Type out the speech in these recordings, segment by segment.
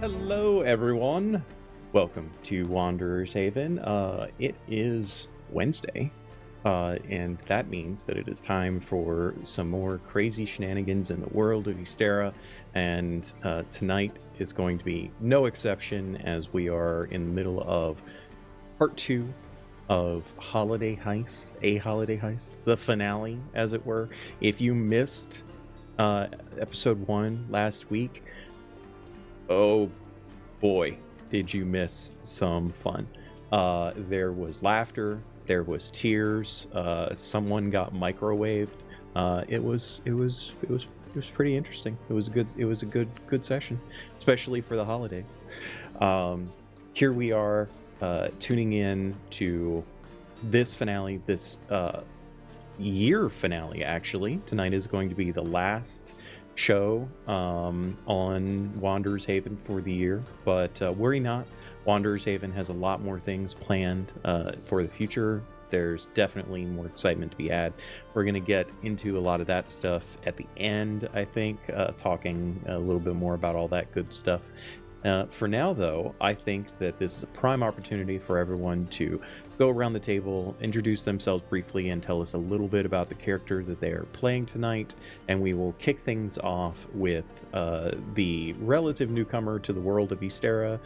Hello, everyone. Welcome to Wanderer's Haven. It is Wednesday, and that means that it is time for some more crazy shenanigans in the world of Ysterra. And tonight is going to be no exception, as we are in the middle of part 2 of Holiday Heist, the finale, as it were. If you missed episode 1 last week, oh boy, did you miss some fun. There was laughter, there was tears, someone got microwaved. It was pretty interesting. It was a good session, especially for the holidays. Here we are, tuning in to this finale, this year finale, actually. Tonight is going to be the last show on Wanderer's Haven for the year, but worry not, Wanderer's Haven has a lot more things planned for the future. There's definitely more excitement to be had. We're going to get into a lot of that stuff at the end, I think, talking a little bit more about all that good stuff. For now, though, I think that this is a prime opportunity for everyone to go around the table, introduce themselves briefly, and tell us a little bit about the character that they are playing tonight. And we will kick things off with the relative newcomer to the world of Ysterra,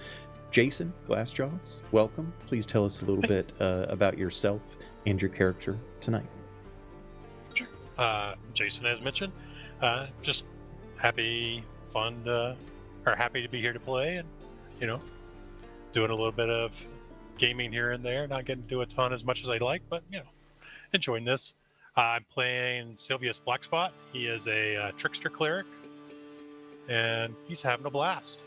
Jason Glassjaws. Welcome. Please tell us a little bit about yourself and your character tonight. Sure. Jason, as mentioned, just happy to be here to play, and doing a little bit of gaming here and there. Not getting to do a ton as much as I'd like, but enjoying this. I'm playing Sylvius Blackspot. He is a trickster cleric, and he's having a blast.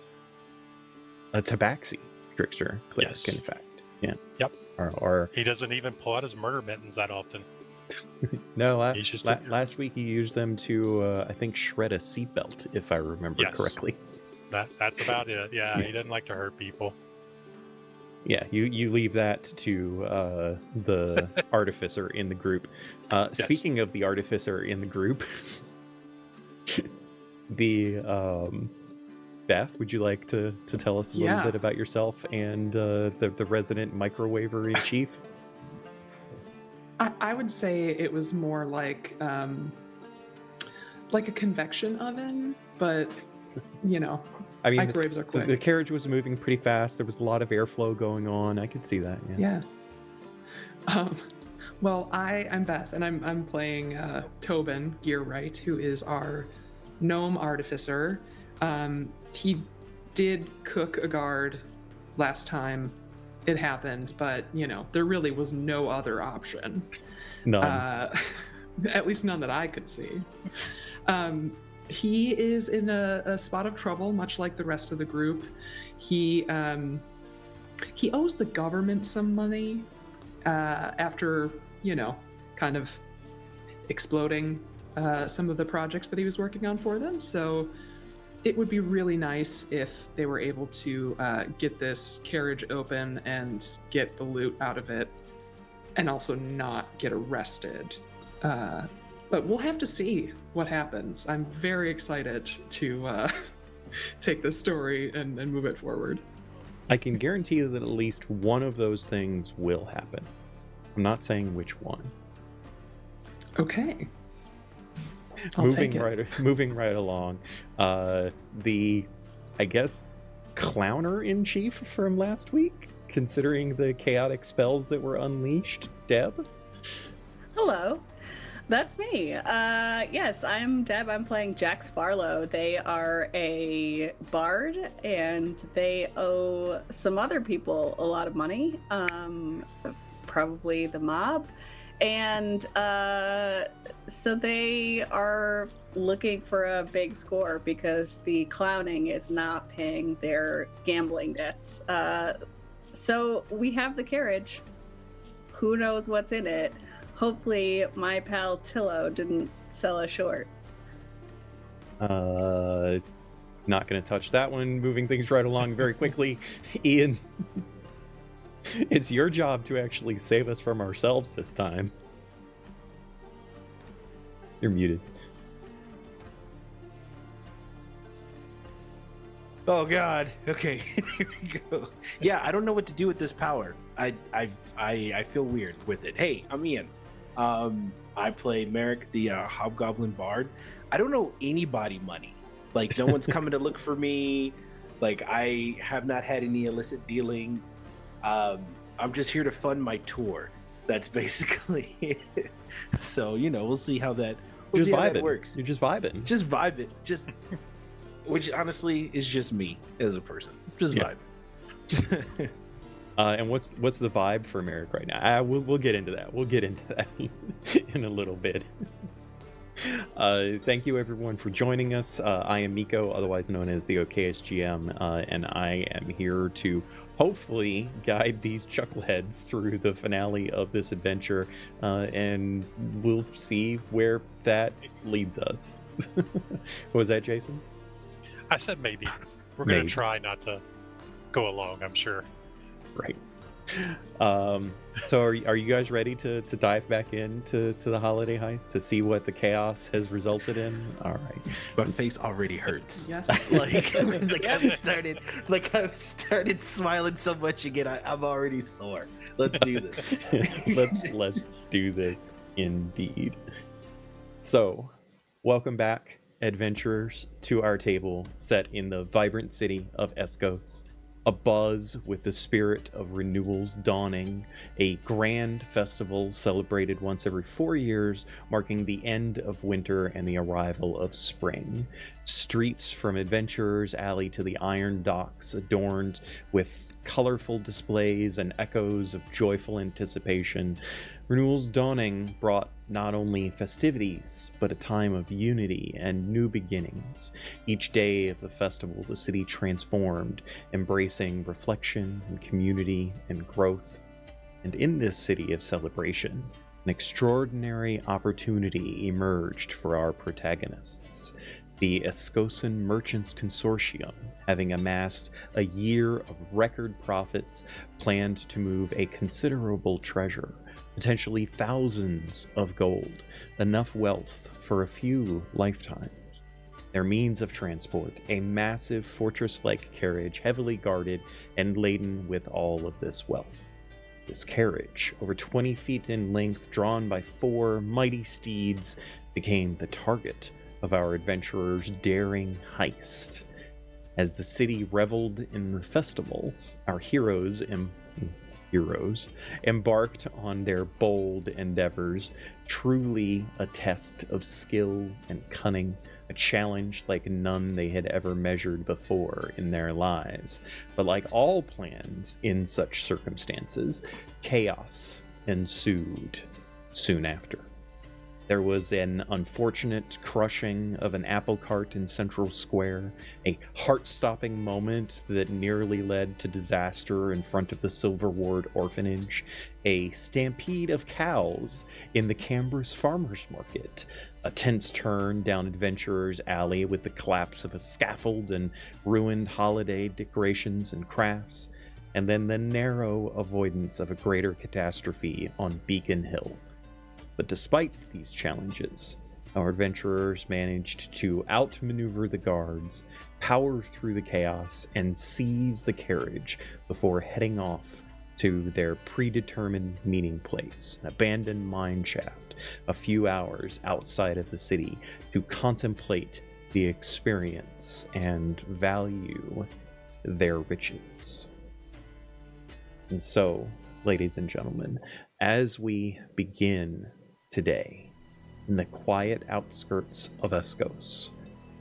A tabaxi trickster cleric, Yes. in fact. Yeah. Yep. Or He doesn't even pull out his murder mittens that often. no, last week he used them to, I think, shred a seatbelt, if I remember correctly. That's about it. Yeah, he doesn't like to hurt people. Yeah, you leave that to the artificer in the group. Yes. Speaking of the artificer in the group, Beth, would you like to tell us a little bit about yourself and the resident microwaver in chief? I would say it was more like a convection oven, but I mean, microwaves are quick. The carriage was moving pretty fast. There was a lot of airflow going on. I could see that. Yeah. Well, I'm Beth, and I'm playing Tobin Gearwright, who is our gnome artificer. He did cook a guard last time it happened, but there really was no other option. None. At least none that I could see. He is in a spot of trouble, much like the rest of the group. He owes the government some money after, kind of exploding some of the projects that he was working on for them. So it would be really nice if they were able to get this carriage open and get the loot out of it, and also not get arrested. But we'll have to see what happens. I'm very excited to take this story and move it forward. I can guarantee that at least one of those things will happen. I'm not saying which one. Okay. Moving right along. The, I guess, clowner in chief from last week, considering the chaotic spells that were unleashed. Deb? Hello. That's me. Yes, I'm Deb. I'm playing Jax Farlow. They are a bard, and they owe some other people a lot of money, probably the mob. And so they are looking for a big score because the clowning is not paying their gambling debts. So we have the carriage. Who knows what's in it? Hopefully my pal Tillo didn't sell us short. Not going to touch that one. Moving things right along very quickly. Ian, it's your job to actually save us from ourselves this time. You're muted. Oh God. Okay, here we go. Yeah, I don't know what to do with this power. I feel weird with it. Hey, I'm Ian. I play Merrick, the Hobgoblin Bard. I don't know anybody money. Like, no one's coming to look for me. Like, I have not had any illicit dealings. I'm just here to fund my tour. That's basically it. So, we'll see how that. We'll see how that works. You're just vibing. Just vibing. Which honestly is just me as a person. Just vibing. And what's the vibe for Merrick right now? We'll get into that. We'll get into that in a little bit. Thank you everyone for joining us. I am Miko, otherwise known as the OKSGM, and I am here to hopefully guide these chuckleheads through the finale of this adventure, and we'll see where that leads us. What was that, Jason? I said maybe. We're going to try not to go along, I'm sure. Right. So are you guys ready to dive back into the holiday heist to see what the chaos has resulted in? All right. My face already hurts. Yes. I've started smiling so much again. I'm already sore. Let's do this. let's do this indeed. So, welcome back, adventurers, to our table set in the vibrant city of Escos. Abuzz with the spirit of renewal's dawning, a grand festival celebrated once every 4 years, marking the end of winter and the arrival of spring. Streets from Adventurers Alley to the Iron Docks adorned with colorful displays and echoes of joyful anticipation. Renewal's dawning brought not only festivities, but a time of unity and new beginnings. Each day of the festival, the city transformed, embracing reflection and community and growth. And in this city of celebration, an extraordinary opportunity emerged for our protagonists. The Escosan Merchants Consortium, having amassed a year of record profits, planned to move a considerable treasure, potentially thousands of gold, enough wealth for a few lifetimes. Their means of transport, a massive fortress-like carriage heavily guarded and laden with all of this wealth. This carriage, over 20 feet in length, drawn by 4 mighty steeds, became the target of our adventurers' daring heist. As the city reveled in the festival, our heroes embarked on their bold endeavors, truly a test of skill and cunning, a challenge like none they had ever measured before in their lives. But like all plans in such circumstances, chaos ensued soon after. There was an unfortunate crushing of an apple cart in Central Square, a heart-stopping moment that nearly led to disaster in front of the Silver Ward Orphanage, a stampede of cows in the Cambridge Farmers Market, a tense turn down Adventurers Alley with the collapse of a scaffold and ruined holiday decorations and crafts, and then the narrow avoidance of a greater catastrophe on Beacon Hill. But despite these challenges, our adventurers managed to outmaneuver the guards, power through the chaos, and seize the carriage before heading off to their predetermined meeting place, an abandoned mine shaft a few hours outside of the city, to contemplate the experience and value their riches. And so, ladies and gentlemen, as we begin today, in the quiet outskirts of Escos,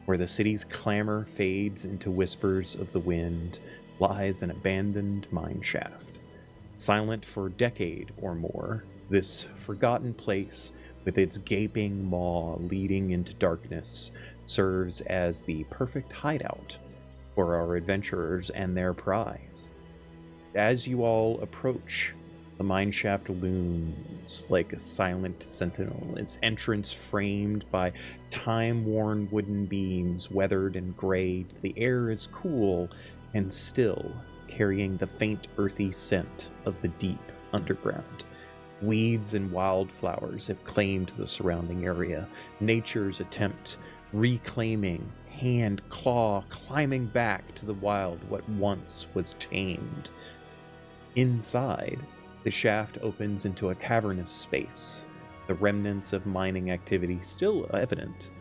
where the city's clamor fades into whispers of the wind, lies an abandoned mine shaft. Silent for a decade or more, this forgotten place, with its gaping maw leading into darkness, serves as the perfect hideout for our adventurers and their prize. As you all approach, the mineshaft looms like a silent sentinel, its entrance framed by time-worn wooden beams, weathered and grayed. The air is cool and still, carrying the faint earthy scent of the deep underground. Weeds and wildflowers have claimed the surrounding area, nature's attempt reclaiming hand claw climbing back to the wild what once was tamed. Inside, the shaft opens into a cavernous space, the remnants of mining activity still evident.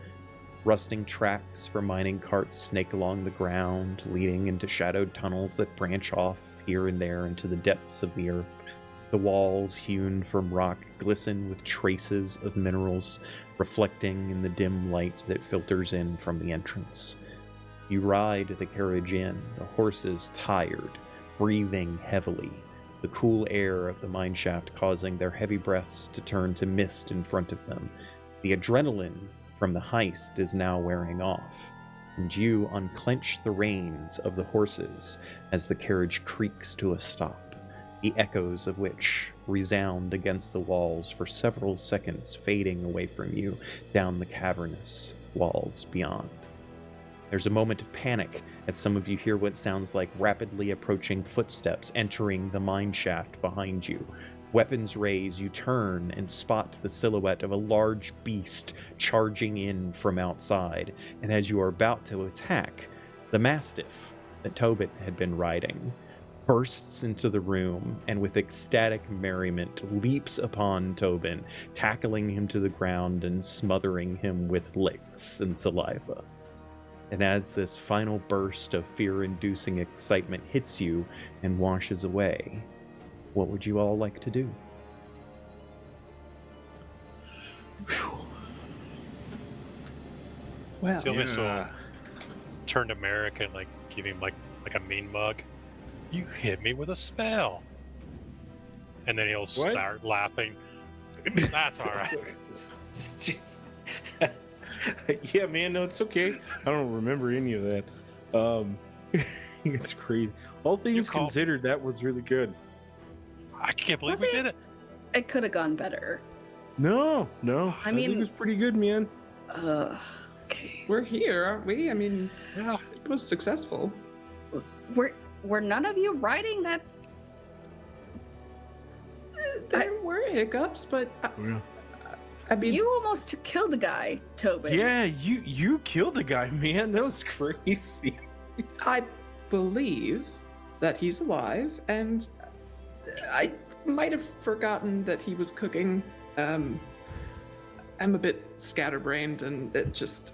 Rusting tracks for mining carts snake along the ground, leading into shadowed tunnels that branch off here and there into the depths of the earth. The walls, hewn from rock, glisten with traces of minerals, reflecting in the dim light that filters in from the entrance. You ride the carriage in, the horses tired, breathing heavily, the cool air of the mineshaft causing their heavy breaths to turn to mist in front of them. The adrenaline from the heist is now wearing off, and you unclench the reins of the horses as the carriage creaks to a stop, the echoes of which resound against the walls for several seconds, fading away from you down the cavernous walls beyond. There's a moment of panic as some of you hear what sounds like rapidly approaching footsteps entering the mine shaft behind you. Weapons raise, you turn and spot the silhouette of a large beast charging in from outside, and as you are about to attack, the mastiff that Tobin had been riding bursts into the room and with ecstatic merriment leaps upon Tobin, tackling him to the ground and smothering him with licks and saliva. And as this final burst of fear-inducing excitement hits you and washes away, what would you all like to do? Well, Sylvius will turn to Merrick and give him like a mean mug. You hit me with a spell. And then he'll start laughing. That's all right. Jeez. Yeah, man, no, it's okay. I don't remember any of that. It's crazy. All things considered, that was really good. I can't believe we did it. It could have gone better. No. I mean, think it was pretty good, man. Okay. we're here, aren't we? I mean, Yeah. it was successful. Were none of you riding that? There were hiccups, but Yeah. I mean, You almost killed a guy, Tobin. Yeah, you killed a guy, man. That was crazy. I believe that he's alive, and I might have forgotten that he was cooking. I'm a bit scatterbrained, and it just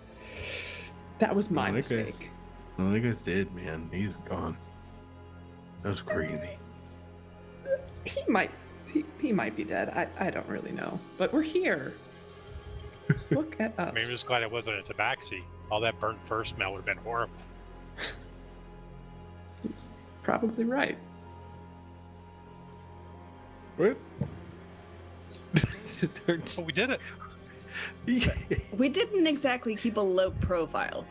that was my mistake. No, that guy's dead, man. He's gone. That's crazy. He might be dead. I don't really know, but we're here. Look at us. Maybe I'm just glad it wasn't a tabaxi. All that burnt fur smell would have been horrible. Probably right. What? But we did it. We didn't exactly keep a low profile.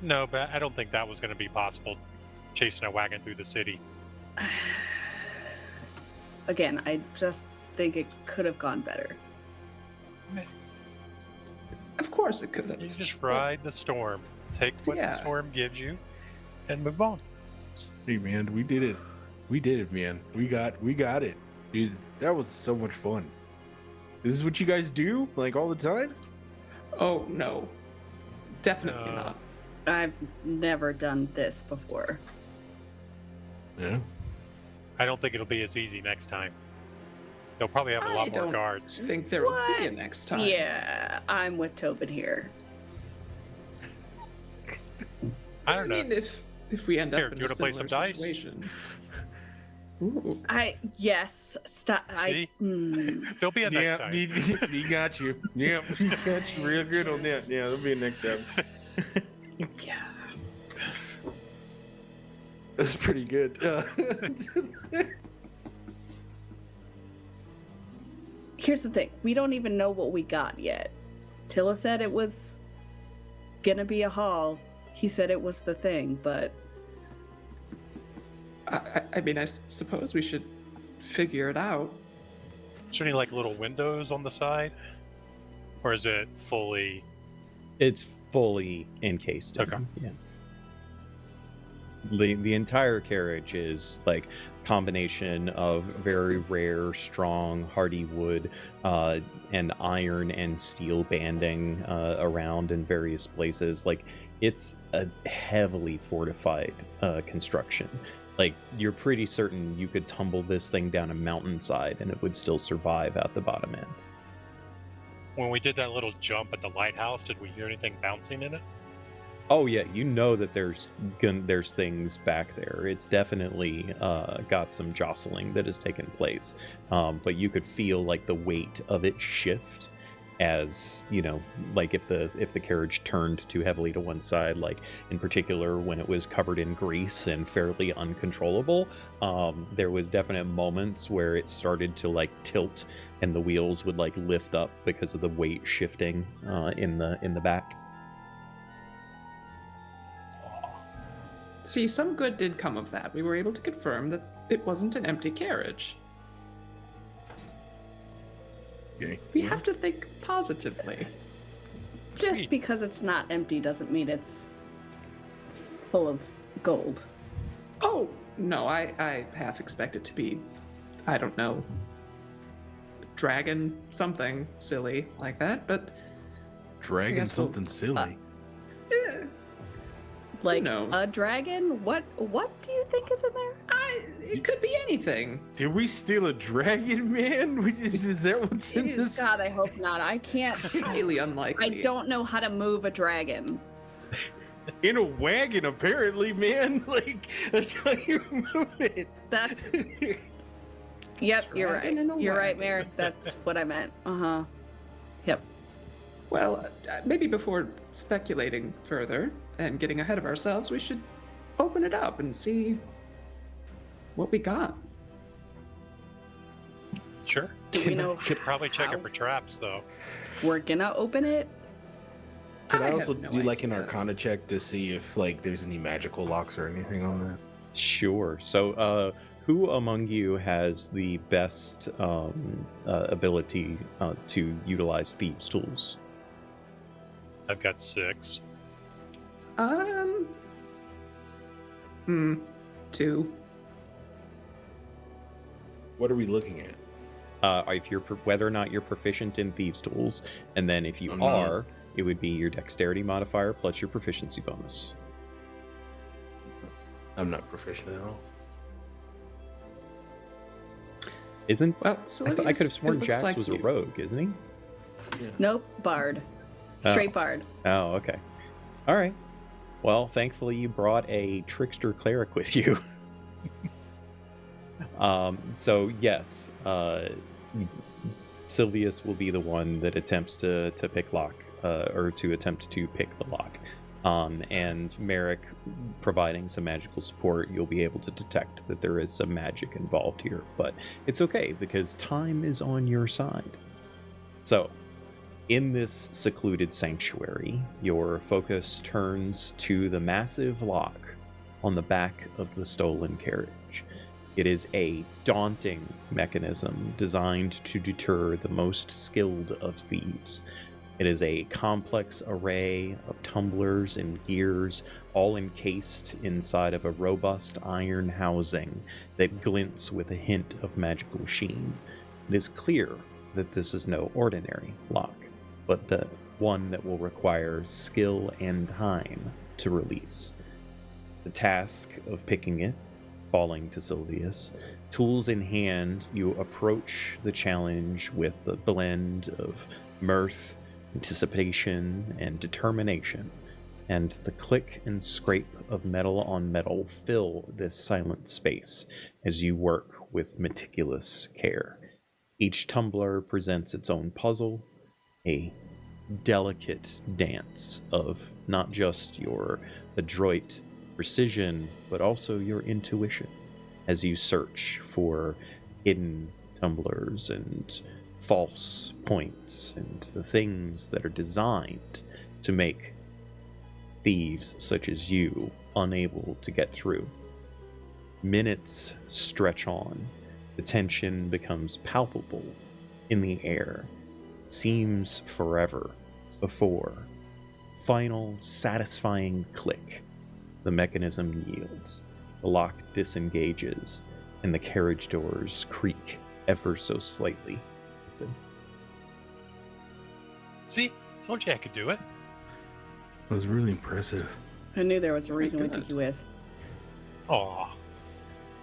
No, but I don't think that was going to be possible, chasing a wagon through the city. Again, I just think it could have gone better. Of course it could You have. just ride the storm. Take what Yeah. the storm gives you and move on. Hey, man, we did it. We did it, man. We got it. Dude, that was so much fun. This is what you guys do, like, all the time? Oh no, definitely No. not. I've never done this before. Yeah. I don't think it'll be as easy next time. They'll probably have a lot more guards. I think there will be a What? next time. Yeah, I'm with Tobin here. I don't know. mean, if we end Here, up in do you a wanna play similar some dice? situation. Ooh. Yes, stop. See? There'll be a next Yeah, time. he got you. Yeah, he got you real good on that. Yeah, there'll be a next time. Yeah. That's pretty good. Here's the thing. We don't even know what we got yet. Tilla said it was gonna be a haul. He said it was the thing, but I mean, I suppose we should figure it out. Is there any little windows on the side, or is it fully? It's fully encased. Okay. Yeah. the entire carriage is like combination of very rare, strong, hardy wood and iron and steel banding around in various places. Like it's a heavily fortified construction. Like you're pretty certain you could tumble this thing down a mountainside and it would still survive at the bottom end. When we did that little jump at the lighthouse, did we hear anything bouncing in it? Oh yeah, you know that there's things back there. It's definitely got some jostling that has taken place, but you could feel like the weight of it shift as like if the carriage turned too heavily to one side, like in particular when it was covered in grease and fairly uncontrollable. There was definite moments where it started to like tilt, and the wheels would like lift up because of the weight shifting in the back. See, some good did come of that. We were able to confirm that it wasn't an empty carriage. Okay. We have to think positively. Just Sweet. because it's not empty doesn't mean it's full of gold. Oh, no, I half expect it to be, I don't know, dragon something silly like that, but Dragon guess we'll- something silly. Like knows? a dragon? What do you think is in there? it could be anything. Did we steal a dragon, man? Is that what's in this? God, I hope not. I can't. Highly unlikely. I don't know how to move a dragon. In a wagon, apparently, man. Like, that's how you move it. That's. Yep, you're Dragon in a right. You're right, wagon. Merrick. That's what I meant. Uh-huh. Yep. Well, maybe before speculating further and getting ahead of ourselves, we should open it up and see what we got. Sure. Do we know Could probably check how it for traps, though. we're gonna open it? Could I have also no do like an idea. Arcana check to see if like there's any magical locks or anything on that? Sure. So, who among you has the best ability to utilize thieves' tools? I've got 6. 2. What are we looking at? If you're whether or not you're proficient in thieves' tools, and then if you I'm not. are, it would be your dexterity modifier plus your proficiency bonus. I'm not proficient at all. Isn't Well, I could have sworn it looks Jax like was a you. rogue, isn't he? Nope. Bard. Straight bard. Oh, okay. All right. Well, thankfully you brought a trickster cleric with you. So yes, Sylvius will be the one that attempts to pick lock, or to attempt to pick the lock. And Merrick, providing some magical support, you'll be able to detect that there is some magic involved here. But it's okay, because time is on your side. So, in this secluded sanctuary, your focus turns to the massive lock on the back of the stolen carriage. It is a daunting mechanism designed to deter the most skilled of thieves. It is a complex array of tumblers and gears, all encased inside of a robust iron housing that glints with a hint of magical sheen. It is clear that this is no ordinary lock, but the one that will require skill and time to release. The task of picking it falling to Sylvius. Tools in hand, you approach the challenge with a blend of mirth, anticipation, and determination, and the click and scrape of metal on metal fill this silent space as you work with meticulous care. Each tumbler presents its own puzzle, a delicate dance of not just your adroit precision, but also your intuition as you search for hidden tumblers and false points and the things that are designed to make thieves such as you unable to get through. Minutes stretch on. The tension becomes palpable in the air. Seems forever before final satisfying click the mechanism yields, the lock disengages, and the carriage doors creak ever so slightly. See? Told you I could do it. That was really impressive. I knew there was a reason we good. took you with. Aw.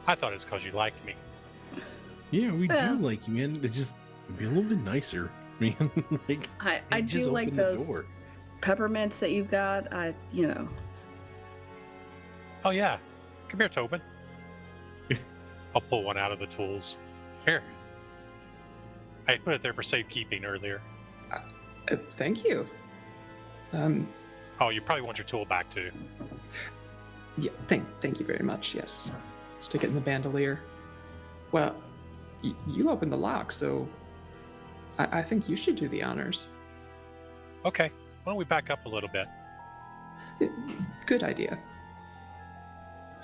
I thought it's because you liked me. Yeah, we Well. do like you, man. It just be a little bit nicer, man. Like I just do like open the those door. peppermints that you've got. Oh, yeah. Come here, Tobin. I'll pull one out of the tools. Here. I put it there for safekeeping earlier. Thank you. Oh, you probably want your tool back, too. Yeah, thank you very much. Yes, stick it in the bandolier. Well, you opened the lock, so I think you should do the honors. Okay. Why don't we back up a little bit? Good idea.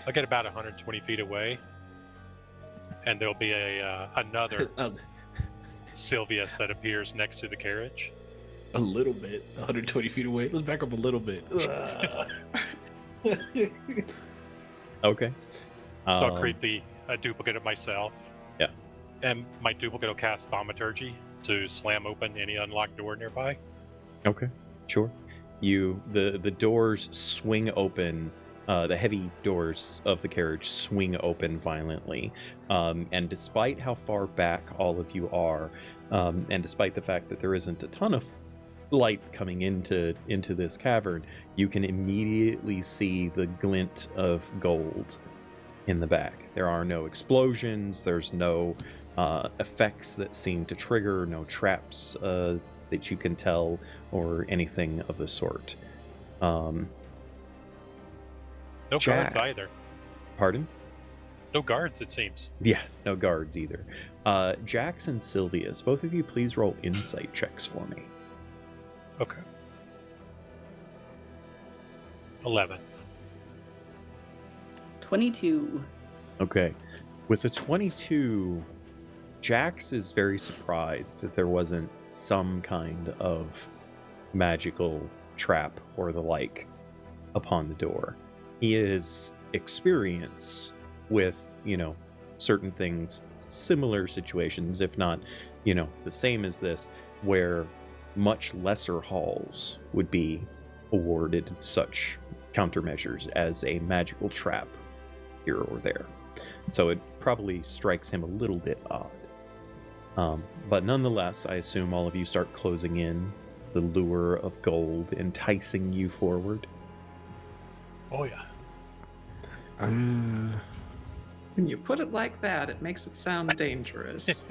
I'll get about 120 feet away, and there'll be another Sylvius that appears next to the carriage. A little bit, 120 feet away. Let's back up a little bit. Okay. So I'll create a duplicate of myself. Yeah. And my duplicate will cast Thaumaturgy to slam open any unlocked door nearby. Okay, sure. The doors swing open. The heavy doors of the carriage swing open violently, and despite how far back all of you are, and despite the fact that there isn't a ton of light coming into this cavern, you can immediately see the glint of gold in the back. There are no explosions. There's no effects that seem to trigger. No traps that you can tell, or anything of the sort. No Jack. guards either. Pardon? No guards, it seems. Yes, no guards either. Jax and Sylvius, both of you please roll insight checks for me. Okay. 11. 22. Okay. With a 22, Jax is very surprised that there wasn't some kind of magical trap or the like upon the door. He has experience with, certain things, similar situations, if not, the same as this, where much lesser halls would be awarded such countermeasures as a magical trap here or there. So it probably strikes him a little bit odd. But nonetheless, I assume all of you start closing in, the lure of gold enticing you forward. Oh, yeah. When you put it like that, it makes it sound dangerous.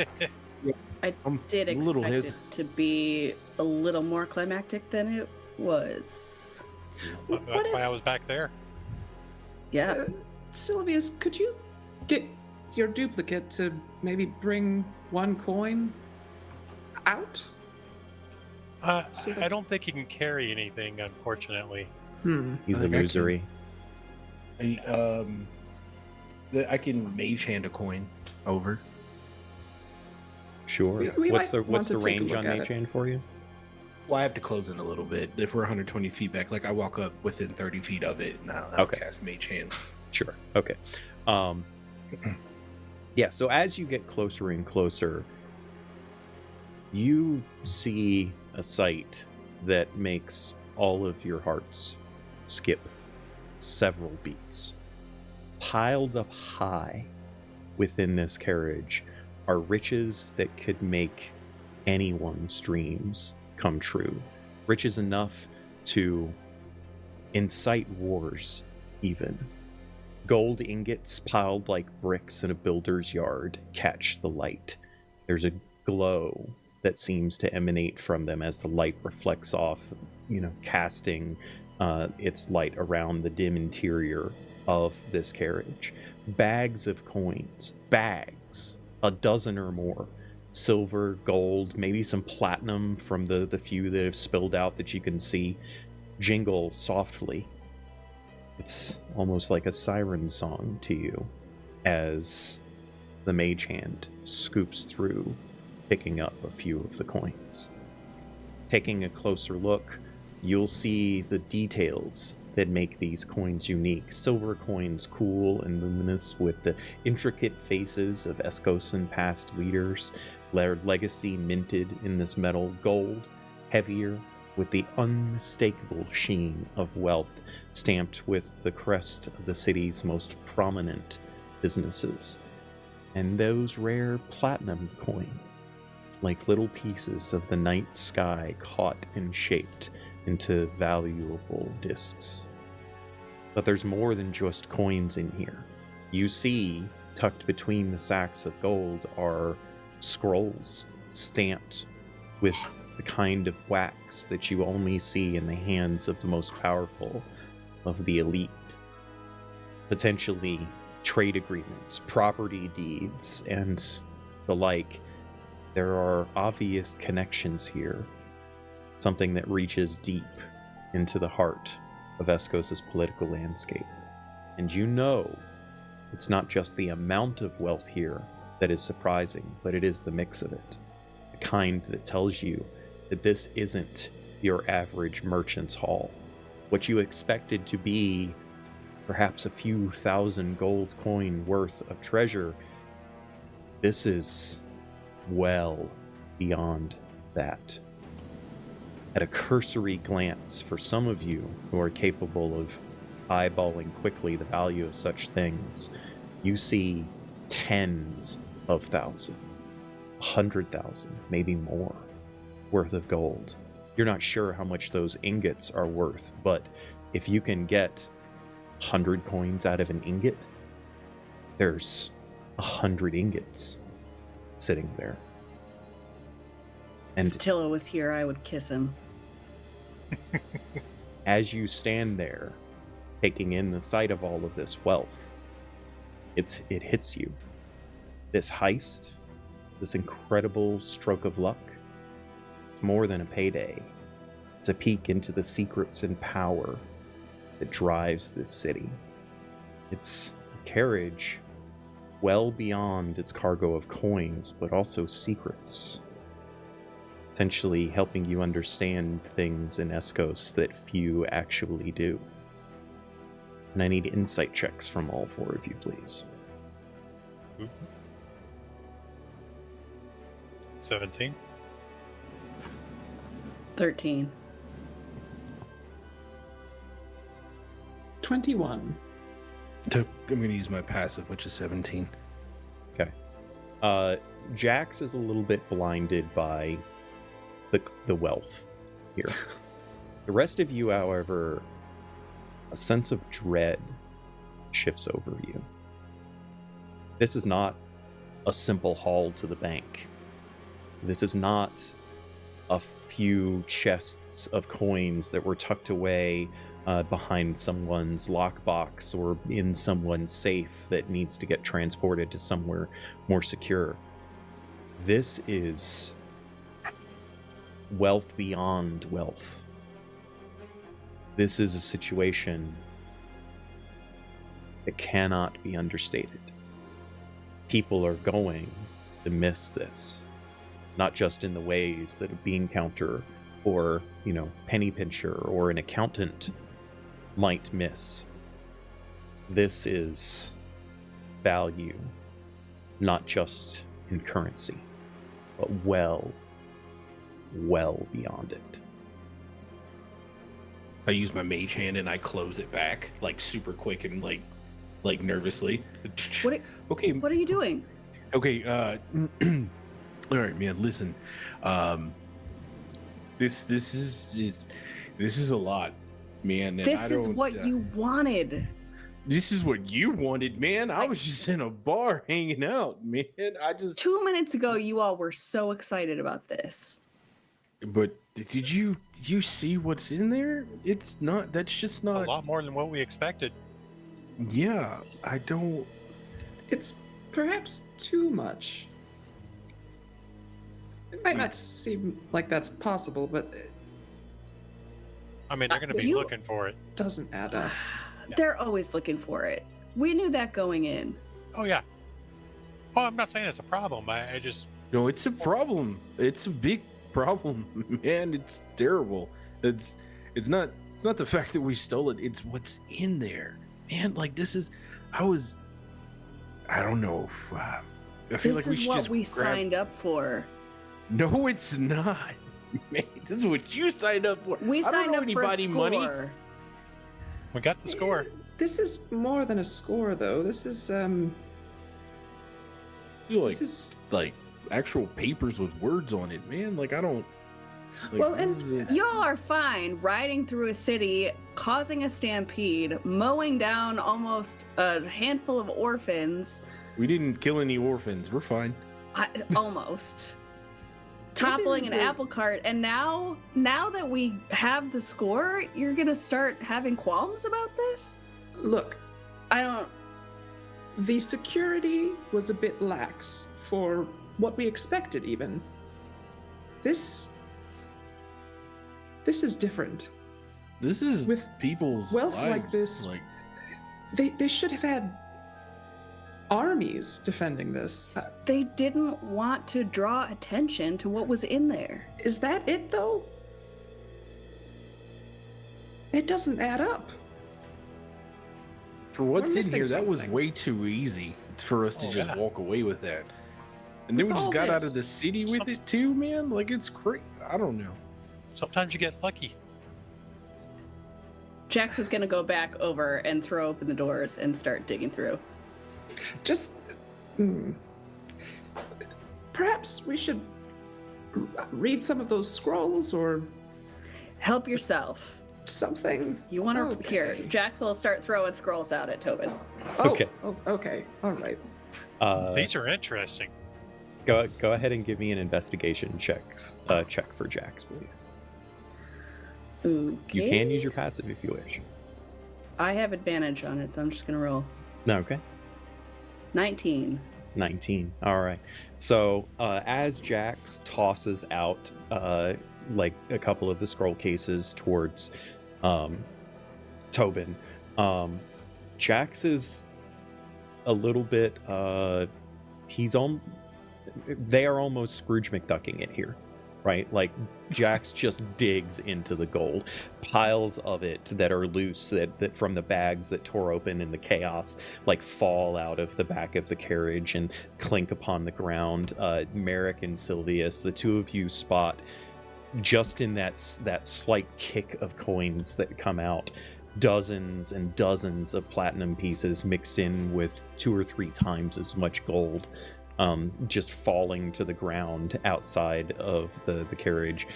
I did expect it to be a little more climactic than it was. That's why I was back there. Yeah. Sylvius, could you get your duplicate to maybe bring one coin out? So that- I don't think he can carry anything, unfortunately. He's I think I illusory. I can mage hand a coin over. Sure. We What's might the want to take a range look on at Mage it. Hand for you? Well, I have to close in a little bit. If we're 120 feet back, like I walk up within 30 feet of it, and I'll Okay. cast mage hand. Sure. Okay. Yeah, so as you get closer and closer, you see a sight that makes all of your hearts skip several beats. Piled up high within this carriage are riches that could make anyone's dreams come true. Riches enough to incite wars, even. Gold ingots piled like bricks in a builder's yard catch the light. There's a glow that seems to emanate from them as the light reflects off, casting its light around the dim interior of this carriage. Bags of coins, bags, a dozen or more. Silver, gold, maybe some platinum from the few that have spilled out that you can see, jingle softly. It's almost like a siren song to you as the mage hand scoops through, picking up a few of the coins. Taking a closer look, you'll see the details that make these coins unique. Silver coins, cool and luminous, with the intricate faces of Escosan past leaders, their legacy minted in this metal. Gold, heavier, with the unmistakable sheen of wealth, stamped with the crest of the city's most prominent businesses. And those rare platinum coins, like little pieces of the night sky caught and shaped into valuable discs. But there's more than just coins in here. You see, tucked between the sacks of gold are scrolls stamped with the kind of wax that you only see in the hands of the most powerful of the elite. Potentially trade agreements, property deeds, and the like. There are obvious connections here, something that reaches deep into the heart of Escos's political landscape. And you know, it's not just the amount of wealth here that is surprising, but it is the mix of it. The kind that tells you that this isn't your average merchant's hall. What you expected to be perhaps a few thousand gold coin worth of treasure, this is well beyond that. At a cursory glance, for some of you who are capable of eyeballing quickly the value of such things, you see tens of thousands, 100,000, maybe more, worth of gold. You're not sure how much those ingots are worth, but if you can get 100 coins out of an ingot, there's 100 ingots sitting there. And If Tilla was here, I would kiss him. as you stand there, taking in the sight of all of this wealth, it hits you. This heist, this incredible stroke of luck, it's more than a payday. It's a peek into the secrets and power that drives this city. It's a carriage well beyond its cargo of coins, but also secrets, potentially helping you understand things in Escos that few actually do. And I need insight checks from all four of you, please. 17. 13. 21. I'm going to use my passive, which is 17. Okay. Jax is a little bit blinded by the wealth here. The rest of you, however, a sense of dread shifts over you. This is not a simple haul to the bank. This is not a few chests of coins that were tucked away behind someone's lockbox or in someone's safe that needs to get transported to somewhere more secure. This is wealth beyond wealth. This is a situation that cannot be understated. People are going to miss this, not just in the ways that a bean counter or, penny pincher or an accountant might miss. This is value, not just in currency, but well beyond it. I use my mage hand and I close it back, like super quick and like nervously. Okay. What are you doing? Okay. All right, man. Listen. This is a lot, man. And This is what you wanted. This is what you wanted, man. I was just in a bar hanging out, man. 2 minutes ago, you all were so excited about this. But did you see what's in there? It's not. That's just not. It's a lot more than what we expected. Yeah, I don't. It's perhaps too much. It might not seem like that's possible, but it I mean, they're going to be looking for it. doesn't add up. They're always looking for it. We knew that going in. Oh, yeah. Well, I'm not saying it's a problem. I just... No, it's a problem. It's a big problem, man. It's terrible. It's not It's not the fact that we stole it. It's what's in there, man. Like this is, I don't know. I feel This like we is should what just we grab... signed up for. No, it's not. Man, this is what you signed up for. We I don't signed know up for a anybody score. money. We got the score. This is more than a score, though. This is I feel like this is like actual papers with words on it, man. Like I don't. Like, Well, this and is a- Y'all are fine riding through a city, causing a stampede, mowing down almost a handful of orphans. we didn't kill any orphans. We're fine. Almost. Toppling an didn't- apple cart, and now that we have the score, you're gonna start having qualms about this? look. I don't. The security was a bit lax for what we expected, even. This is different. This is With people's wealth lives. like this- Like They should have had armies defending this. They didn't want to draw attention to what was in there. Is that it, though? It doesn't add up. for what's We're in here, missing that was something. way too easy for us to Oh, just yeah. walk away with that. And then With we just all got out this. of the city with it too, man. Like it's crazy. I don't know. Sometimes you get lucky. Jax is gonna go back over and throw open the doors and start digging through. Just. hmm. Perhaps we should read some of those scrolls or Help yourself. something. You want to Okay. here? Jax will start throwing scrolls out at Tobin. Oh, Okay. Oh, okay. All right. These are interesting. Go ahead and give me an investigation check for Jax, please. Okay. You can use your passive if you wish. I have advantage on it, so I'm just gonna roll. No, okay. 19. 19. All right. So as Jax tosses out like a couple of the scroll cases towards Tobin, Jax is a little bit they are almost Scrooge McDucking it here, right? Like Jax just digs into the gold, piles of it that are loose that from the bags that tore open in the chaos, like fall out of the back of the carriage and clink upon the ground. Merrick and Sylvius, the two of you spot just in that slight kick of coins that come out, dozens and dozens of platinum pieces mixed in with 2 or 3 times as much gold, just falling to the ground outside of the carriage.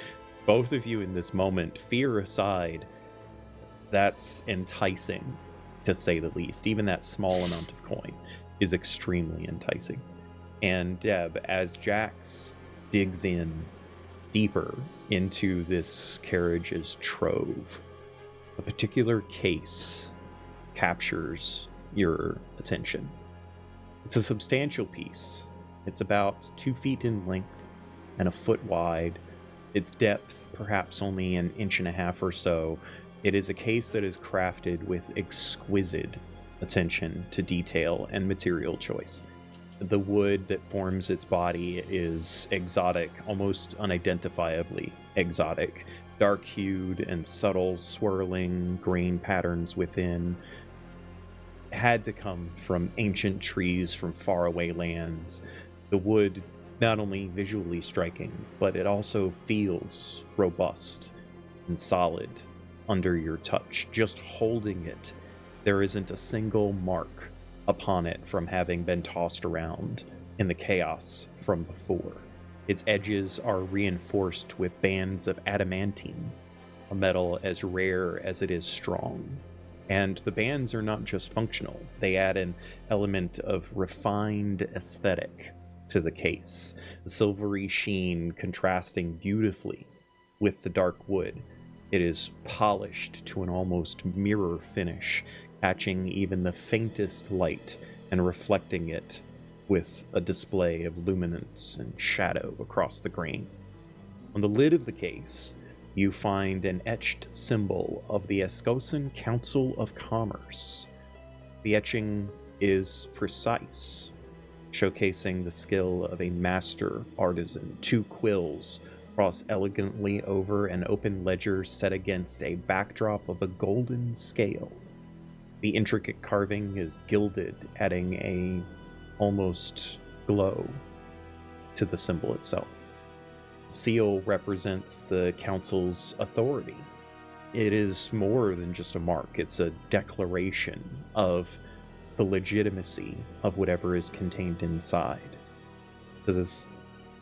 Both of you in this moment, fear aside, that's enticing, to say the least. Even that small amount of coin is extremely enticing. And Deb, as Jax digs in deeper into this carriage's trove, a particular case captures your attention. It's a substantial piece. It's about 2 feet in length and a foot wide. Its depth perhaps only an 1.5 inches or so. It is a case that is crafted with exquisite attention to detail and material choice. The wood that forms its body is exotic, almost unidentifiably exotic. Dark-hued and subtle swirling grain patterns within had to come from ancient trees from faraway lands. The wood not only visually striking, but it also feels robust and solid under your touch. Just holding it, there isn't a single mark upon it from having been tossed around in the chaos from before. Its edges are reinforced with bands of adamantine, a metal as rare as it is strong. And the bands are not just functional, they add an element of refined aesthetic to the case, a silvery sheen contrasting beautifully with the dark wood. It is polished to an almost mirror finish, catching even the faintest light and reflecting it with a display of luminance and shadow across the grain. On the lid of the case, you find an etched symbol of the Escosan Council of Commerce. The etching is precise, showcasing the skill of a master artisan. 2 quills cross elegantly over an open ledger set against a backdrop of a golden scale. The intricate carving is gilded, adding a almost glow to the symbol itself. The seal represents the council's authority. It is more than just a mark, it's a declaration of the legitimacy of whatever is contained inside. The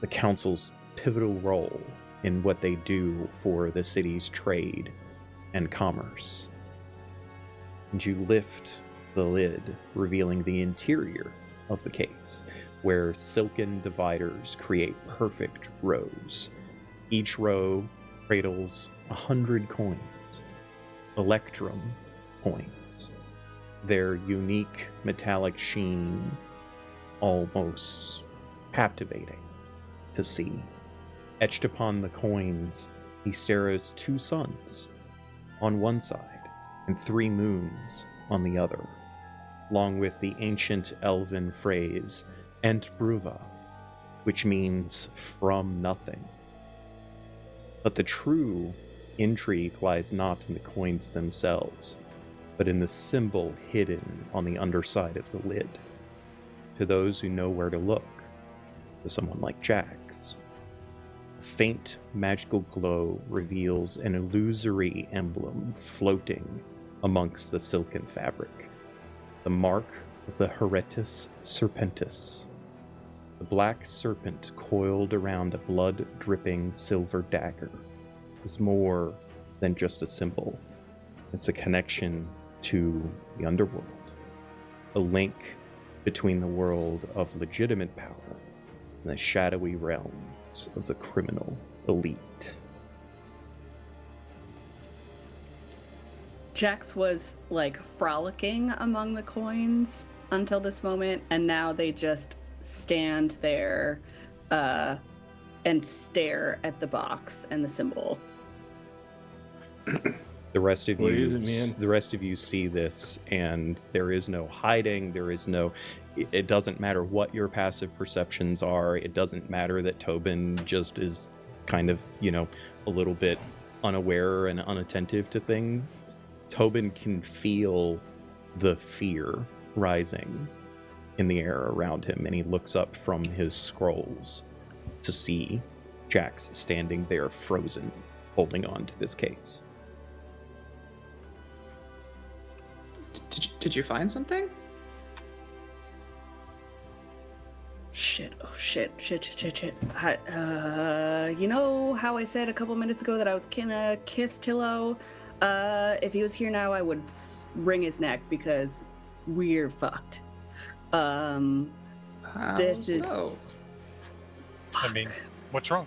council's pivotal role in what they do for the city's trade and commerce. And you lift the lid, revealing the interior of the case, where silken dividers create perfect rows. Each row cradles 100 coins, electrum coins. Their unique metallic sheen almost captivating to see. Etched upon the coins, Ysterra's 2 suns on one side and 3 moons on the other, along with the ancient elven phrase Ent Bruva, which means from nothing. But the true intrigue lies not in the coins themselves, but in the symbol hidden on the underside of the lid. To those who know where to look, to someone like Jax, a faint magical glow reveals an illusory emblem floating amongst the silken fabric. The mark of the Heretis Serpentis. The black serpent coiled around a blood-dripping silver dagger is more than just a symbol. It's a connection to the underworld, a link between the world of legitimate power and the shadowy realms of the criminal elite. Jax was like frolicking among the coins until this moment, and now they just stand there and stare at the box and the symbol. The rest of What you, is it, man? the rest of you see this, and there is no hiding. There is no. It doesn't matter what your passive perceptions are. It doesn't matter that Tobin just is kind of, a little bit unaware and unattentive to things. Tobin can feel the fear rising in the air around him, and he looks up from his scrolls to see Jax standing there frozen, holding on to this case. Did you find something? Shit. You know how I said a couple minutes ago that I was gonna kiss Tillo? If he was here now, I would wring his neck because we're fucked. This is. I mean, what's wrong?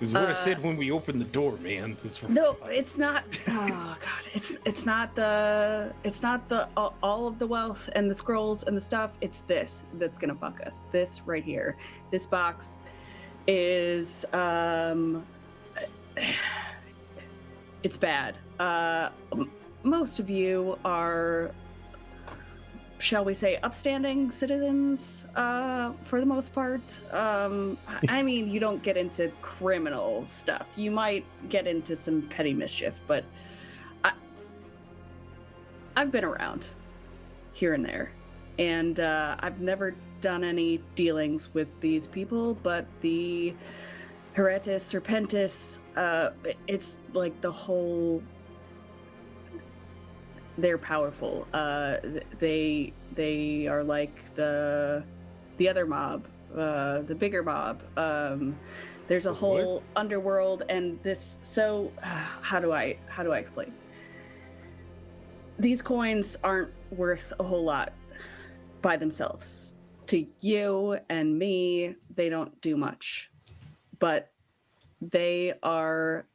It's what I said when we opened the door, man. No, it's not. Oh god, it's not the all of the wealth and the scrolls and the stuff. It's this that's gonna fuck us. This right here. This box is it's bad. Most of you are, shall we say, upstanding citizens, for the most part. I mean, you don't get into criminal stuff. You might get into some petty mischief, but I've been around here and there, and I've never done any dealings with these people, but the Heretis Serpentis, it's like the whole... They're powerful. They are like the other mob, the bigger mob. There's a whole underworld, and this. So, how do I explain? These coins aren't worth a whole lot by themselves. To you and me, they don't do much, but they are.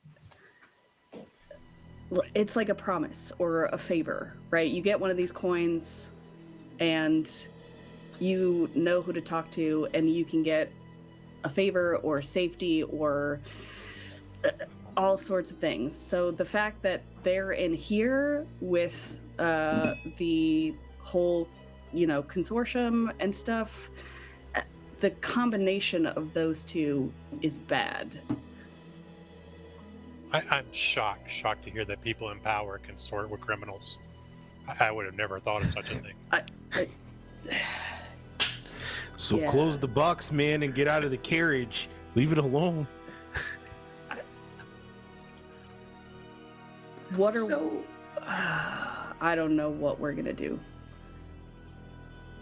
It's like a promise or a favor, right? You get one of these coins and you know who to talk to, and you can get a favor or safety or all sorts of things. So the fact that they're in here with the whole, consortium and stuff, the combination of those two is bad. I'm shocked to hear that people in power consort with criminals. I would have never thought of such a thing. So Yeah. close the box, man, and get out of the carriage. Leave it alone. What are So, I don't know what we're gonna do.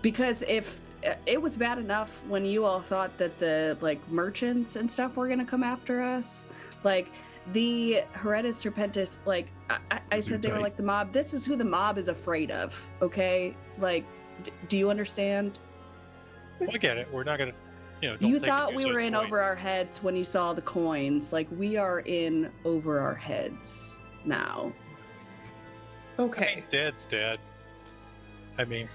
Because if it was bad enough when you all thought that the merchants and stuff were gonna come after us, like the Heredis Serpentis, I said they were tight. like the mob. This is who the mob is afraid of. Okay, do you understand? Well, I get it. We're not gonna, don't You take it thought too we were in seriously. over our heads when you saw the coins. Like we are in over our heads now. I okay. mean, dead's dead. I mean,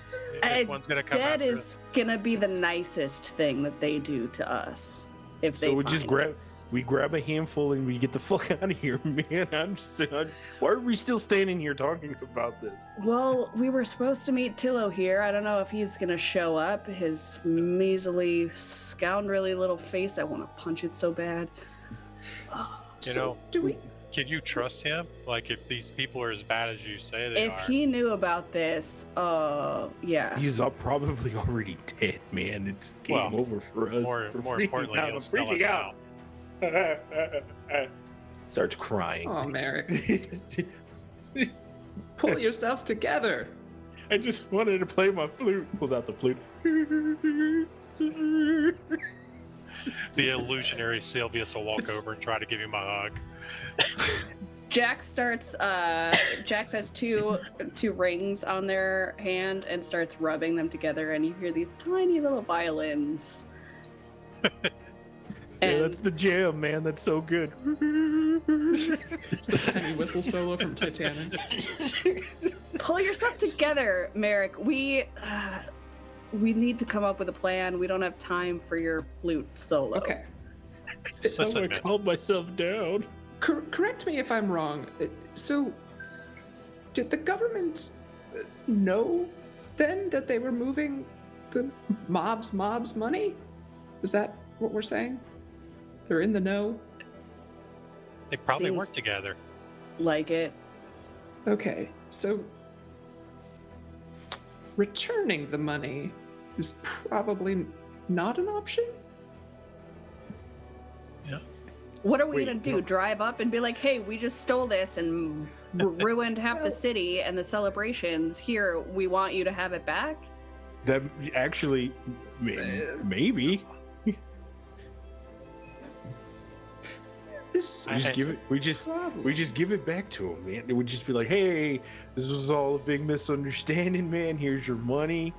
Uh, if one's gonna come Dead after is gonna be the nicest thing that they do to us if they So we just find grab us. we grab a handful and we get the fuck out of here, man. Why are we still standing here talking about this? Well, we were supposed to meet Tillo here. I don't know if he's gonna show up. His measly, scoundrelly little face. I want to punch it so bad. So, do we? Can you trust him? Like, if these people are as bad as you say they If are, he knew about this, yeah. He's probably already dead, man. It's game Well, over for us. more We're freaking importantly, out. he'll I'm sell us freaking out. Starts crying. Oh, Merrick, pull yourself together. I just wanted to play my flute. Pulls out the flute. The illusionary Sylvius will walk over and try to give him a hug. Jax has two rings on their hand and starts rubbing them together, and you hear these tiny little violins. Yeah, that's the jam, man. That's so good. It's the penny whistle solo from Titanic. Pull yourself together, Merrick. We need to come up with a plan. We don't have time for your flute solo. Okay. I'm Listen, gonna man. calm myself down. Correct me if I'm wrong. So, did the government know then that they were moving the mob's money? Is that what we're saying? They're in the know? They probably Seems- work together. Like it. Okay, so returning the money is probably not an option? What are we Wait, gonna do? no. Drive up and be like, "Hey, we just stole this and ruined half the Well- city and the celebrations. Here, we want you to have it back." That actually, maybe. This I- is Just give it. We just give it back to him, man. It would just be like, hey, this was all a big misunderstanding, man. Here's your money.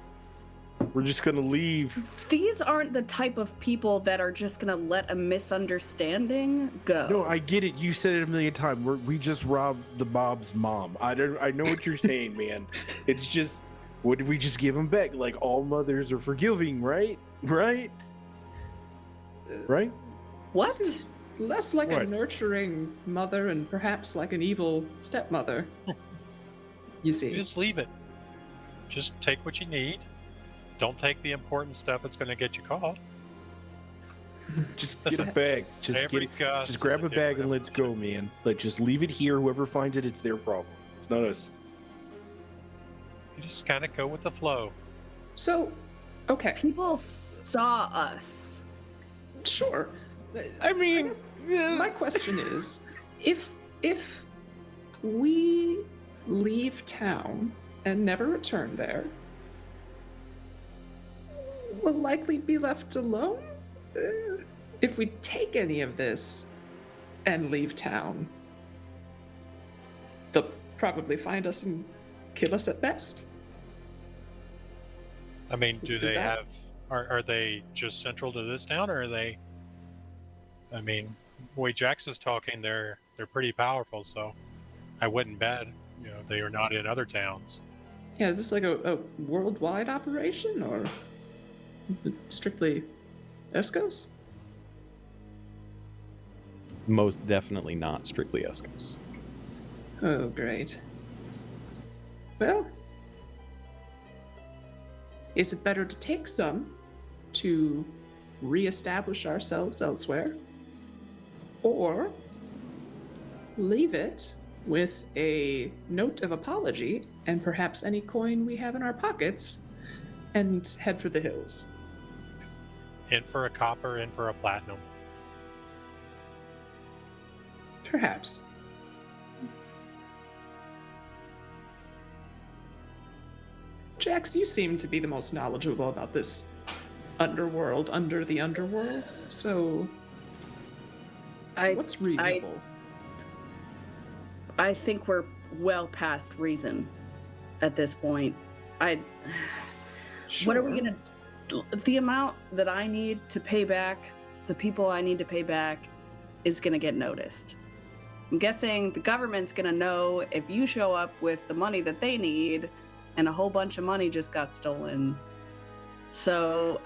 We're just gonna leave. These aren't the type of people that are just gonna let a misunderstanding go. No, I get it. You said it a million times. We just robbed the mob's mom. I know what you're saying, man. It's just, what did we just give him back? Like all mothers are forgiving, right? Right? Right? What? This is less like a What? nurturing mother and perhaps like an evil stepmother. You You see. just leave it. Just take what you need. Don't take the important stuff that's going to get you caught. Just get Listen, a bag. Just Every get it. gust Just is grab a bag different and let's go, man. Like, just leave it here. Whoever finds it, it's their problem. It's not us. You just kind of go with the flow. So, okay, People saw us. sure. I mean, guess my question is, if we leave town and never return there, we'll likely be left alone. If we take any of this and leave town, they'll probably find us and kill us at best. I mean, do Is they that- have? Are they just central to this town, or are they? I mean, the way Jax is talking, they're pretty powerful. So, I wouldn't bet they are not in other towns. Yeah, is this like a worldwide operation or strictly Escos? Most definitely not strictly Eskimos. Oh, great. Well, is it better to take some to reestablish ourselves elsewhere? Or leave it with a note of apology and perhaps any coin we have in our pockets and head for the hills. In for a copper, in for a platinum. Perhaps. Jax, you seem to be the most knowledgeable about this underworld under the underworld. So, what's reasonable? I think we're well past reason at this point. Sure. What are we gonna? The amount that I need to pay back, the people I need to pay back, is gonna get noticed. I'm guessing the government's gonna know if you show up with the money that they need, and a whole bunch of money just got stolen. So,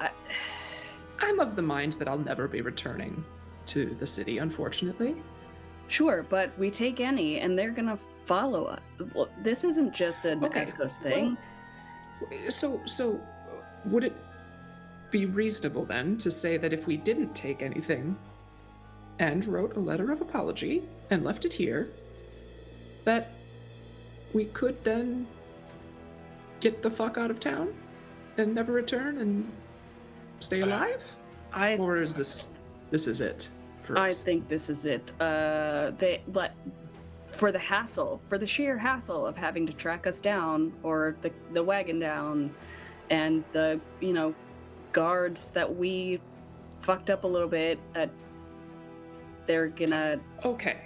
I'm of the mind that I'll never be returning to the city, unfortunately. sure, but we take any, and they're gonna follow us. Well, this isn't just an Okay, Escos thing. So would it be reasonable then to say that if we didn't take anything and wrote a letter of apology and left it here, that we could then get the fuck out of town and never return and stay alive? Or is this is it for I us? think this is it. But for the hassle, for the sheer hassle of having to track us down, or the wagon down, and the guards that we fucked up a little bit, they're gonna. Okay.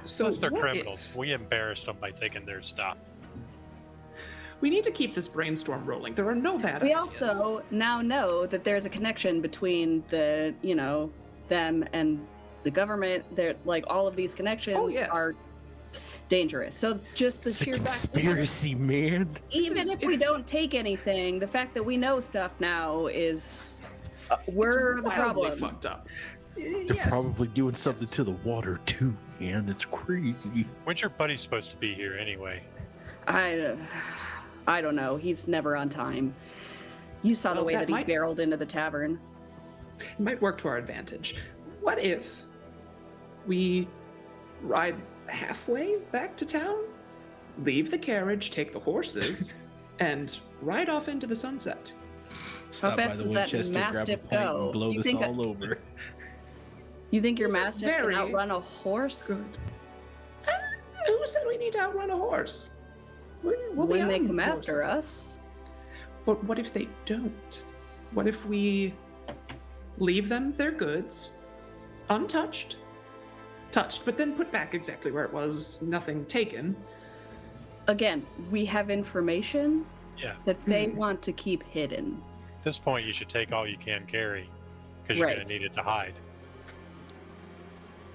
So Plus, they're what criminals. if- We embarrassed them by taking their stuff. We need to keep this brainstorm rolling. There are no bad We ideas. also now know that there's a connection between the them and the government. They're like all of these connections Oh, yes. are dangerous. So just the It's a sheer fact, conspiracy, man. even This is- if we don't take anything, the fact that we know stuff now is we're It's the wildly problem. fucked up. They're Yes. probably doing something to the water too, man. It's crazy. When's your buddy supposed to be here anyway? I don't know. He's never on time. You saw the Well, way that that he might- barreled into the tavern. It might work to our advantage. What if we ride halfway back to town, leave the carriage, take the horses, and ride off into the sunset? Stop by fast the does that Winchester, grab a Mastiff pint, go? and blow You this think all over. You think your Is it mastiff can very outrun a horse? Good. Who said we need to outrun a horse? We'll be When they on come after horses. us. But what if they don't? What if we leave them their goods untouched, touched, but then put back exactly where it was, nothing taken? Again, we have information Yeah. that they Mhm. want to keep hidden. At this point, you should take all you can carry because you're going Right. to need it to hide.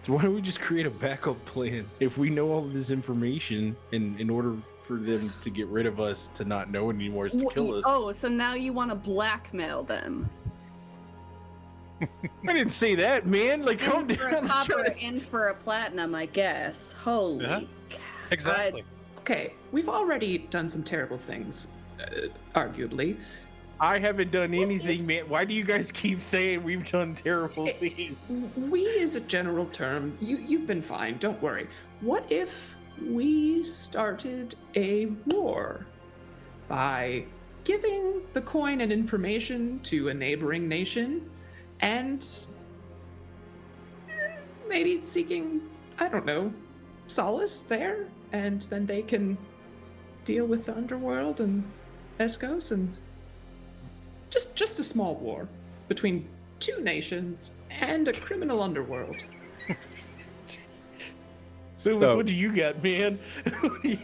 So why don't we just create a backup plan? If we know all of this information, and in order for them to get rid of us, to not know anymore, is to kill us. Oh, so now you want to blackmail them? I didn't say that, man. Like, calm In for a down. I'm copper, trying- in for a platinum, I guess. Holy Uh-huh. cow. Exactly. Okay, we've already done some terrible things, arguably. I haven't done What anything, if- man. Why do you guys keep saying we've done terrible It- things? We, is a general term. You've been fine. Don't worry. What if we started a war by giving the coin and information to a neighboring nation, and maybe seeking, I don't know, solace there, and then they can deal with the underworld and Escos, and just a small war between two nations and a criminal underworld. So, what do you got, man? The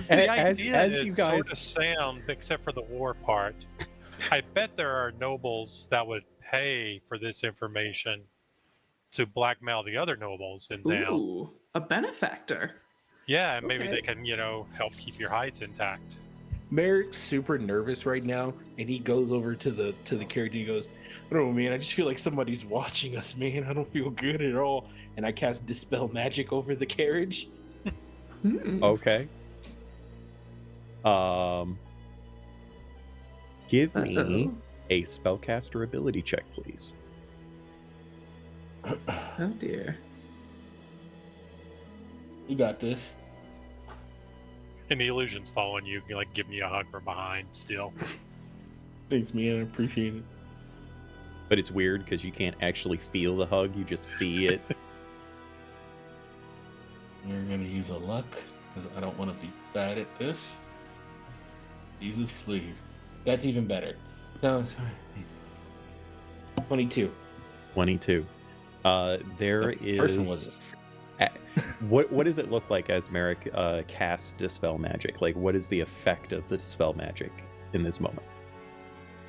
As idea is you guys sort of sound, except for the war part. I bet there are nobles that would pay for this information to blackmail the other nobles in town. Ooh, a benefactor. Yeah, and maybe Okay. they can, help keep your hides intact. Merrick's super nervous right now, and he goes over to the carriage and he goes, I don't know, man. I just feel like somebody's watching us, man. I don't feel good at all. And I cast Dispel Magic over the carriage. Hmm. Okay. Give me Uh-oh. a spellcaster ability check, please. Oh dear. You got this. And the illusion's following you, like giving you a hug from behind still. Thanks, man. I appreciate it. But it's weird because you can't actually feel the hug, you just see it. We're gonna use a luck because I don't want to be bad at this. Jesus, please. That's even better. No, sorry. 22. 22. There is. First one was What does it look like as Merrick casts Dispel Magic? Like, what is the effect of the Dispel Magic in this moment?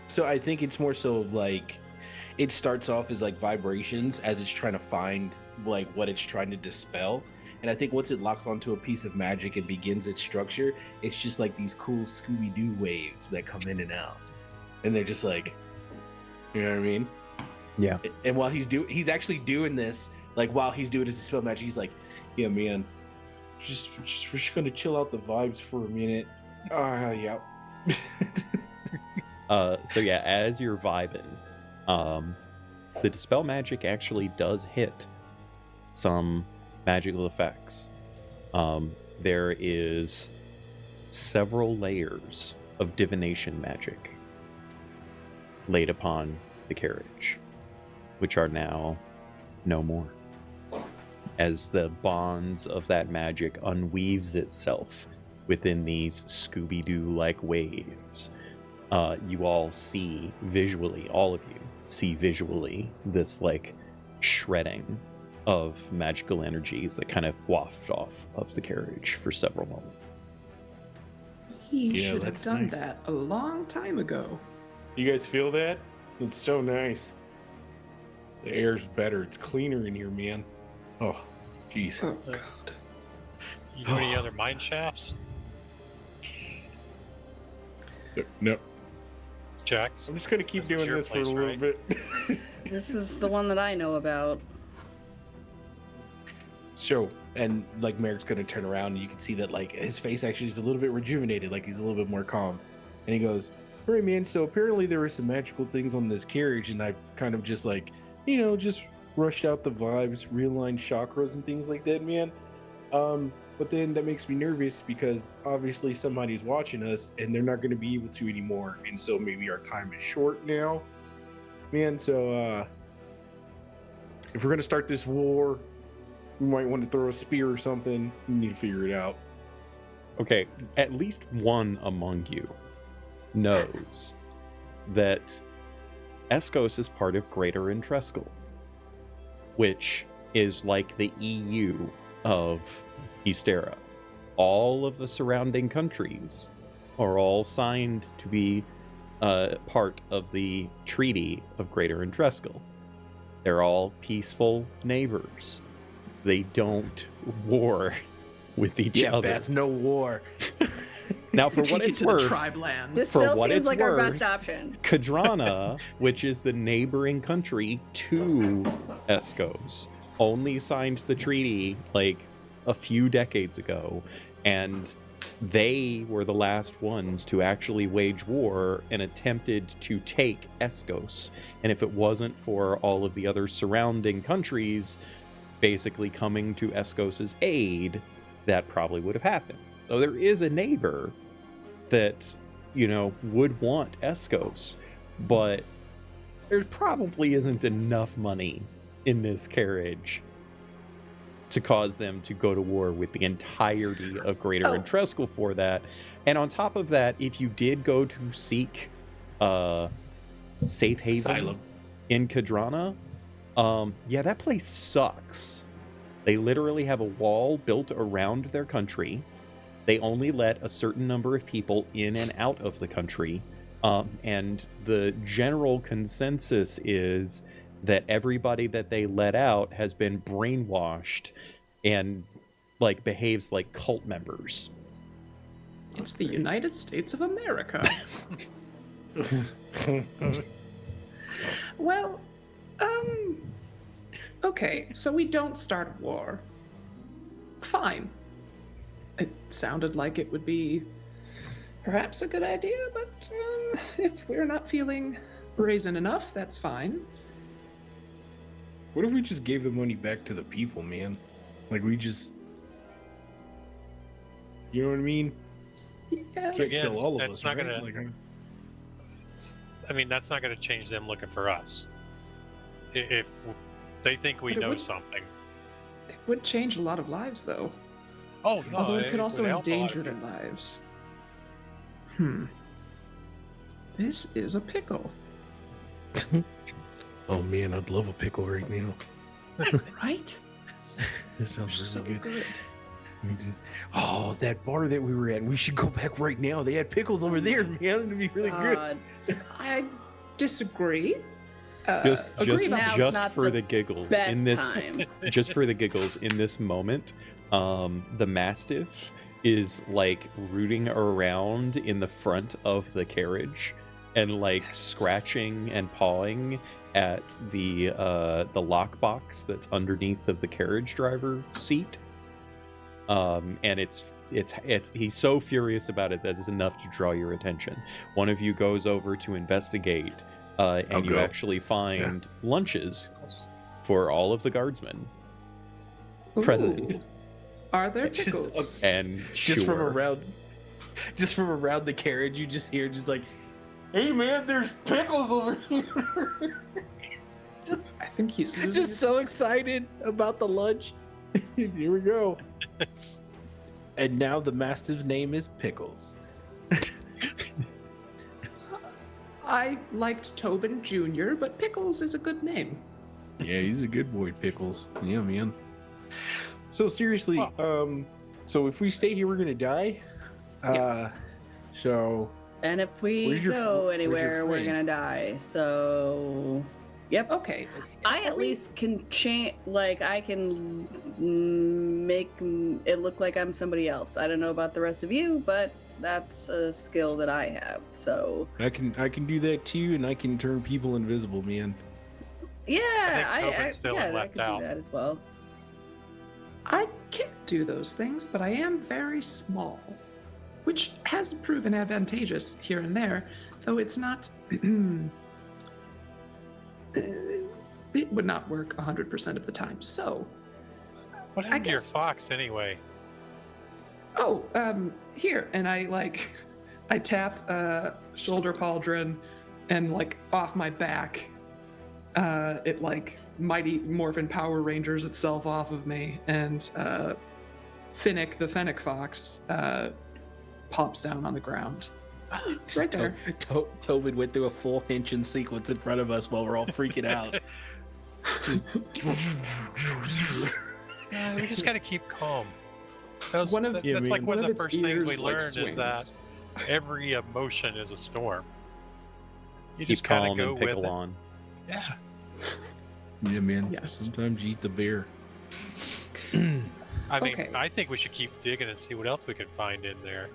So I think it's more so of like, it starts off as like vibrations as it's trying to find like what it's trying to dispel. And I think once it locks onto a piece of magic and begins its structure, it's just like these cool Scooby-Doo waves that come in and out. And they're just like, you know what I mean? Yeah. And while he's actually doing this, like while he's doing his dispel magic, he's like, yeah, man, we're just gonna chill out the vibes for a minute. Yeah. So yeah, as you're vibing, the Dispel Magic actually does hit some magical effects. There is several layers of divination magic laid upon the carriage, which are now no more. As the bonds of that magic unweaves itself within these Scooby-Doo-like waves, you all see visually, all of you see visually, this like shredding of magical energies that kind of waft off of the carriage for several moments. He Yeah, should have that's done nice. that a long time ago. You guys feel that? It's so nice. The air's better. It's cleaner in here, man. Oh, jeez. Oh, Uh, God. You do any other mine shafts, No, Jax? I'm just gonna keep This doing was your this for a place, little right? bit. This is the one that I know about. So, and like Merrick's gonna turn around, and you can see that like his face actually is a little bit rejuvenated, like he's a little bit more calm. And he goes, "All right, man. So apparently there were some magical things on this carriage, and I kind of just like, just rushed out the vibes, realigned chakras and things like that, man. But then that makes me nervous because obviously somebody's watching us, and they're not gonna be able to anymore, and so maybe our time is short now, man. So if we're gonna start this war, we might want to throw a spear or something. We need to figure it out." Okay, at least one among you knows that Escos is part of Greater Entrescal, which is like the EU of Ysterra. All of the surrounding countries are all signed to be part of the Treaty of Greater Entrescal. They're all peaceful neighbors. They don't war with each other. Beth, no war. Now, for Take what it it's to worth, the tribe lands. This For still what seems it's like our worth, best option. Kadrana, which is the neighboring country to Escos, only signed the treaty like a few decades ago, and they were the last ones to actually wage war and attempted to take Escos. And if it wasn't for all of the other surrounding countries basically coming to Escos's aid, that probably would have happened. So there is a neighbor that, would want Escos, but there probably isn't enough money in this carriage to cause them to go to war with the entirety of Greater Oh. Entrescal for that. And on top of that, if you did go to seek safe haven Asylum. in Kadrana, that place sucks. They literally have a wall built around their country. They only let a certain number of people in and out of the country. And the general consensus is that everybody that they let out has been brainwashed and behaves like cult members. It's the United States of America. Well, okay, so we don't start a war. Fine. It sounded like it would be perhaps a good idea, but if we're not feeling brazen enough, that's fine. What if we just gave the money back to the people, man? Like we just You know what I mean? Yes. Can't Yeah, kill all of that's us. not right? gonna- Like, I mean, that's not going to change them looking for us. If they think we But it know would- something. It would change a lot of lives, though. Oh, no. Although it could would also help a lot endanger of their people. lives. This is a pickle, oh man, I'd love a pickle right now. right? That sounds So really good. good. Oh, that bar that we were at. We should go back right now. They had pickles over there, man. It'd be really good. God. I disagree. Just agree about- Now's just not for the the giggles Best in this time. just for the giggles in this moment, the Mastiff is like rooting around in the front of the carriage and like scratching and pawing at the lockbox that's underneath of the carriage driver seat. And it's he's so furious about it that it's enough to draw your attention. One of you goes over to investigate, and I'll you go. actually find lunches for all of the guardsmen present. Ooh. Are there Just- pickles? And Just from sure. around the carriage, you just hear just like, "Hey man, there's pickles over here." just, I think he's losing just his- so excited about the lunch. Here we go. And now the Mastiff's name is Pickles. I liked Tobin Jr., but Pickles is a good name. Yeah, he's a good boy, Pickles. Yeah, man. So seriously, so if we stay here, we're gonna die. So And if we Where's your- go where's your anywhere, we're friend? gonna die. So, yep. Okay. I at least can change. Like I can make it look like I'm somebody else. I don't know about the rest of you, but that's a skill that I have. So I can do that too, and I can turn people invisible, man. yeah, I think Tobin's feeling I left could out. do that as well. I can't do those things, but I am very small, which has proven advantageous here and there, though it's not. It would not work 100% of the time. So, What I happened to your guess- fox anyway? here, and I tap shoulder pauldron, and like off my back, it like mighty morphin Power Rangers itself off of me, and Finnick the Fennec fox pops down on the ground. Right there. Tobin went through a full henching sequence in front of us while we're all freaking out. We just got to keep calm. That's One of- that- Yeah, that's like man. one of the its first things we ears, like, learned is that swings. every emotion is a storm. You Keep just kind of calm go and with pickle it. on. Yeah. Yeah, man. Yes. Sometimes you eat the bear. I mean, Okay. I think we should keep digging and see what else we can find in there.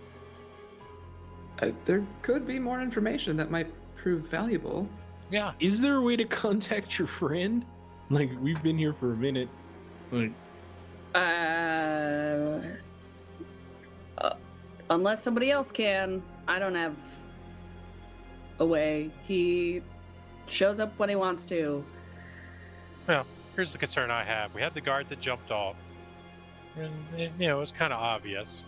There could be more information that might prove valuable. Yeah. Is there a way to contact your friend? Like, we've been here for a minute. Like, Unless somebody else can, I don't have a way. He shows up when he wants to. Well, here's the concern I have. We had the guard that jumped off, and it was kind of obvious.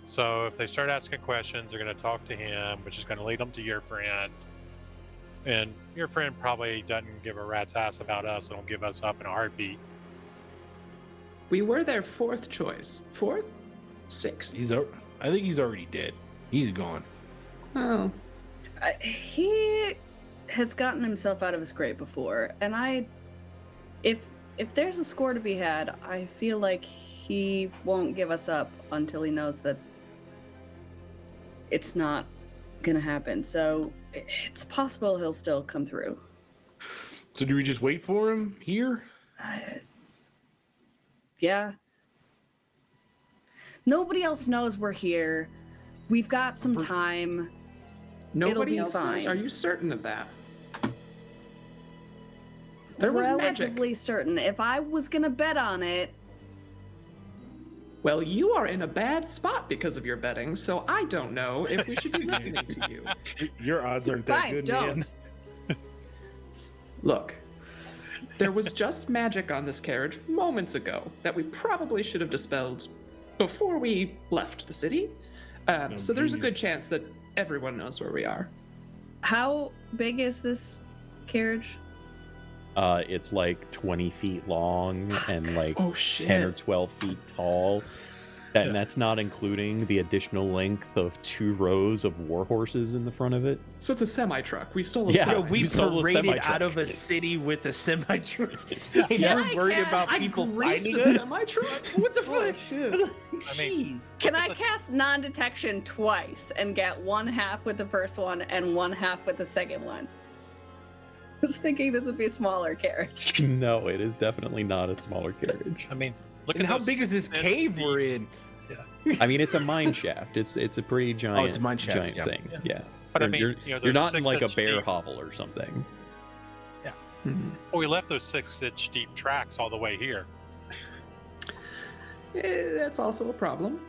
So if they start asking questions, they're going to talk to him, which is going to lead them to your friend. And your friend probably doesn't give a rat's ass about us, and will give us up in a heartbeat. We were their fourth choice. Fourth? Sixth. I think he's already dead. He's gone. Oh. He has gotten himself out of a scrape before, and if there's a score to be had, I feel like he won't give us up until he knows that it's not gonna happen. So it's possible he'll still come through. So do we just wait for him here? Yeah. Nobody else knows we're here. We've got some time. Nobody be else knows. fine. Are you certain of that? There was magic. Relatively certain. If I was gonna bet on it, Well, you are in a bad spot because of your betting, so I don't know if we should be listening to you. Your odds aren't that Fine, good, don't. man. Look, there was just magic on this carriage moments ago that we probably should have dispelled before we left the city. So there's a good geez. chance that everyone knows where we are. How big is this carriage? It's like 20 feet long and like Oh 10 or shit! 12 feet tall. And that's not including the additional length of 2 rows of war horses in the front of it. So it's a semi truck. We stole a Yeah. semi. Yo, we you sold a paraded semi-truck. out of a city with a semi truck. And Yeah, you're worried about I people greased finding a us? semi truck. What the fuck? Jeez. Can I cast non-detection twice and get 1/2 with the first one and 1/2 with the second one? I was thinking this would be a smaller carriage. No, it is definitely not a smaller carriage. I mean, look And at how those big is this 6 cave feet. we're in? I mean, it's a mine shaft. It's a pretty giant, it's a mine shaft, giant yeah. thing. Yeah. Yeah. But I You're- mean, you're, you know, you're those not in like a 6-inch bear deep- hovel or something. Mhm. Well, we left those 6-inch deep tracks all the way here. That's also a problem.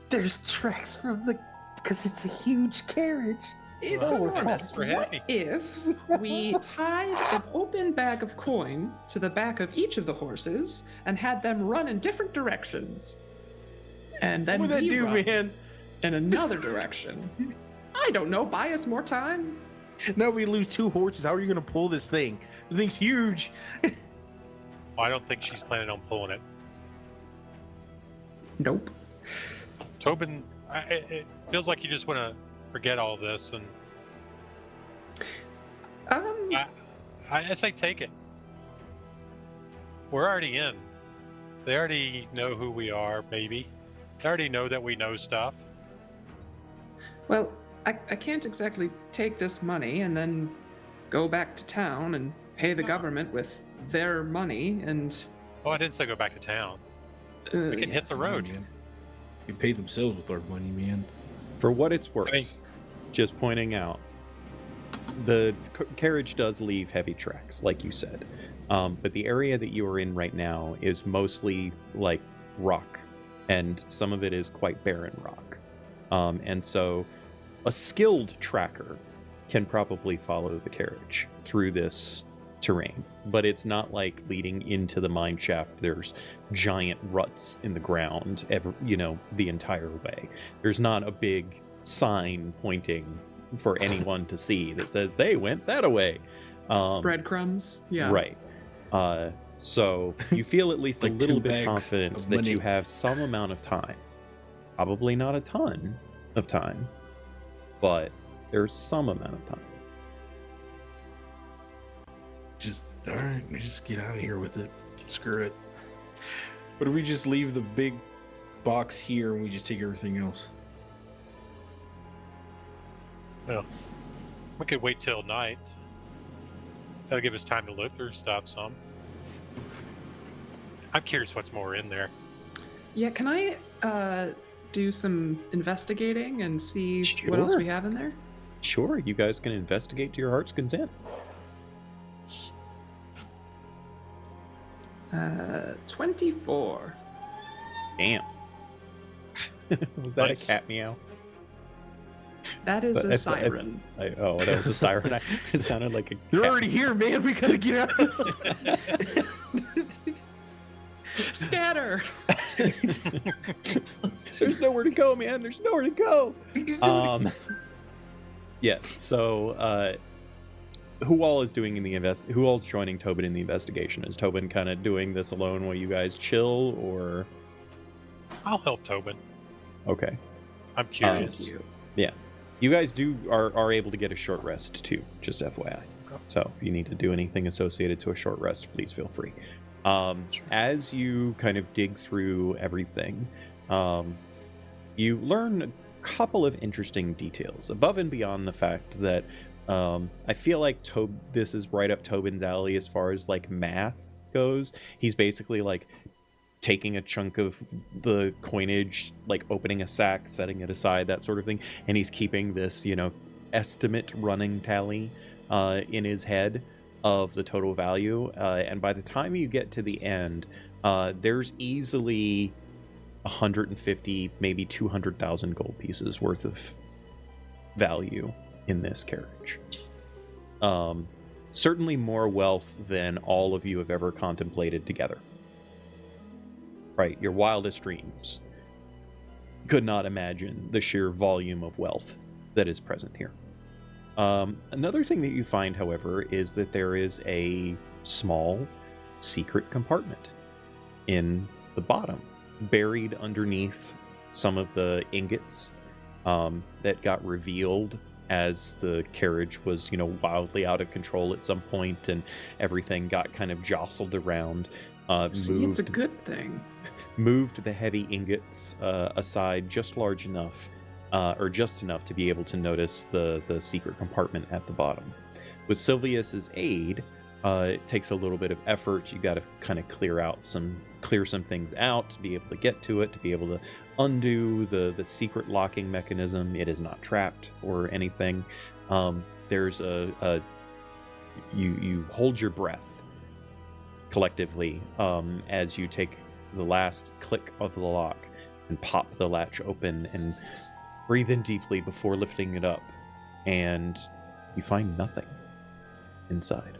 There's tracks from the... Because it's a huge carriage. It's Oh, we're enormous. fast, we're What heavy. if we tied an open bag of coin to the back of each of the horses and had them run in different directions? And then What would that we do, run man? in another direction. I don't know. Buy us more time. Now we lose 2 horses. How are you going to pull this thing? This thing's huge. Well, I don't think she's planning on pulling it. Nope. Tobin, it feels like you just want to forget all this, and I say take it. We're already in. They already know who we are, maybe. They already know that we know stuff. Well, I can't exactly take this money and then go back to town and pay the government with their money and. Oh, I didn't say go back to town. We can hit the road. Man. They pay themselves with our money, man. For what it's worth, I mean- just pointing out, the carriage does leave heavy tracks, like you said. But the area that you are in right now is mostly like rock, and some of it is quite barren rock. And so a skilled tracker can probably follow the carriage through this terrain, but it's not like leading into the mine shaft. There's giant ruts in the ground, the entire way. There's not a big sign pointing for anyone to see that says they went that way. Breadcrumbs. Yeah. Right. So you feel at least a Like little 2 bit bags confident of that money. you have some amount of time. Probably not a ton of time, but there's some amount of time. All right, we just get out of here with it. Screw it. But if we just leave the big box here and we just take everything else? We could wait till night. That'll give us time to look through stuff some. I'm curious what's more in there. Yeah. Can I do some investigating and see what else Sure. we have in there? Sure, you guys can investigate to your heart's content. 24. Damn. Was that Nice. a cat meow? That is But a I- siren. that was a siren. It sounded like a They're cat. already here, man. We gotta get out. Scatter. There's nowhere to go, man. There's nowhere to go. Yes. So, who all is doing in the Who all's joining Tobin in the investigation? Is Tobin kind of doing this alone while you guys chill, or? I'll help Tobin. Okay. I'm curious. Thank you. You guys are able to get a short rest too, just FYI. So if you need to do anything associated to a short rest, please feel free. As you kind of dig through everything, you learn a couple of interesting details above and beyond the fact that I feel like this is right up Tobin's alley as far as like math goes. He's basically like taking a chunk of the coinage, like opening a sack, setting it aside, that sort of thing, and he's keeping this, estimate running tally in his head of the total value. And by the time you get to the end, there's easily 150, maybe 200,000 gold pieces worth of value in this carriage. Certainly more wealth than all of you have ever contemplated together. right? Your wildest dreams could not imagine the sheer volume of wealth that is present here. Another thing that you find, however, is that there is a small secret compartment in the bottom, buried underneath some of the ingots that got revealed as the carriage was, wildly out of control at some point, and everything got kind of jostled around. See, it's a good thing. Moved the heavy ingots aside just large enough, or just enough to be able to notice the secret compartment at the bottom. With Silvius's aid, it takes a little bit of effort. You got to kind of clear some things out to be able to get to it, to be able to undo the secret locking mechanism. It is not trapped or anything. There's you hold your breath collectively as you take the last click of the lock and pop the latch open and breathe in deeply before lifting it up, and you find nothing inside.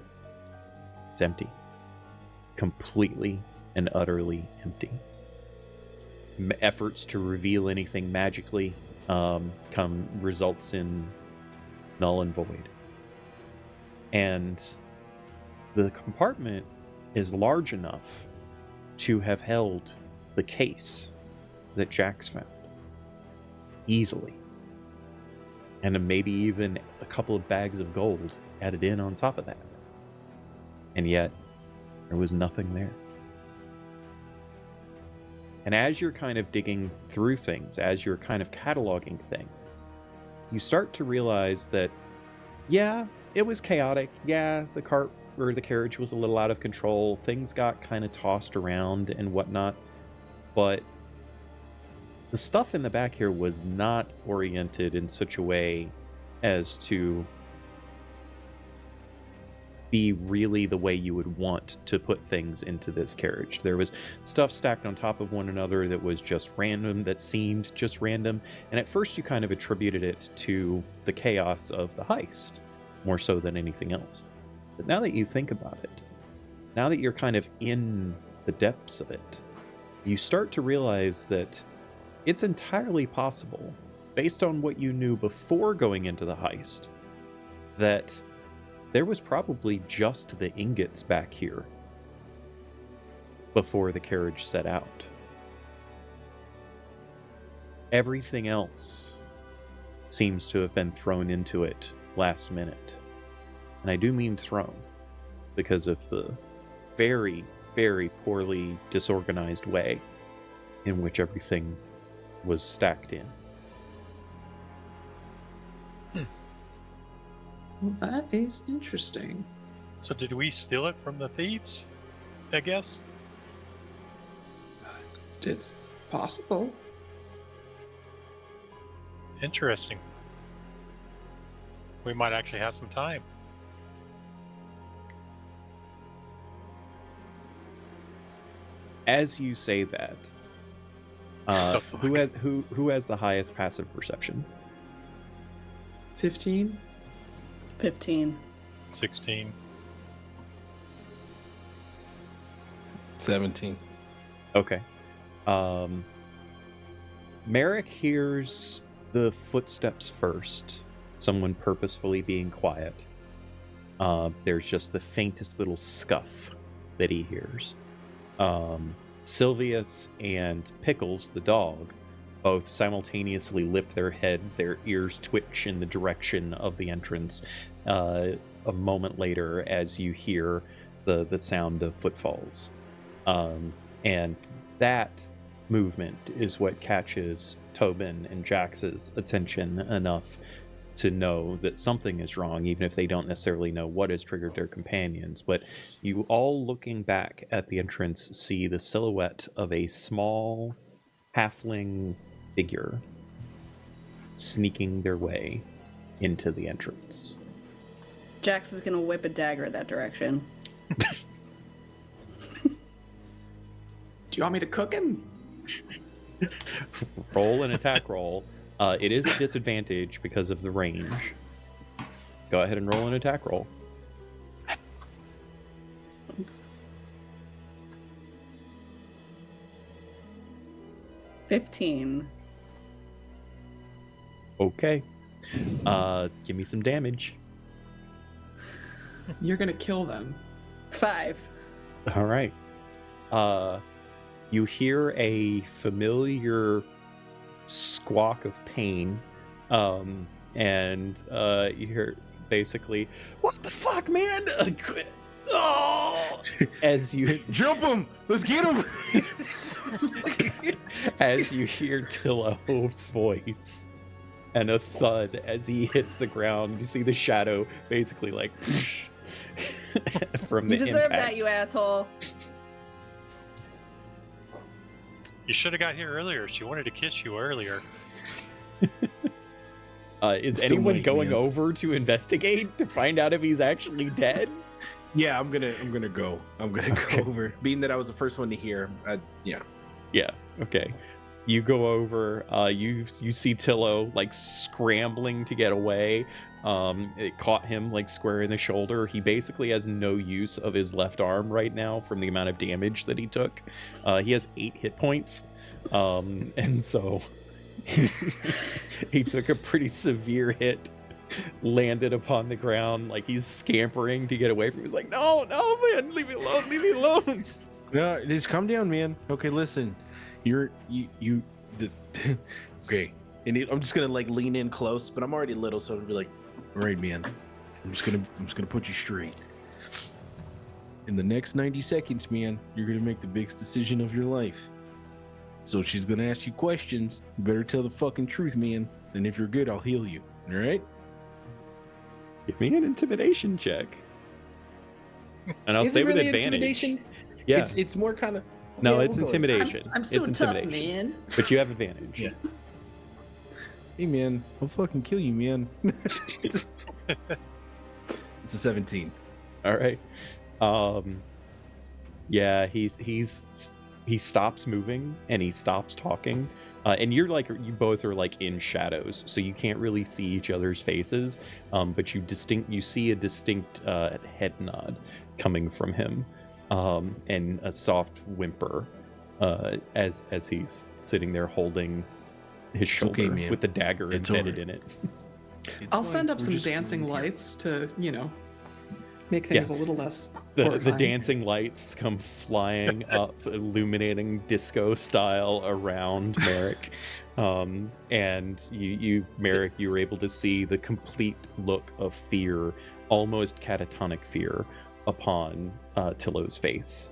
It's empty. Completely and utterly empty. Efforts to reveal anything magically results in null and void. And the compartment is large enough to have held the case that Jax found easily, and maybe even a couple of bags of gold added in on top of that. And yet there was nothing there. And as you're kind of digging through things, as you're kind of cataloging things, you start to realize that, yeah, it was chaotic. Yeah, the cart or the carriage was a little out of control. Things got kind of tossed around and whatnot. But the stuff in the back here was not oriented in such a way as to be really the way you would want to put things into this carriage. There was stuff stacked on top of one another that was just random, that seemed just random, and at first you kind of attributed it to the chaos of the heist, more so than anything else. But now that you think about it, now that you're kind of in the depths of it, you start to realize that it's entirely possible, based on what you knew before going into the heist, that there was probably just the ingots back here before the carriage set out. Everything else seems to have been thrown into it last minute. And I do mean thrown, because of the very, very poorly disorganized way in which everything was stacked in. Well, that is interesting. So did we steal it from the thieves, I guess? It's possible. Interesting. We might actually have some time. As you say that, The fuck? who has the highest passive perception? 15? 15. 16. 17. Okay. Merrick hears the footsteps first, someone purposefully being quiet. There's just the faintest little scuff that he hears. Silvius and Pickles, the dog, both simultaneously lift their heads, their ears twitch in the direction of the entrance a moment later as you hear the sound of footfalls. And that movement is what catches Tobin and Jax's attention enough to know that something is wrong, even if they don't necessarily know what has triggered their companions. But you all, looking back at the entrance, see the silhouette of a small halfling figure sneaking their way into the entrance. Jax is gonna whip a dagger that direction. Do you want me to cook him? Roll an attack roll. It is a disadvantage because of the range. Go ahead and roll an attack roll. Oops. 15. Okay. Give me some damage. You're gonna kill them. 5. All right. You hear a familiar squawk of pain, and you hear basically, "What the fuck, man?" Oh! As you Jump him! Let's get him! as you hear Tillo's voice, and a thud as he hits the ground. You see the shadow basically like from the You deserve impact. that, you asshole. You should have got here earlier. She wanted to kiss you earlier. Is Still anyone late, going man. over to investigate to find out if he's actually dead? Yeah, I'm gonna go. I'm gonna Okay. go over. Being that I was the first one to hear, yeah. Yeah. Okay. You go over. You see Tillo like scrambling to get away. It caught him like square in the shoulder. He basically has no use of his left arm right now from the amount of damage that he took. He has 8 hit points, and so he took a pretty severe hit. Landed upon the ground like he's scampering to get away from. He's like, no, man, leave me alone, leave me alone. No, just calm down, man. Okay, listen. Okay. And I'm just gonna like lean in close, but I'm already little, so I'll be like, all right, man. I'm just gonna put you straight. In the next 90 seconds, man, you're gonna make the biggest decision of your life. So she's gonna ask you questions. You better tell the fucking truth, man. And if you're good, I'll heal you. All right? Give me an intimidation check. And I'll Is say it with really advantage. intimidation? Yeah. It's more kind of. No, yeah, it's we'll go with it. intimidation. I'm so it's tough, intimidation. man. But you have advantage. Yeah. Hey, man, I'll fucking kill you, man. It's a 17. All right. Yeah, he stops moving and he stops talking. And you both are like in shadows, so you can't really see each other's faces. But you see a distinct head nod coming from him, and a soft whimper as he's sitting there holding his shoulder okay, man. with the dagger It's embedded over. in it. I'll send up We're some just dancing here. lights to, make things a little less The horrifying. dancing lights come flying up, illuminating disco style around Merrick. And you, Merrick, you were able to see the complete look of fear, almost catatonic fear, upon Tillo's face.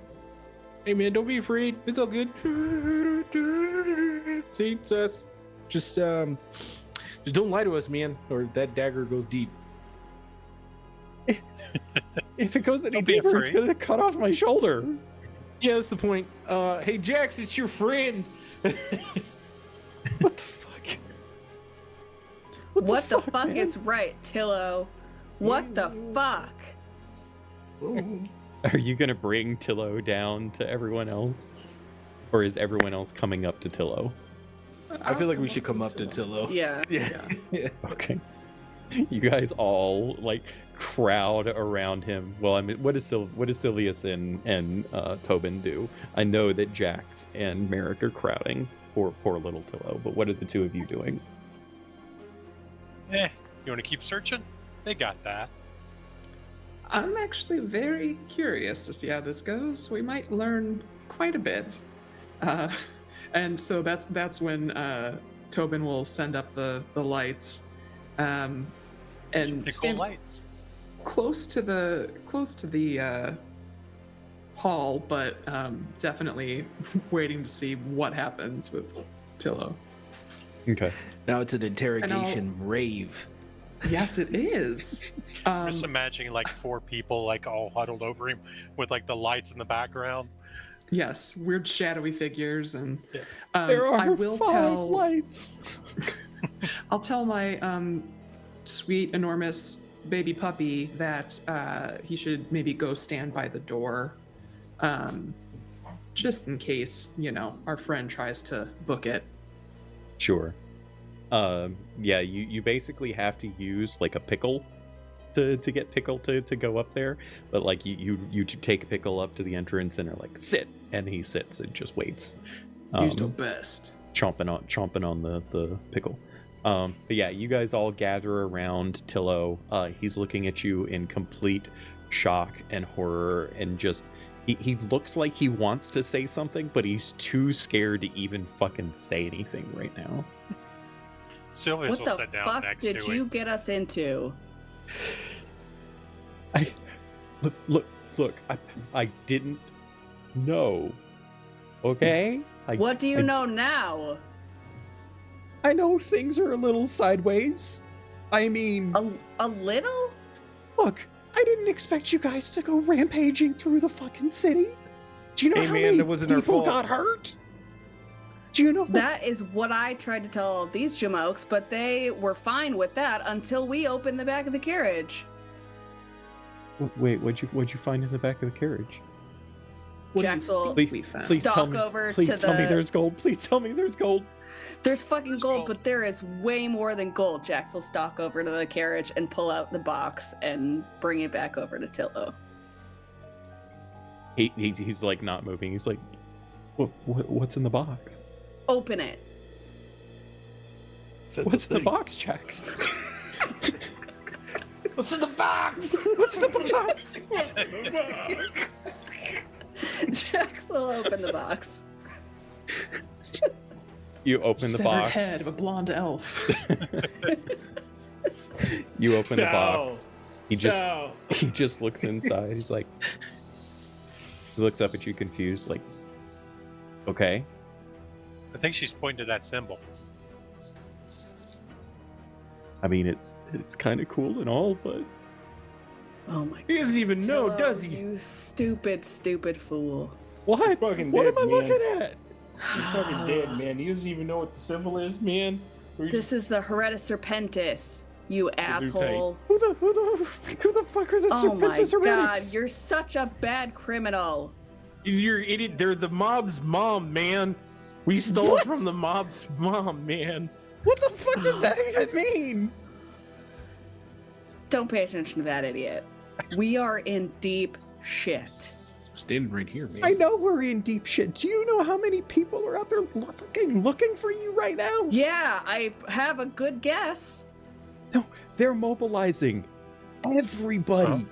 Hey, man, don't be afraid. It's all good. See, it's us. Just don't lie to us, man, or that dagger goes deep. If it goes any Don't be deeper, it's afraid. gonna cut off my shoulder. Yeah, that's the point. Hey, Jax, it's your friend. What the fuck? What the fuck man? is right, Tillo? What the fuck? Are you gonna bring Tillo down to everyone else? Or is everyone else coming up to Tillo? I feel like we should come up to Tillo. Yeah. Yeah. Okay. You guys all like crowd around him. Well, I mean, what does Sylvius and Tobin do? I know that Jax and Merrick are crowding poor little Tillo, but what are the two of you doing? You want to keep searching? They got that. I'm actually very curious to see how this goes. We might learn quite a bit. And so that's when Tobin will send up the lights, and Pretty cool stand lights. close to the hall, but definitely waiting to see what happens with Tillo. Okay. Now it's an interrogation rave. Yes, it is. I'm just imagining like 4 people like all huddled over him with like the lights in the background. Yes, weird shadowy figures, and Yeah. There are I will 5 tell. lights. I'll tell my sweet, enormous baby puppy that he should maybe go stand by the door, just in case our friend tries to book it. Sure. Yeah, you basically have to use like a pickle to get Pickle to go up there, but like you take Pickle up to the entrance and are like, sit, and he sits and just waits. He's the best. chomping on the pickle. But yeah, you guys all gather around Tillo. He's looking at you in complete shock and horror, and just he looks like he wants to say something, but he's too scared to even fucking say anything right now. Sylvius What will the sit down fuck next did to you him. get us into? Look, I didn't know. Okay? What do you know now? I know things are a little sideways. I mean, A little? look, I didn't expect you guys to go rampaging through the fucking city. Do you know Hey, how man, many that wasn't our people fault. got hurt? Do you know That is what I tried to tell these jamokes, but they were fine with that until we opened the back of the carriage. Wait, what'd you find in the back of the carriage? What do you Jaxel, think we found? Please tell Stalk me. over Please to tell me the- there's gold. Please tell me there's gold. There's fucking There's gold, gold. but there is way more than gold. Jax will stalk over to the carriage and pull out the box and bring it back over to Tillo. He's like not moving. He's like, what's in the box? Open it. What's in the box, Jax? What's in the box? What's in the box? Jax will open the box. You open the Severed box. head of a blonde elf. You open the No. box. He just looks inside. He's like, he looks up at you confused, like, okay. I think she's pointing to that symbol. I mean, it's kind of cool and all, but Oh my god. He doesn't even know, Tillo, does he? You stupid, stupid fool. what? You're fucking What dead, am I man. looking at? You're fucking dead, man. He doesn't even know what the symbol is, man. Or you This is the Hereta Serpentis, you asshole. Who the fuck are the Oh my Serpentis god, Heretics? you're such a bad criminal. You're idiot. They're the mob's mom, man. We stole What? from the mob's mom, man. What the fuck does that even mean? Don't pay attention to that idiot. We are in deep shit. Standing right here, man. I know we're in deep shit. Do you know how many people are out there looking for you right now? Yeah, I have a good guess. They're mobilizing everybody.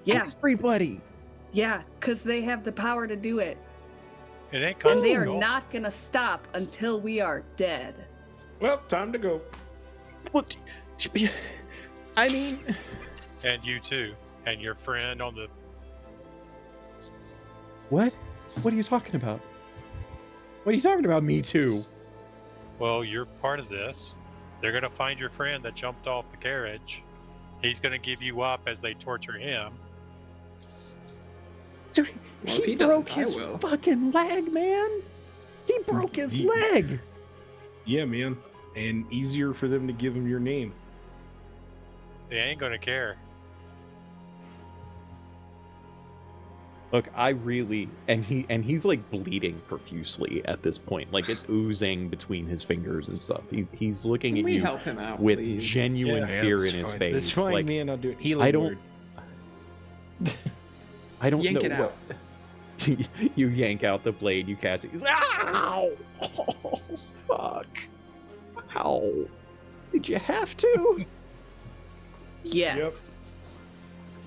Yeah, Everybody. yeah, because they have the power to do it. It ain't And they costing are gold. not gonna stop until we are dead. Well, time to go. What? I mean, And you too. And your friend on the... what? What are you talking about? What are you talking about? Me too. Well, you're part of this. They're going to find your friend that jumped off the carriage. He's going to give you up as they torture him. Dude, Well, if he he doesn't, broke I his will. fucking leg, man. He broke his He- leg. Yeah, man. And easier for them to give him your name. They ain't going to care. Look, I really and he's like bleeding profusely at this point. Like it's oozing between his fingers and stuff. He's looking Can at we you help him out, with please? genuine Yeah, fear that's in his fine. face. That's fine, like man. I'll do it. Healing I don't word. I don't Yank know it out. what. You yank out the blade, you catch it. He's like, ow! Oh, fuck. Ow. Did you have to? Yes.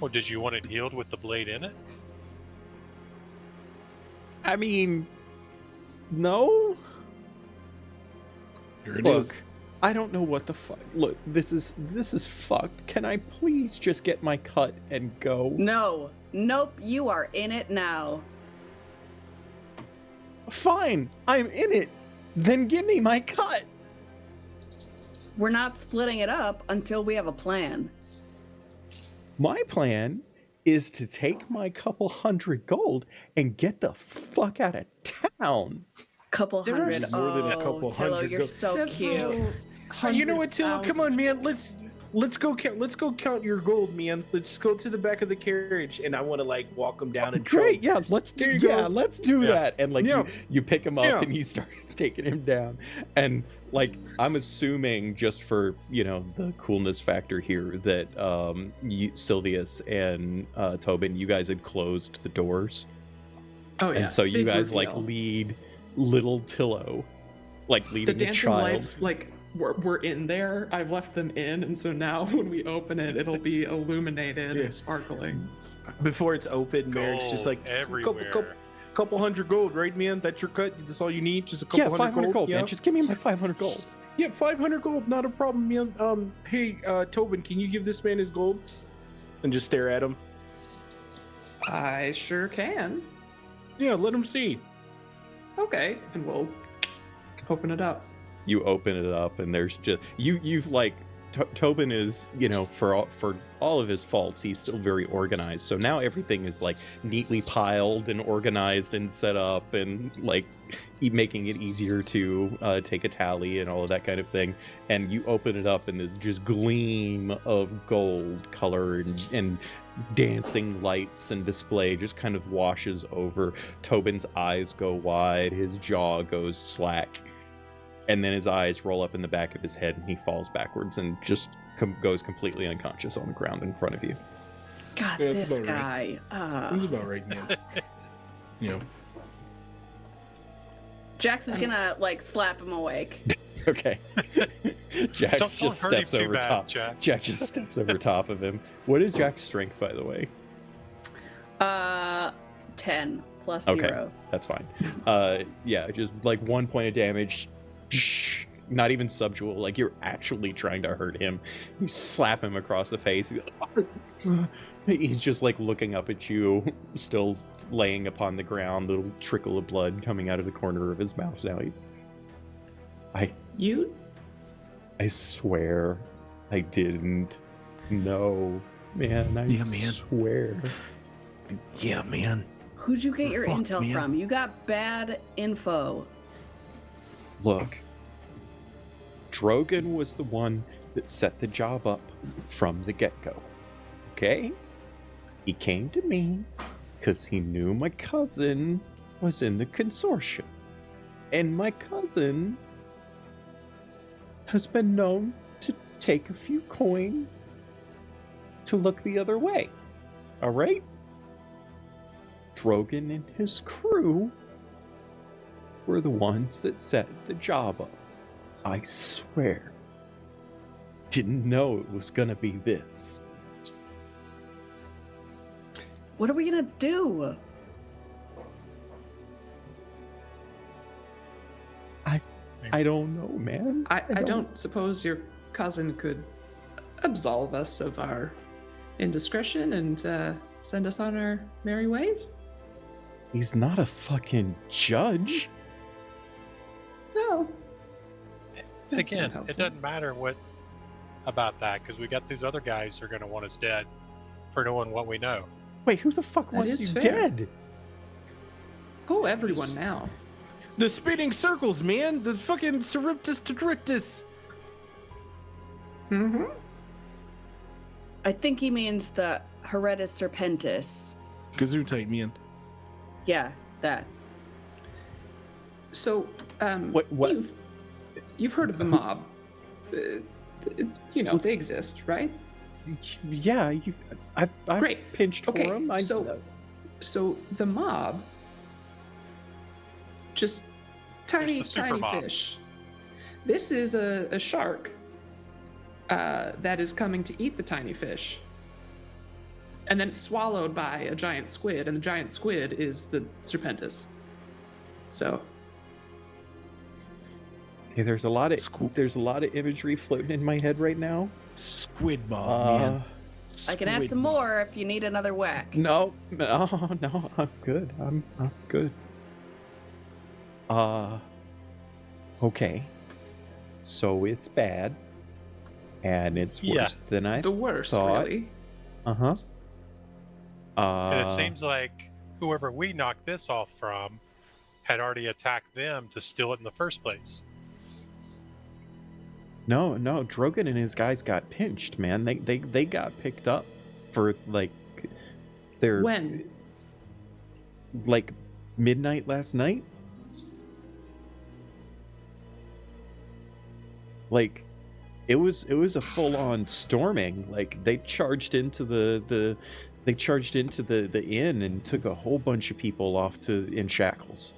Or did you want it healed with the blade in it? I mean, no. Here it Look, is. I don't know what the fuck. Look, this is fucked. Can I please just get my cut and go? No. Nope, you are in it now. Fine, I'm in it. Then give me my cut. We're not splitting it up until we have a plan. My plan is to take my couple hundred gold and get the fuck out of town. Couple There are hundred. more than a Oh, couple Tillo, hundred you're gold. so cute. You know what, Tillo? Come on, man. Let's go count. Let's go count your gold, man. Let's go to the back of the carriage, and I want to like walk him down and Great, show him. yeah, let's do There you go. let's do Yeah. that. And like Yeah. you pick him up Yeah. and you start taking him down. And like I'm assuming just for, you know, the coolness factor here that Sylvius and Tobin, you guys had closed the doors. Oh yeah. And so you big guys like reveal. lead little Tillo, like The leading a dancing child. lights, like, were in there. I've left them in, and so now when we open it, it'll be illuminated Yeah. and sparkling. Before it's open, Merrick's just Gold like everywhere. couple hundred gold, right, man? That's your cut. That's all you need. Just a couple Yeah, hundred 500 gold, yeah? man. Just give me my 500 gold. Yeah, 500 gold, not a problem, man. Hey, Tobin, can you give this man his gold? And just stare at him. I sure can. Yeah, let him see. Okay, and we'll open it up. You open it up, and there's just you've like Tobin is, you know, for all of his faults, he's still very organized. So now everything is like neatly piled and organized and set up, and like making it easier to take a tally and all of that kind of thing. And you open it up, and there's just gleam of gold color and dancing lights and display just kind of washes over. Tobin's eyes go wide, his jaw goes slack. And then his eyes roll up in the back of his head, and he falls backwards and just goes completely unconscious on the ground in front of you. God, Yeah, that's this about guy. That's about right, man. You know. Jax is gonna like slap him awake. Okay. Jax Don't just hurt him steps too over bad, top. Jack. Jax just steps over top of him. What is Jack's strength, by the way? 10 plus Okay. 0. That's fine. Yeah, just like 1 point of damage. Not even subdual, like you're actually trying to hurt him. You slap him across the face. He's just like looking up at you, still laying upon the ground, little trickle of blood coming out of the corner of his mouth now. You I swear I didn't know. Man, I Yeah, man. swear. Yeah, man. Who'd you get your Fuck, intel man. from? You got bad info. Look, Drogon was the one that set the job up from the get-go. Okay? He came to me because he knew my cousin was in the consortium. And my cousin has been known to take a few coin to look the other way. All right? Drogon and his crew were the ones that set the job up. I swear. Didn't know it was gonna be this. What are we gonna do? I don't know, man. I don't suppose your cousin could absolve us of our indiscretion and send us on our merry ways? He's not a fucking judge. Well, that's Again, unhelpful. it doesn't matter what about that because we got these other guys who are going to want us dead for knowing what we know. Wait, who the fuck That wants is you fair. dead? Oh, everyone now. The spinning circles, man. The fucking Surreptus Tedrictus. Mm-hmm. I think he means the Heredus Serpentis. Gesundheit, man. Yeah, that. So, What? You've heard of the mob. You know, they exist, right? Yeah, I've Great. pinched Okay, for him. So the mob, just tiny, the super tiny mob. fish. This is a shark that is coming to eat the tiny fish. And then it's swallowed by a giant squid, and the giant squid is the Serpentis. So, Okay, there's a lot of imagery floating in my head right now. Squid Bob, man. I can add Squid some Bob. more if you need another whack. No, I'm good. I'm good. Okay. So it's bad, and it's worse Yeah. than I the worst, thought. really. Uh-huh. And it seems like whoever we knocked this off from had already attacked them to steal it in the first place. No, Drogon and his guys got pinched, man. They got picked up for like their When? like midnight last night. Like it was a full on storming. Like they charged into the inn and took a whole bunch of people off in shackles.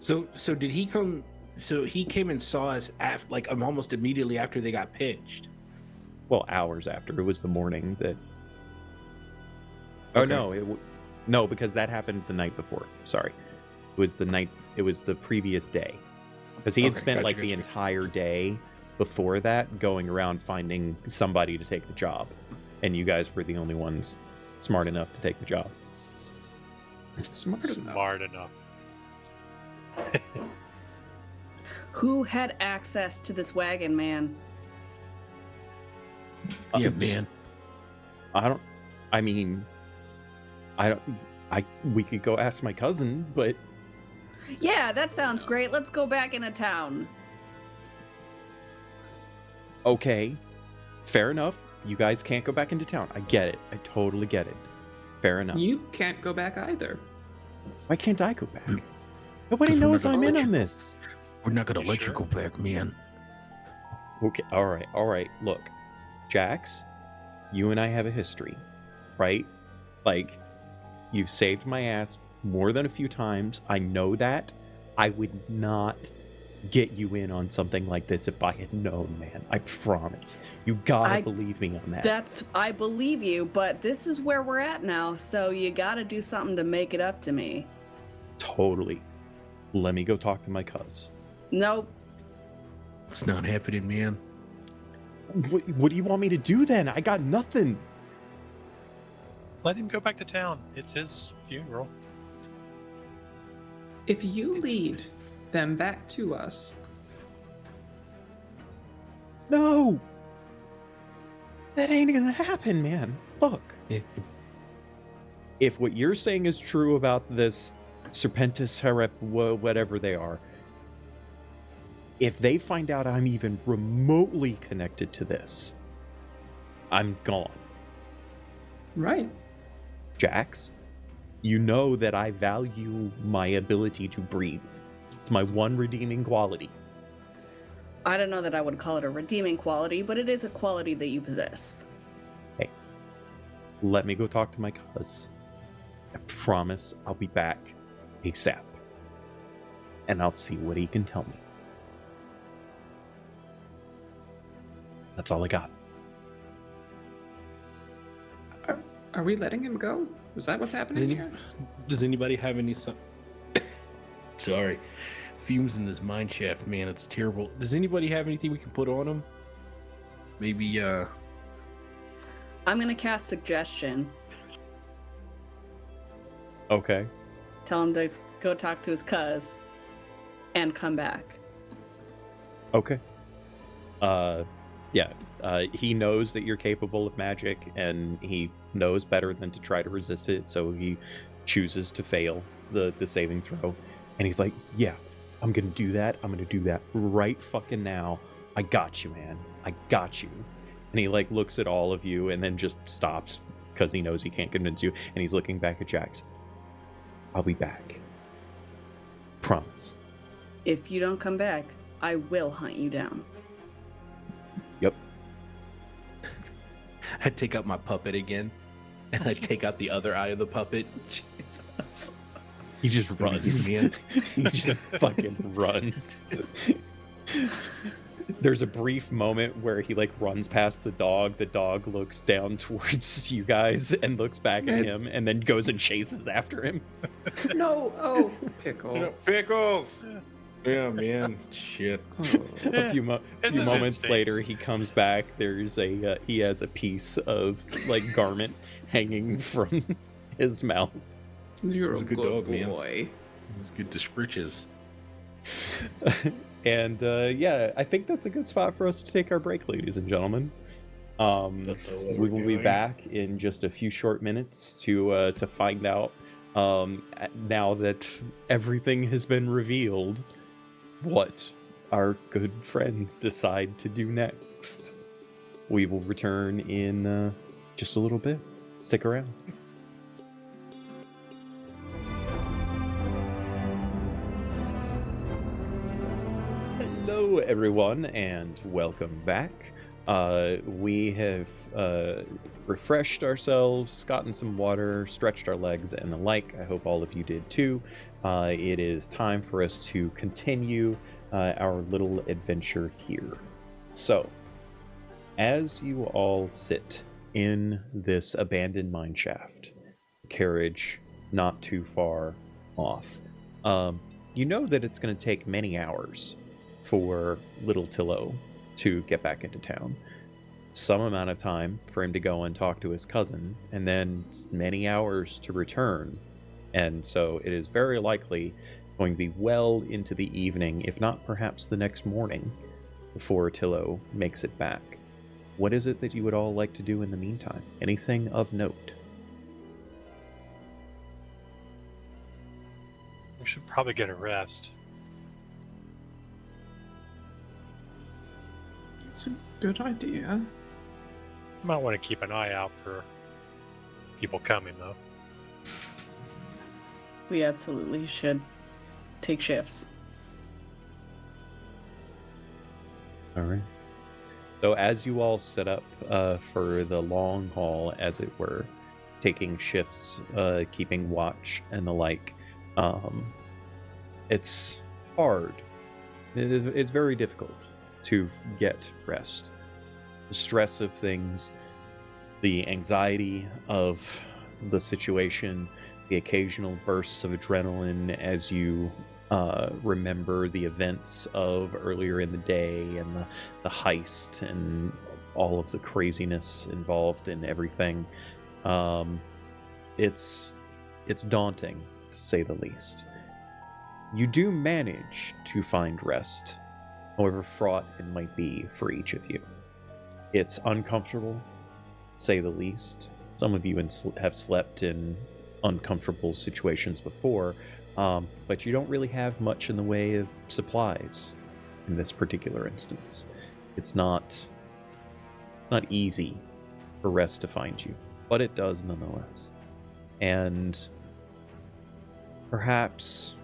So did he come? So he came and saw us like almost immediately after they got pitched. Well, hours after. It was the morning that. Oh Okay. no! No, because that happened the night before. Sorry, it was the night. It was the previous day, because he had Okay, spent gotcha, like the gotcha. entire day before that going around finding somebody to take the job, and you guys were the only ones smart enough to take the job. Smart enough. Smart enough. Who had access to this wagon, man? Yeah, man. I don't. I mean, I don't. We could go ask my cousin, but Yeah, that sounds great. Let's go back into town. okay, fair enough. You guys can't go back into town. I get it. I totally get it. Fair enough. You can't go back either. Why can't I go back? We- Nobody 'cause we're knows not I'm gonna in let on you- this. We're not gonna You let sure? you go back, man. Okay, all right. Look, Jax, you and I have a history, right? Like, you've saved my ass more than a few times. I know that. I would not get you in on something like this if I had known, man. I promise. You gotta I- believe me on that. I believe you, but this is where we're at now, so you gotta do something to make it up to me. Totally. Let me go talk to my cuz. Nope. It's not happening, man. What do you want me to do then? I got nothing. Let him go back to town. It's his funeral. If you It's- lead them back to us, No! That ain't gonna happen, man. Look. If what you're saying is true about this Serpentis Herep, whatever they are, if they find out I'm even remotely connected to this, I'm gone. right? Jax, you know that I value my ability to breathe. It's my one redeeming quality. I don't know that I would call it a redeeming quality, but it is a quality that you possess. Let me go talk to my cuz. I promise I'll be back ASAP. And I'll see what he can tell me. That's all I got. Are we letting him go? Is that what's happening here? Does anybody have any? Sorry, fumes in this mine shaft, man. It's terrible. Does anybody have anything we can put on him? Maybe. I'm gonna cast suggestion. Okay. Tell him to go talk to his cuz and come back. Okay. Yeah. He knows that you're capable of magic, and he knows better than to try to resist it, so he chooses to fail the saving throw. And he's like, yeah, I'm gonna do that. I'm gonna do that right fucking now. I got you, man. I got you. And he like looks at all of you and then just stops because he knows he can't convince you. And he's looking back at Jax. I'll be back. Promise. If you don't come back, I will hunt you down. Yep. I take out my puppet again, and I take out the other eye of the puppet. Jesus. He just It's gonna be runs. you, man. He just fucking runs. There's a brief moment where he like runs past the dog. The dog looks down towards you guys and looks back at Right. him, and then goes and chases after him. No. Oh, pickle. Pickles. Yeah, man. Shit. Oh. A few, It's few his moments instincts. later, he comes back. There's a he has a piece of like garment hanging from his mouth. You're He's a a good good dog, man. boy. It's good to scritches. And yeah, I think that's a good spot for us to take our break, ladies and gentlemen. That's what We we're will be doing. back in just a few short minutes to find out. Now that everything has been revealed, what our good friends decide to do next. We will return in just a little bit. Stick around. Hello, everyone, and welcome back. We have refreshed ourselves, gotten some water, stretched our legs, and the like. I hope all of you did too. It is time for us to continue our little adventure here. So, as you all sit in this abandoned mine shaft, carriage not too far off, you know that it's going to take many hours for little Tillo to get back into town. Some amount of time for him to go and talk to his cousin, and then many hours to return. And so it is very likely going to be well into the evening, if not perhaps the next morning, before Tillo makes it back. What is it that you would all like to do in the meantime? Anything of note? We should probably get a rest. It's a good idea. Might want to keep an eye out for people coming, though. We absolutely should take shifts. All right. So as you all set up for the long haul, as it were, taking shifts, keeping watch, and the like, it's hard. It's very difficult to get rest. The stress of things, the anxiety of the situation, the occasional bursts of adrenaline as you remember the events of earlier in the day and the heist and all of the craziness involved in everything. It's daunting, to say the least. You do manage to find rest, however fraught it might be for each of you. It's uncomfortable, to say the least. Some of you have slept in uncomfortable situations before, but you don't really have much in the way of supplies in this particular instance. It's not easy for rest to find you, but it does nonetheless. And perhaps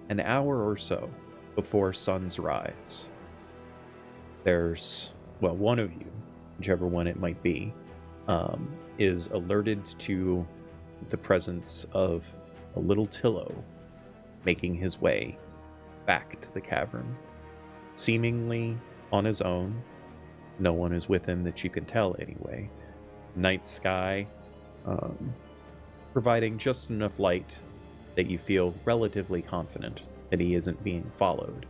an hour or so before sun's rise, there's, well, one of you, whichever one it might be, is alerted to the presence of a little Tillo making his way back to the cavern, seemingly on his own. No one is with him that you can tell anyway. Night sky providing just enough light that you feel relatively confident that he isn't being followed.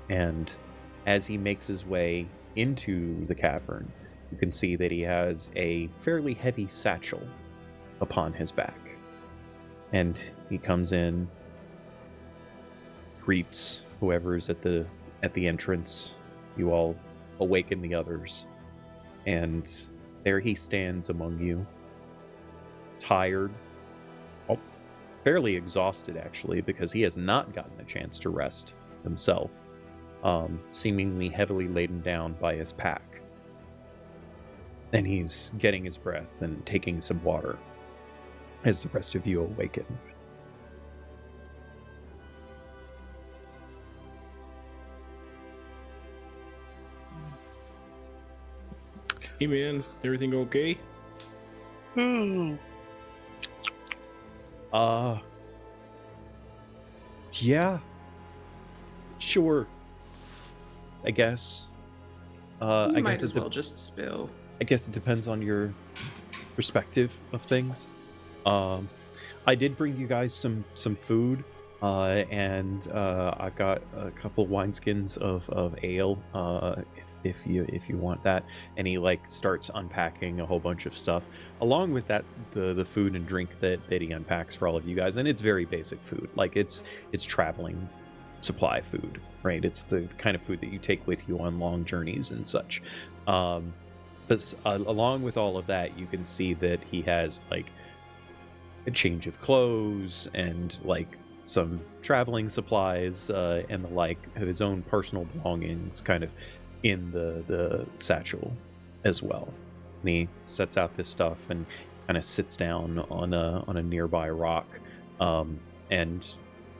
And as he makes his way into the cavern, you can see that he has a fairly heavy satchel upon his back. And he comes in, greets whoever's at the entrance. You all awaken the others, and there he stands among you, tired, fairly exhausted actually, because he has not gotten a chance to rest himself, seemingly heavily laden down by his pack. And he's getting his breath and taking some water as the rest of you awaken. Hey man, everything okay? Yeah. Sure. I guess. You I might guess as well just spill. I guess it depends on your perspective of things. I did bring you guys some food, and I got a couple wineskins of ale, if you want that. And he starts unpacking a whole bunch of stuff along with that, the food and drink that he unpacks for all of you guys. And it's very basic food, it's traveling supply food, right? It's the kind of food that you take with you on long journeys and such. But along with all of that, you can see that he has a change of clothes and some traveling supplies and the like of his own personal belongings kind of in the satchel as well. And he sets out this stuff and kind of sits down on a nearby rock, and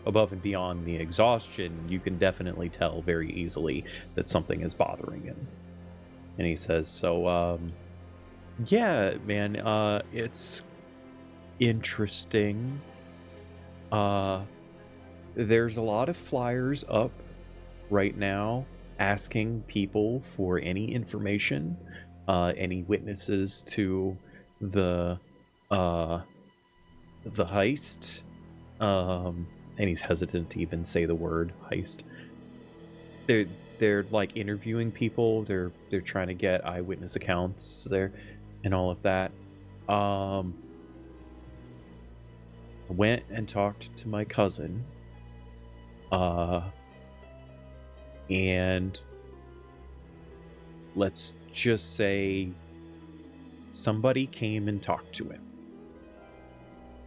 above and beyond the exhaustion, you can definitely tell very easily that something is bothering him. And he says, so, yeah, man, it's interesting. There's a lot of flyers up right now asking people for any information, any witnesses to the heist. And he's hesitant to even say the word heist. They're like interviewing people. They're trying to get eyewitness accounts there and all of that. I went and talked to my cousin. And let's just say somebody came and talked to him.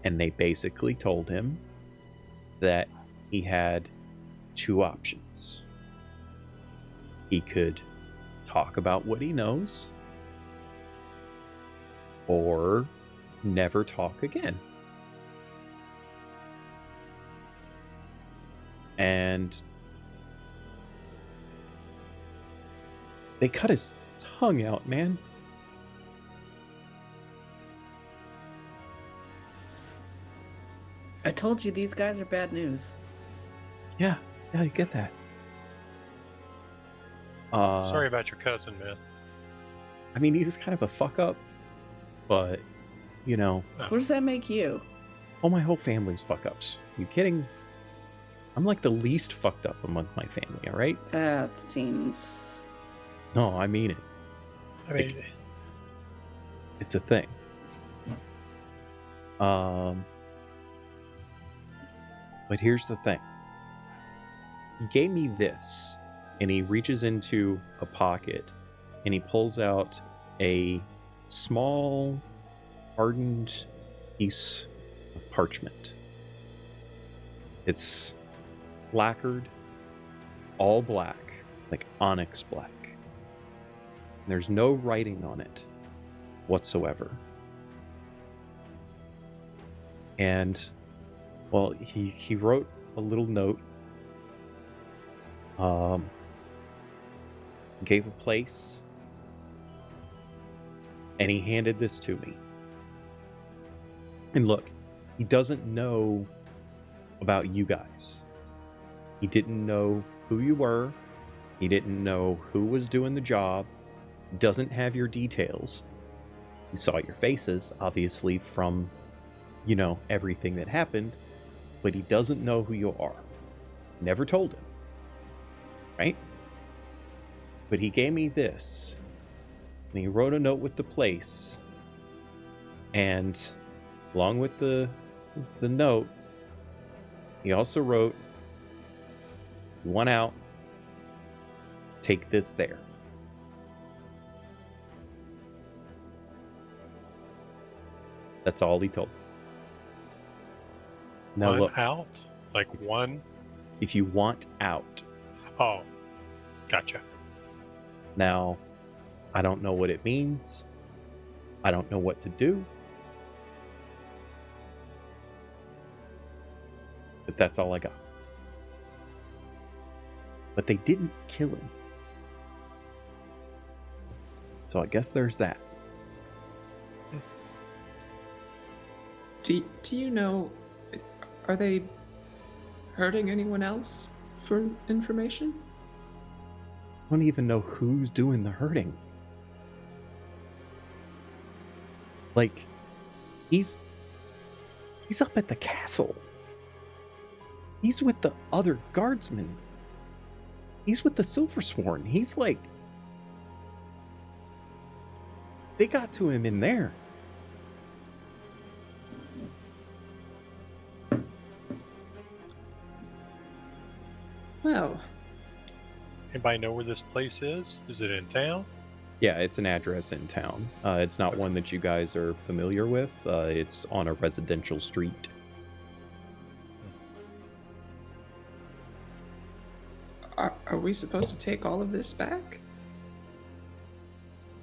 And they basically told him that he had two options. He could talk about what he knows, or never talk again. And they cut his tongue out, man. I told you these guys are bad news. Yeah, I get that. Sorry about your cousin, man. I mean, he was kind of a fuck up, but, you know. What does that make you? Oh, my whole family's fuck ups. You kidding? I'm like the least fucked up among my family, all right? That seems... No, I mean it. I mean, It's a thing. But here's the thing. He gave me this, and he reaches into a pocket, and he pulls out a small, hardened piece of parchment. It's lacquered, all black, like onyx black. There's no writing on it whatsoever. And, well, he wrote a little note, gave a place, and he handed this to me. And look, he doesn't know about you guys. He didn't know who you were. He didn't know who was doing the job. Doesn't have your details. He saw your faces, obviously, from, you know, everything that happened, but he doesn't know who you are. Never told him. Right? But he gave me this, and he wrote a note with the place, and along with the note, he also wrote, "You want out, take this there." That's all he told me. Now one look, out? Like one? if you want out. Oh, gotcha. Now, I don't know what it means. I don't know what to do. But that's all I got. But they didn't kill him. So I guess there's that. Do you know, are they hurting anyone else for information? I don't even know who's doing the hurting. Like, he's up at the castle. He's with the other guardsmen. He's with the Silversworn. He's like, they got to him in there. Well, Anybody know where this place is? Is it in town? Yeah, it's an address in town. It's not one that you guys are familiar with. It's on a residential street. are we supposed to take all of this back?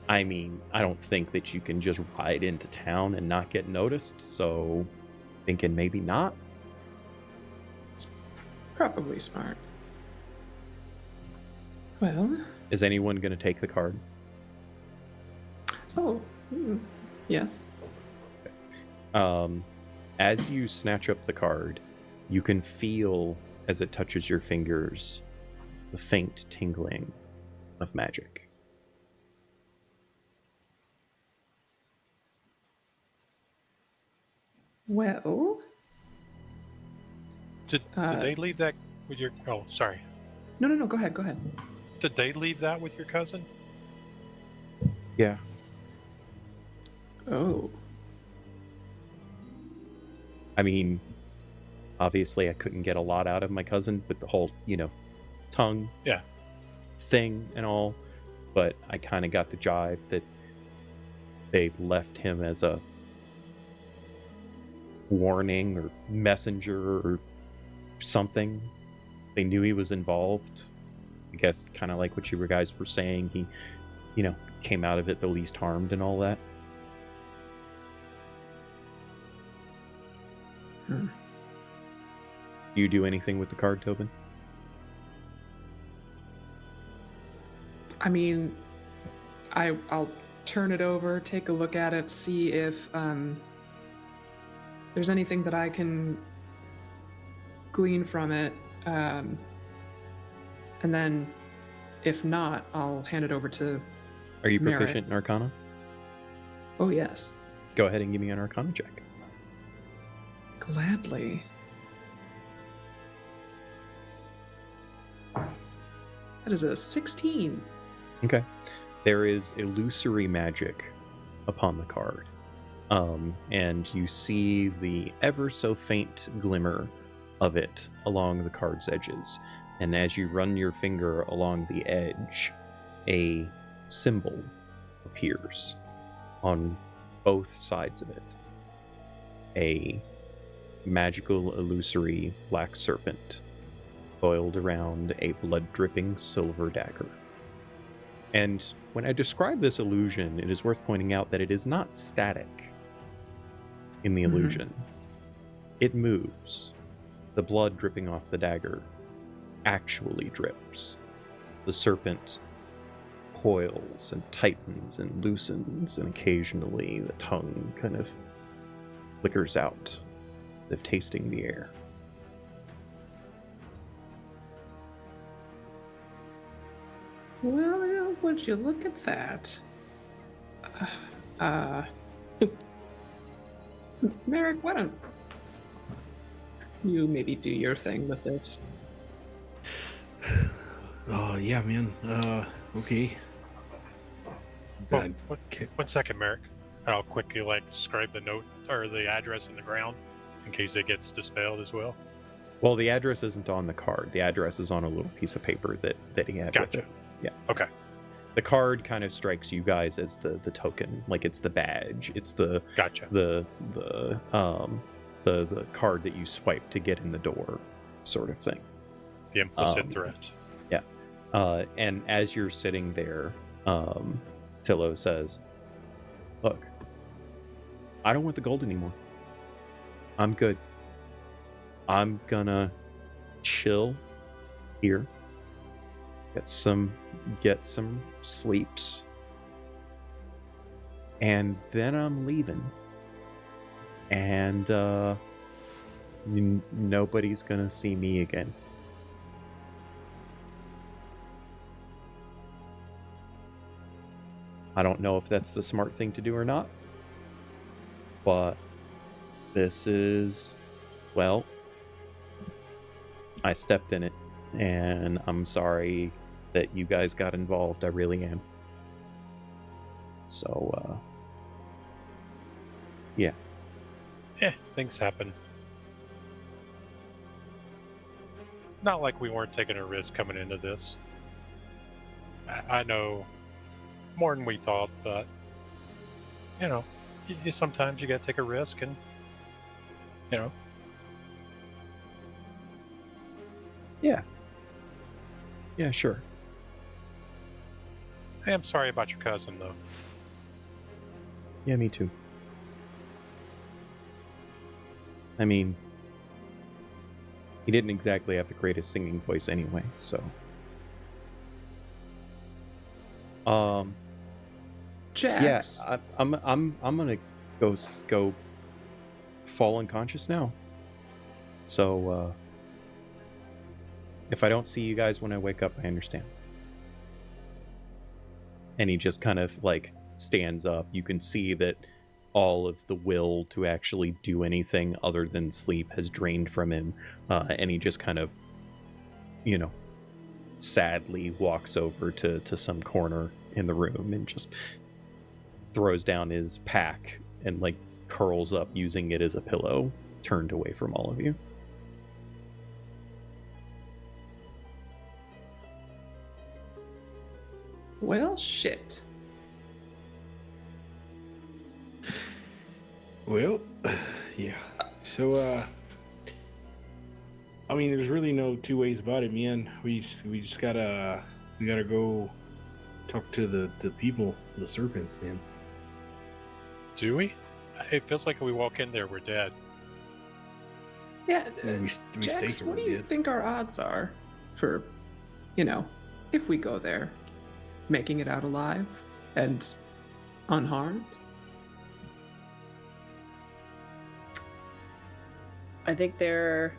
I mean, I don't think that you can just ride into town and not get noticed, so thinking maybe not. Probably smart. Well, Is anyone going to take the card? Oh, yes. As you snatch up the card, you can feel, as it touches your fingers, the faint tingling of magic. Well, Did they leave that with your? Oh, sorry. no. Go ahead. Did they leave that with your cousin? Yeah. Oh, I mean, obviously I couldn't get a lot out of my cousin with the whole, tongue thing and all, but I kind of got the jive that they left him as a warning or messenger or something. They knew he was involved. I guess kind of like what you guys were saying, he, came out of it the least harmed and all that. Do you do anything with the card, Tobin? I mean, I'll turn it over, take a look at it, see if there's anything that I can glean from it, and then if not, I'll hand it over to. Are you Merit. proficient in Arcana? Oh yes, Go ahead and give me an Arcana check. gladly. That is a 16. Okay. There is illusory magic upon the card. And you see the ever so faint glimmer of it along the card's edges. And as you run your finger along the edge, a symbol appears on both sides of it. A magical, illusory black serpent coiled around a blood-dripping silver dagger. And when I describe this illusion, it is worth pointing out that it is not static in the illusion. It moves. The blood dripping off the dagger actually drips. The serpent coils and tightens and loosens, and occasionally the tongue kind of flickers out, as if tasting the air. Well, would you look at that? Merrick, why don't you maybe do your thing with this? Oh yeah, man. Okay. Oh, one second, Merrick. I'll quickly scribe the note or the address in the ground in case it gets dispelled as well. Well, the address isn't on the card. The address is on a little piece of paper that he had Gotcha. with it. Yeah. Okay. The card kind of strikes you guys as the token, like it's the badge. It's the Gotcha. the card that you swipe to get in the door, sort of thing. The implicit threat. Yeah. And as you're sitting there, Tillo says, "Look, I don't want the gold anymore. I'm good. I'm gonna chill here, get some sleeps, and then I'm leaving. And nobody's gonna see me again." I don't know if that's the smart thing to do or not, but this is, well, I stepped in it, and I'm sorry that you guys got involved. I really am. So, yeah. Things happen. Not like we weren't taking a risk coming into this. I know more than we thought, but sometimes you gotta take a risk, and Yeah, sure. Hey, I'm sorry about your cousin, though. Yeah, me too. I mean, he didn't exactly have the greatest singing voice anyway, so. Jax. I'm gonna go fall unconscious now. So if I don't see you guys when I wake up, I understand. And he just kind of like stands up. You can see that all of the will to actually do anything other than sleep has drained from him, and he just kind of, sadly walks over to some corner in the room and just throws down his pack and like curls up using it as a pillow, turned away from all of you. Well, shit. Well, yeah. So, I mean, there's really no two ways about it, man. We gotta go talk to the people, the serpents, man. Do we? It feels like we walk in there, we're dead. Yeah, We Jax, stay what do you think our odds are for, if we go there, making it out alive and unharmed? I think they're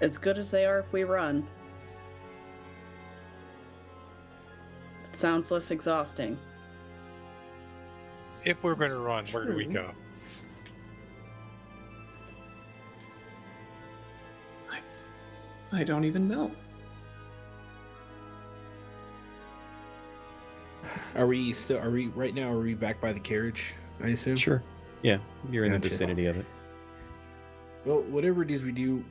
as good as they are if we run. It sounds less exhausting. If we're going to run, where do we true. go? I don't even know. Are we right now? Are we back by the carriage? I assume. Sure. Yeah, you're in the Gotcha. vicinity of it. Well, whatever it is we do,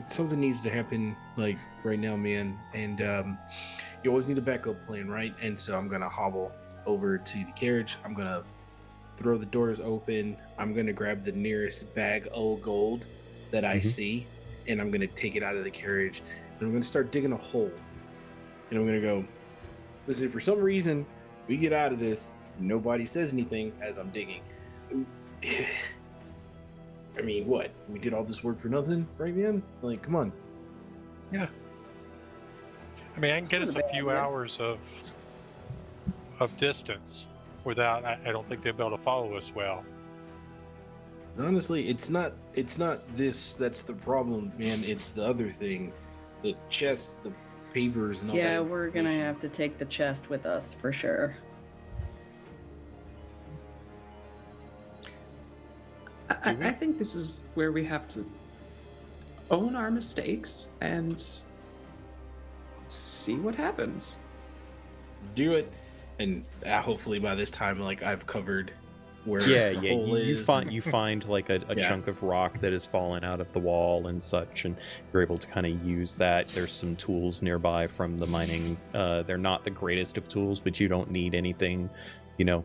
something needs to happen, like right now, man. And you always need a backup plan, right? And so I'm gonna hobble over to the carriage. I'm gonna throw the doors open. I'm gonna grab the nearest bag of gold that I see, and I'm gonna take it out of the carriage. And I'm gonna start digging a hole. And I'm gonna go, listen, if for some reason we get out of this, nobody says anything as I'm digging. I mean, what? We did all this work for nothing, right, man? Like, come on. Yeah. I mean, I can get us a few hours of distance without. I don't think they'll be able to follow us well. 'Cause honestly, it's not this that's the problem, man. It's the other thing, the chests, the papers, and all that. Yeah, we're gonna information. have to take the chest with us for sure. I think this is where we have to own our mistakes and see what happens. Let's do it, and hopefully by this time, like I've covered where Yeah, the yeah. hole You is. find like a Yeah. chunk of rock that has fallen out of the wall and such, and you're able to kind of use that. There's some tools nearby from the mining. They're not the greatest of tools, but you don't need anything,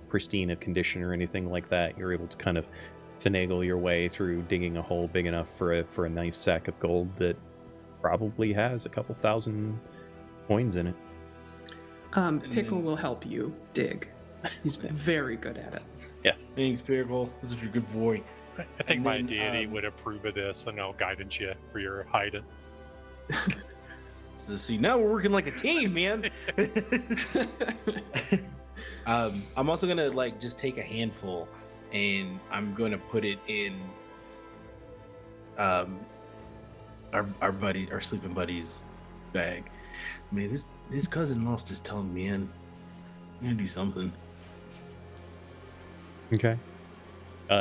pristine of condition or anything like that. You're able to kind of finagle your way through digging a hole big enough for a nice sack of gold that probably has a couple thousand coins in it. Pickle will help you dig. He's very good at it. Yes. Thanks, Pickle. This is your good boy. I think And my then, deity would approve of this, and I'll guidance you for your hiding. So see, now we're working like a team, man. I'm also gonna like just take a handful, and I'm gonna put it in our sleeping buddy's bag. Man, his cousin lost his tongue, man. I'm gonna do something. Okay.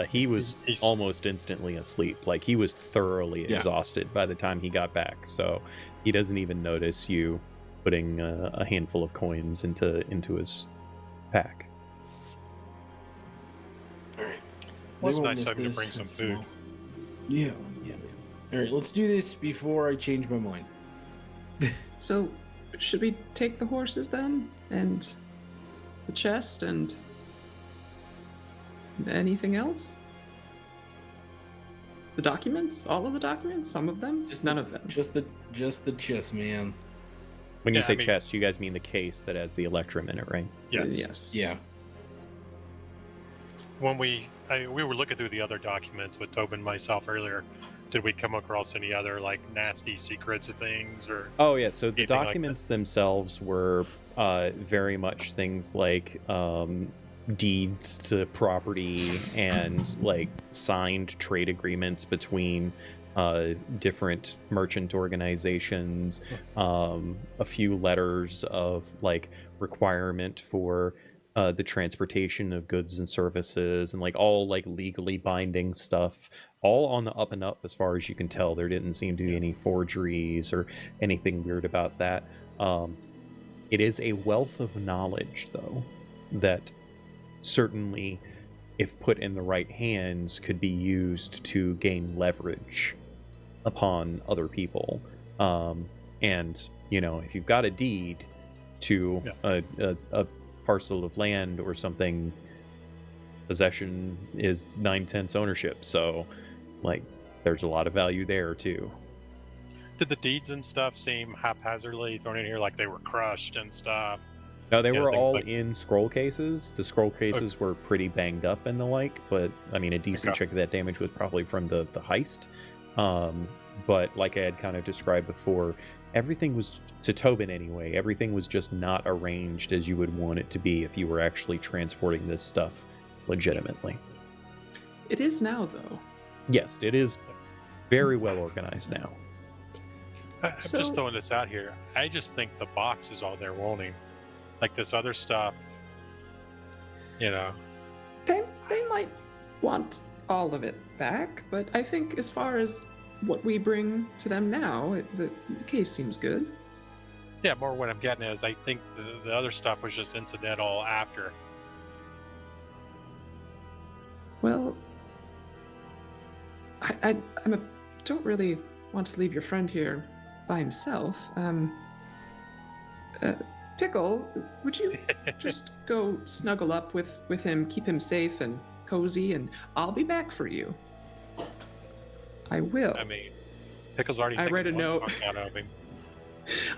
He was He's- almost instantly asleep. Like he was thoroughly Yeah. exhausted by the time he got back. So he doesn't even notice you putting a handful of coins into his pack. All right. Well, They it's won't nice miss of him to this. bring some It's food. small. Yeah, man. All right, let's do this before I change my mind. So, should we take the horses then? And the chest and anything else? The documents? All of the documents? Some of them? None of them. Just the chest, man. When you Yeah, say I mean- chest, you guys mean the case that has the electrum in it, right? Yes. Yes. Yeah. When we were looking through the other documents with Tobin and myself earlier, did we come across any other like nasty secrets of things or? Oh yeah, so the Anything like documents themselves were very much things like deeds to property and like signed trade agreements between different merchant organizations, a few letters of like requirement for the transportation of goods and services, and like all like legally binding stuff, all on the up and up as far as you can tell. There didn't seem to be any forgeries or anything weird about that. It is a wealth of knowledge, though, that certainly, if put in the right hands, could be used to gain leverage upon other people. And, you know, if you've got a deed to a parcel of land or something, possession is 9/10 ownership. So, like, there's a lot of value there, too. Did the deeds and stuff seem haphazardly thrown in here, like they were crushed and stuff? No, they Yeah, were things all like- in scroll cases. The scroll cases were pretty banged up and the like, but I mean, a decent Okay. chunk of that damage was probably from the heist. But like I had kind of described before, everything was, to Tobin anyway, everything was just not arranged as you would want it to be if you were actually transporting this stuff legitimately. It is now, though. Yes, it is very well organized now. I'm So- just throwing this out here. I just think the box is all they're wanting. Like this other stuff, you know. They might want all of it back, but I think as far as what we bring to them now, the case seems good. Yeah, more what I'm getting is I think the other stuff was just incidental after. Well, don't really want to leave your friend here by himself. Pickle, would you just go snuggle up with him, keep him safe and cozy, and I'll be back for you. I will. I mean, Pickle's already I taken read a one note. chunk out of him.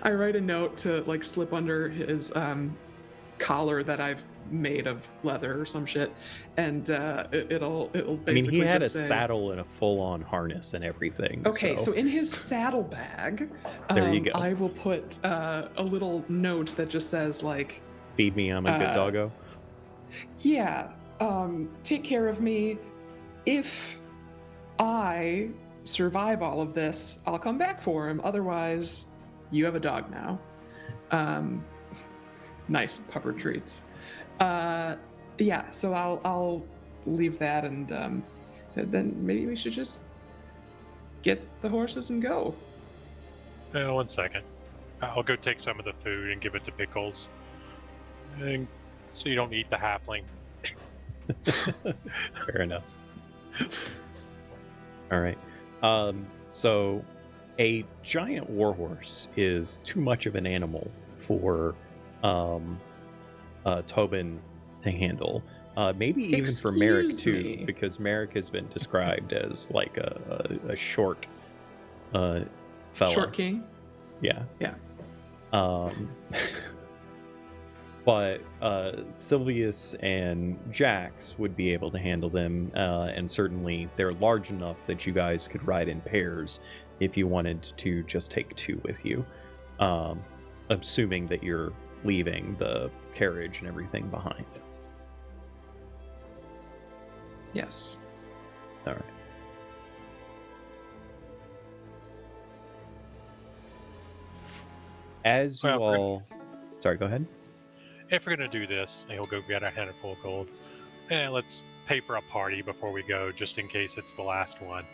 I write a note to like slip under his collar that I've made of leather or some shit, and it'll basically. I mean, he had a just say, saddle and a full-on harness and everything. Okay, so in his saddlebag, There you go. I will put a little note that just says like, feed me, I'm a good doggo. yeah, take care of me. If I survive all of this, I'll come back for him. Otherwise, you have a dog now. Nice pupper treats. Yeah, so I'll leave that, and then maybe we should just get the horses and go. 1 second. I'll go take some of the food and give it to Pickles. And so you don't eat the halfling. Fair enough. All right. So a giant warhorse is too much of an animal for Tobin to handle. Maybe even for Merrick Excuse too, me. because Merrick has been described as like a short fella. Short king. Yeah. Yeah. But Sylvius and Jax would be able to handle them, and certainly they're large enough that you guys could ride in pairs if you wanted to just take two with you, assuming that you're leaving the carriage and everything behind. Yes. All right. As you Well, for- all... Sorry, go ahead. If we're gonna do this, and he'll go get a handful of gold. And let's pay for a party before we go, just in case it's the last one.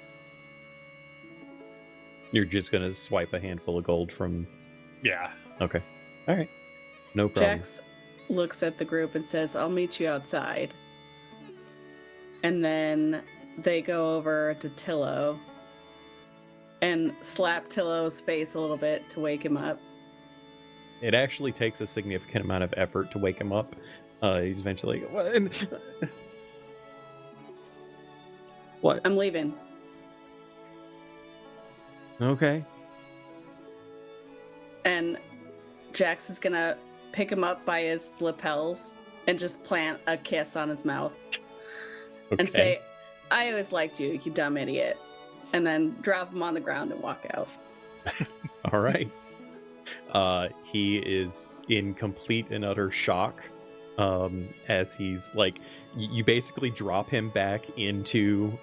You're just going to swipe a handful of gold from... Yeah. Okay. All right. No problem. Jax looks at the group and says, I'll meet you outside. And then they go over to Tillo and slap Tillo's face a little bit to wake him up. It actually takes a significant amount of effort to wake him up. He's eventually... What? What? I'm leaving. Okay. And Jax is gonna pick him up by his lapels and just plant a kiss on his mouth Okay. and say, I always liked you, you dumb idiot. and then drop him on the ground and walk out. All right. He is in complete and utter shock as he's like, you basically drop him back into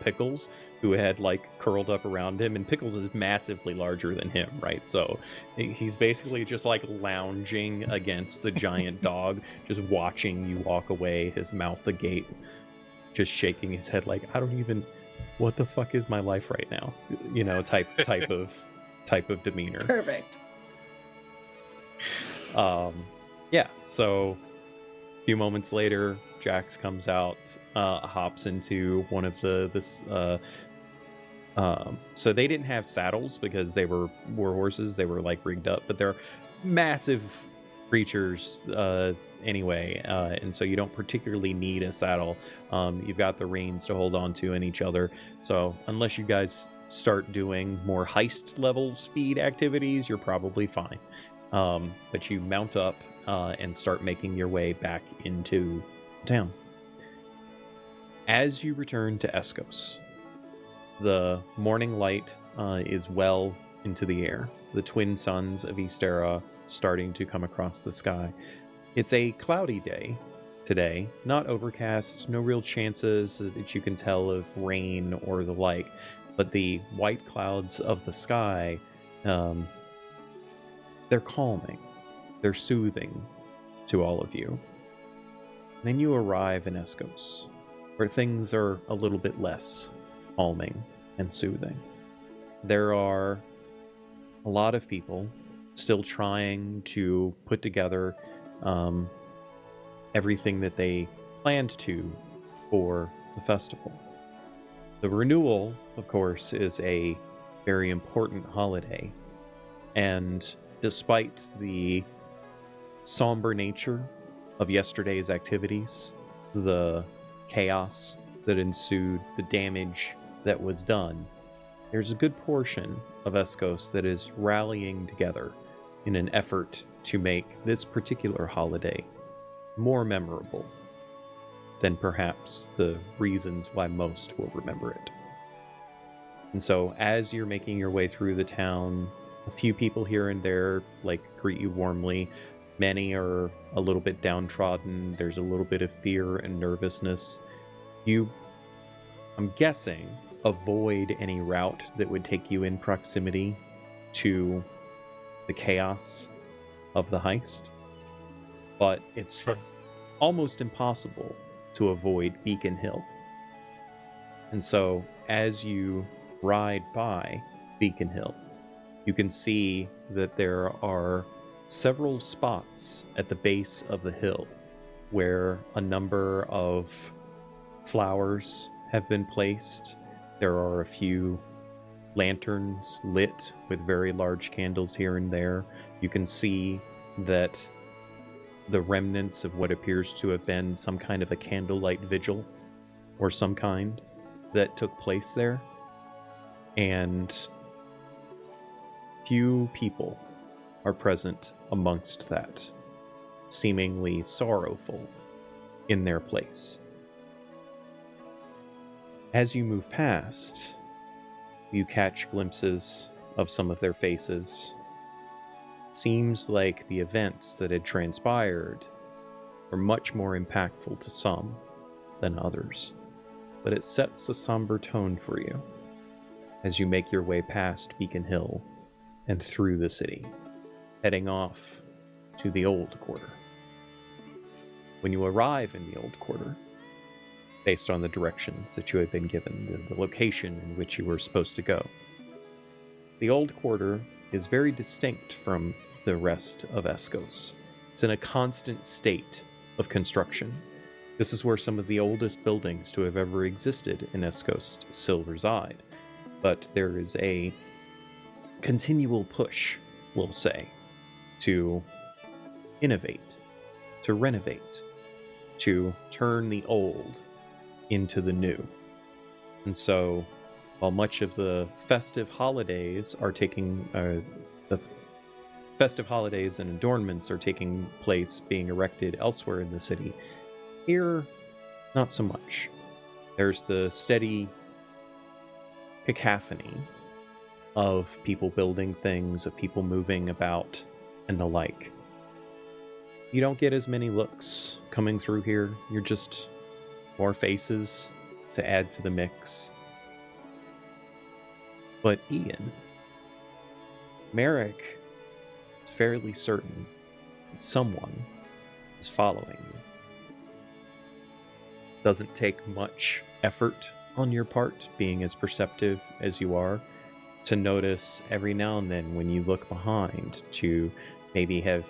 Pickles, who had like curled up around him, and Pickles is massively larger than him, right? So he's basically just like lounging against the giant dog, just watching you walk away, his mouth agape, just shaking his head like, I don't even, what the fuck is my life right now? You know, type of demeanor. Perfect. Yeah, so a few moments later, Jax comes out, hops into one of so they didn't have saddles because they were war horses, they were like rigged up, but they're massive creatures anyway, and so you don't particularly need a saddle. You've got the reins to hold on to in each other, so unless you guys start doing more heist level speed activities, you're probably fine. But you mount up and start making your way back into town. As you return to Escos, the morning light is well into the air. The twin suns of Ysterra starting to come across the sky. It's a cloudy day today, not overcast, no real chances that you can tell of rain or the like, but the white clouds of the sky, they're calming, they're soothing to all of you. And then you arrive in Escos, where things are a little bit less calming and soothing. There are a lot of people still trying to put together everything that they planned to for the festival. The renewal, of course, is a very important holiday, and despite the somber nature of yesterday's activities, the chaos that ensued, the damage that was done, there's a good portion of Escos that is rallying together in an effort to make this particular holiday more memorable than perhaps the reasons why most will remember it. And so as you're making your way through the town, a few people here and there like greet you warmly. Many are a little bit downtrodden. There's a little bit of fear and nervousness. You, I'm guessing, avoid any route that would take you in proximity to the chaos of the heist. But it's almost impossible to avoid Beacon Hill. And so as you ride by Beacon Hill, you can see that there are several spots at the base of the hill where a number of flowers have been placed. There are a few lanterns lit with very large candles here and there. You can see that the remnants of what appears to have been some kind of a candlelight vigil or some kind that took place there. And few people are present amongst that, seemingly sorrowful in their place. As you move past, you catch glimpses of some of their faces. Seems like the events that had transpired were much more impactful to some than others, but it sets a somber tone for you as you make your way past Beacon Hill and through the city, heading off to the Old Quarter. When you arrive in the Old Quarter, based on the directions that you had been given, the location in which you were supposed to go, the Old Quarter is very distinct from the rest of Escos. It's in a constant state of construction. This is where some of the oldest buildings to have ever existed in Escos still reside, but there is a continual push, we'll say, to innovate, to renovate, to turn the old into the new. And so, while much of the festive holidays are taking, festive holidays and adornments are taking place, being erected elsewhere in the city, here, not so much. There's the steady cacophony of people building things, of people moving about, and the like. You don't get as many looks coming through here. You're just more faces to add to the mix. But Ian, Merrick is fairly certain that someone is following you. Doesn't take much effort on your part, being as perceptive as you are, to notice every now and then when you look behind to maybe have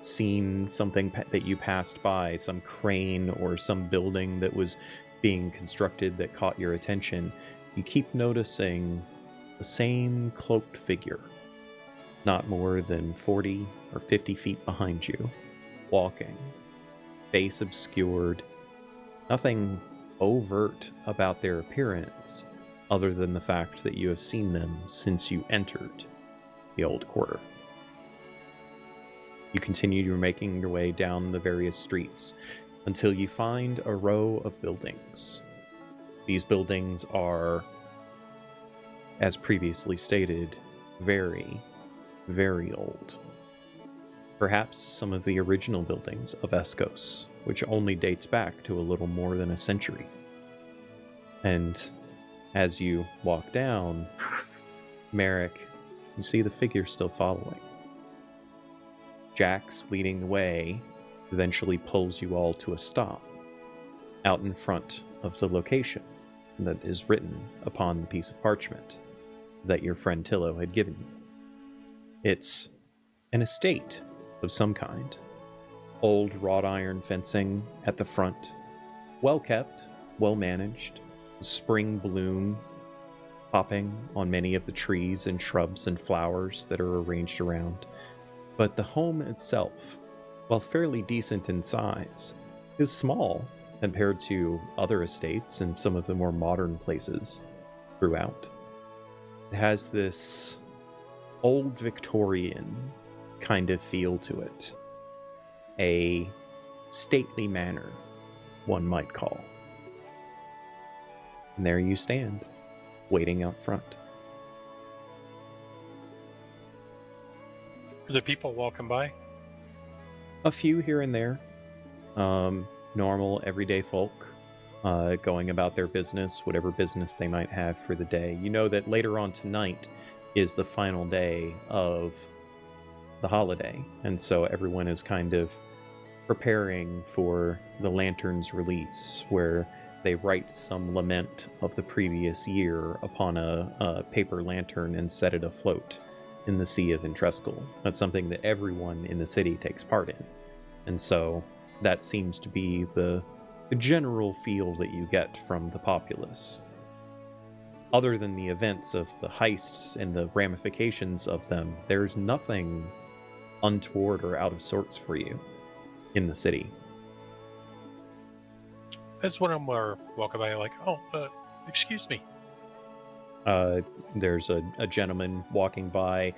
seen something that you passed by, some crane or some building that was being constructed that caught your attention. You keep noticing the same cloaked figure, not more than 40 or 50 feet behind you, walking, face obscured, nothing overt about their appearance other than the fact that you have seen them since you entered the old quarter. You continue making your way down the various streets until you find a row of buildings. These buildings are, as previously stated, very, very old. Perhaps some of the original buildings of Escos, which only dates back to a little more than a century. And as you walk down, Merrick, you see the figure still following. Jax, leading the way, eventually pulls you all to a stop out in front of the location that is written upon the piece of parchment that your friend Tillo had given you. It's an estate of some kind. Old wrought iron fencing at the front, well kept, well managed, spring bloom popping on many of the trees and shrubs and flowers that are arranged around. But the home itself, while fairly decent in size, is small compared to other estates and some of the more modern places throughout. It has this old Victorian kind of feel to it. A stately manor, one might call. And there you stand, waiting out front. Are the people walking by? A few here and there. Normal, everyday folk, going about their business, whatever business they might have for the day. You know that later on tonight is the final day of the holiday, and so everyone is kind of preparing for the lantern's release, where they write some lament of the previous year upon a paper lantern and set it afloat in the Sea of Entrescal. That's something that everyone in the city takes part in. And so that seems to be the general feel that you get from the populace. Other than the events of the heists and the ramifications of them, there's nothing untoward or out of sorts for you in the city. As one of them are walking by, like, excuse me. There's a gentleman walking by,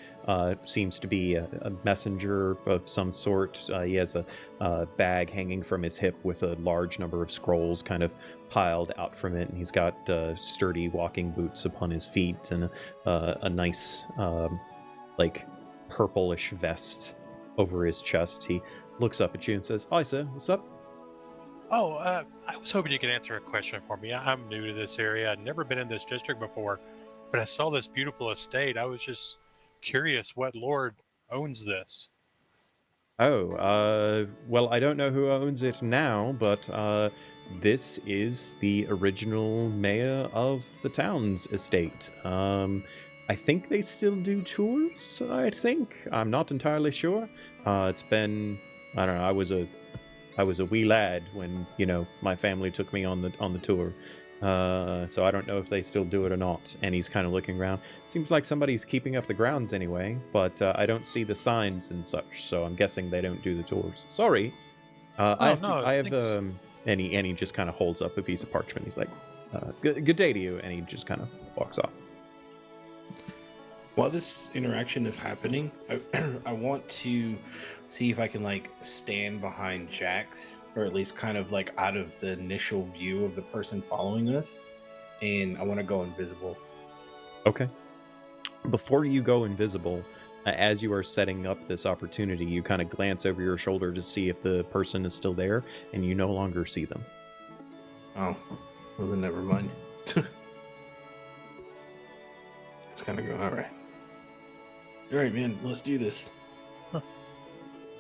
seems to be a messenger of some sort. He has a bag hanging from his hip with a large number of scrolls kind of piled out from it, and he's got sturdy walking boots upon his feet and a nice, like, purplish vest over his chest. He looks up at you and says, "Hi, sir. What's up?" Oh, I was hoping you could answer a question for me. I'm new to this area. I've never been in this district before, but I saw this beautiful estate. I was just curious what lord owns this. Oh, well, I don't know who owns it now, but this is the original mayor of the town's estate. I think they still do tours, I'm not entirely sure. It's been, I don't know, I was a wee lad when, my family took me on the tour. So I don't know if they still do it or not. And he's kind of looking around. Seems like somebody's keeping up the grounds anyway, but I don't see the signs and such, so I'm guessing they don't do the tours. Sorry. And he just kind of holds up a piece of parchment. He's like, good day to you, and he just kind of walks off. While this interaction is happening, I want to see if I can stand behind Jax, or at least kind of out of the initial view of the person following us, and I want to go invisible. Okay. Before you go invisible, as you are setting up this opportunity, you kind of glance over your shoulder to see if the person is still there, and you no longer see them. Oh, well then never mind. It's kind of go. All right, man. Let's do this.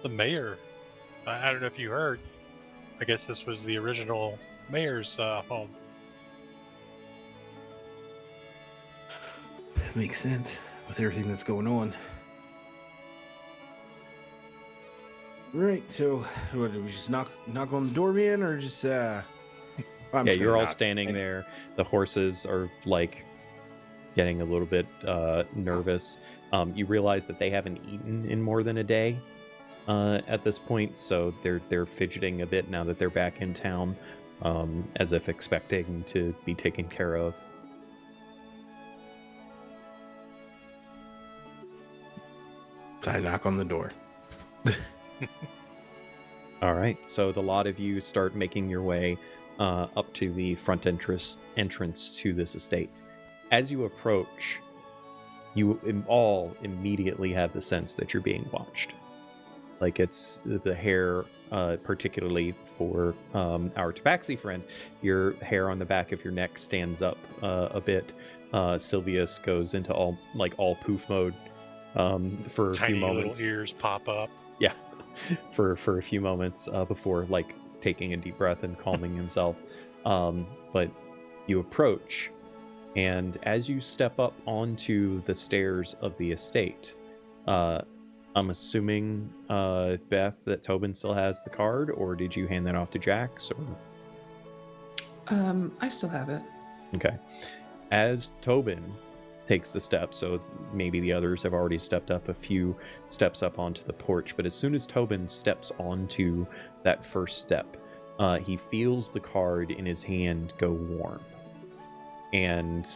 The mayor. I don't know if you heard. I guess this was the original mayor's home. That makes sense with everything that's going on. Right. So, what, do we just knock on the door, man, or just? I'm Yeah, just you're gonna all knock. standing there. The horses are like getting a little bit nervous. You realize that they haven't eaten in more than a day at this point, so they're fidgeting a bit now that they're back in town, as if expecting to be taken care of. I knock on the door. All right, so the lot of you start making your way up to the front entrance to this estate. As you approach, you all immediately have the sense that you're being watched. Like, it's the hair, particularly for our Tabaxi friend, your hair on the back of your neck stands up a bit. Sylvius goes into all poof mode for a Tiny few moments. little ears pop up. Yeah, for a few moments before like taking a deep breath and calming himself. But you approach, and as you step up onto the stairs of the estate, I'm assuming, Beth, that Tobin still has the card, or did you hand that off to Jax? Or... I still have it. Okay. As Tobin takes the step, so maybe the others have already stepped up a few steps up onto the porch, but as soon as Tobin steps onto that first step, he feels the card in his hand go warm. And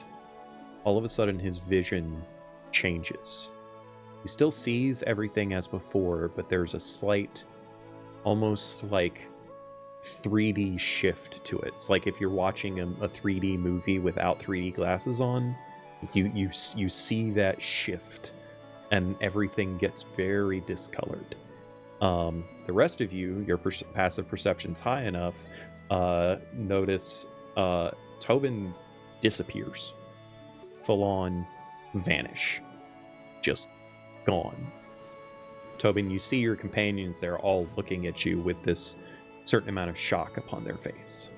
all of a sudden his vision changes. He still sees everything as before, but there's a slight, almost like 3D shift to it. It's like if you're watching a 3D movie without 3D glasses on, you see that shift, and everything gets very discolored. The rest of you, your passive perception's high enough, notice Tobin disappears. Full on vanish. Just gone. Tobin, you see your companions there all looking at you with this certain amount of shock upon their face.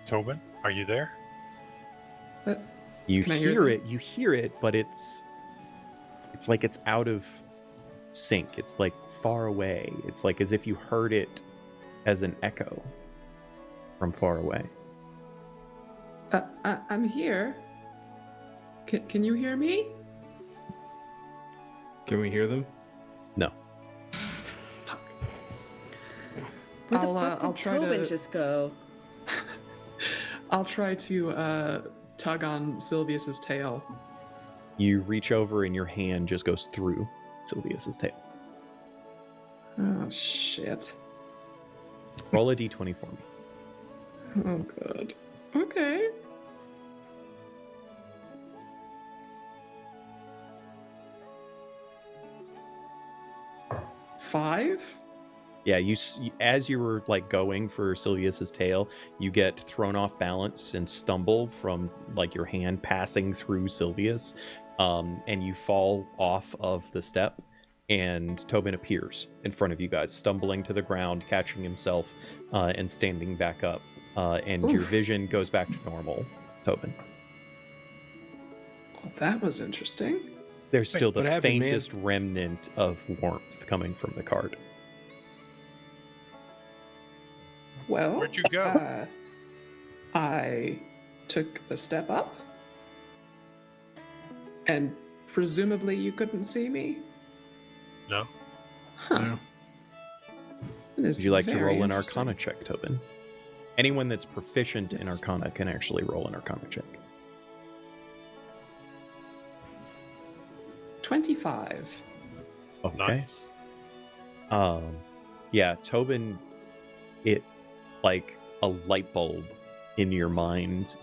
Tobin, are you there? But You Can I hear hear it, but it's like it's out of sync. It's like far away. It's like as if you heard it as an echo from far away. I'm here. Can you hear me? Can we hear them? No. Where the I'll, fuck did I'll try Tobin to- just go? I'll try to tug on Sylvius's tail. You reach over and your hand just goes through Sylvius's tail. Oh shit. Roll a d20 for me. Oh god. Okay. Five? Yeah, as you were like going for Sylvius's tail, you get thrown off balance and stumble from like your hand passing through Sylvius, and you fall off of the step, and Tobin appears in front of you guys, stumbling to the ground, catching himself, and standing back up, and your Oof. vision goes back to normal, Tobin. Well, that was interesting. There's still the what happened, man? faintest remnant of warmth coming from the card. Well, Where'd you go? I took a step up, and presumably you couldn't see me. No. Huh. No. That is Would you like to very roll an interesting. Arcana check, Tobin? Anyone that's proficient in Yes. Arcana can actually roll an Arcana check. 25. Okay. Nice. Yeah, Tobin, it like a light bulb in your mind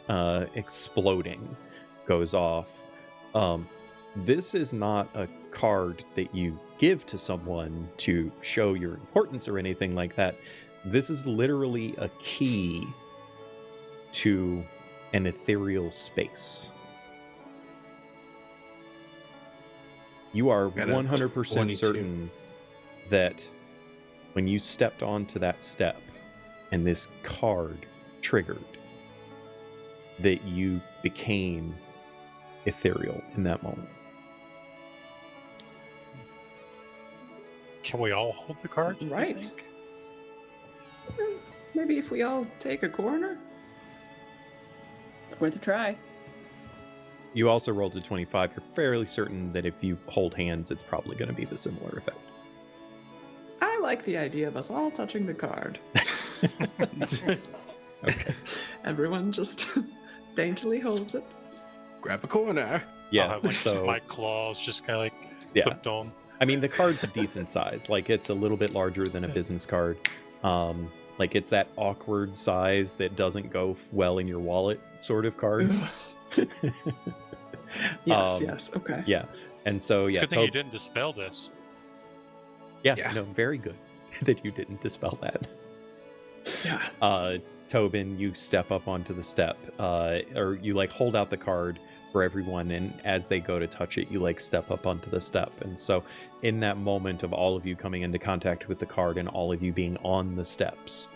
exploding goes off. This is not a card that you give to someone to show your importance or anything like that. This is literally a key to an ethereal space. You are Got a 100% 22. certain that when you stepped onto that step and this card triggered, that you became ethereal in that moment. Can we all hold the card? you Right. think? Maybe if we all take a corner? It's worth a try. You also rolled a 25. You're fairly certain that if you hold hands, it's probably going to be the similar effect. I like the idea of us all touching the card. Okay. Everyone just daintily holds it. Grab a corner. I'll Yes. have, like, So my claws just kind of like yeah. clipped on. I mean, the card's a decent size. Like, it's a little bit larger than a business card. Like, it's that awkward size that doesn't go well in your wallet sort of card. Yes, Um, yes, okay. Yeah. And so, It's a yeah. good thing you didn't dispel this. Yeah, no, very good that you didn't dispel that. Yeah. Tobin, you step up onto the step, or you like hold out the card for everyone, and as they go to touch it, you like step up onto the step. And so in that moment of all of you coming into contact with the card and all of you being on the steps,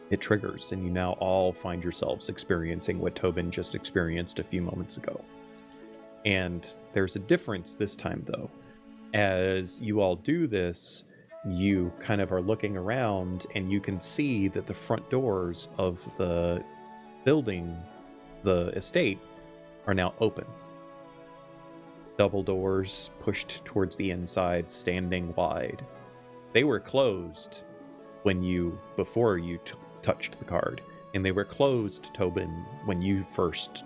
it triggers, and you now all find yourselves experiencing what Tobin just experienced a few moments ago. And there's a difference this time, though. As you all do this, you kind of are looking around, and you can see that the front doors of the building, the estate, are now open. Double doors pushed towards the inside, standing wide. They were closed before you touched the card, and they were closed, Tobin, when you first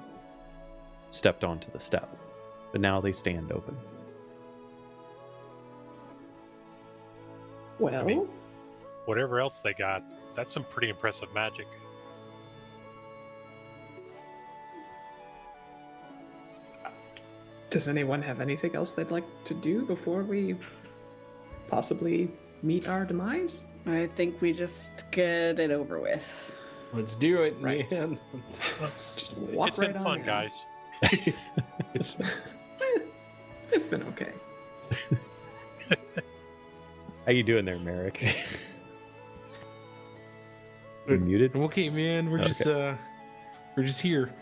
stepped onto the step. But now they stand open. Well, mean- Whatever else they got, that's some pretty impressive magic. does anyone have anything else they'd like to do before we possibly meet our demise? I think we just get it over with. Let's do it, Right. man. Just walk It's right been on fun, in. guys. It's, It's been okay. How you doing there, Merrick? You muted? okay, man. We're just here.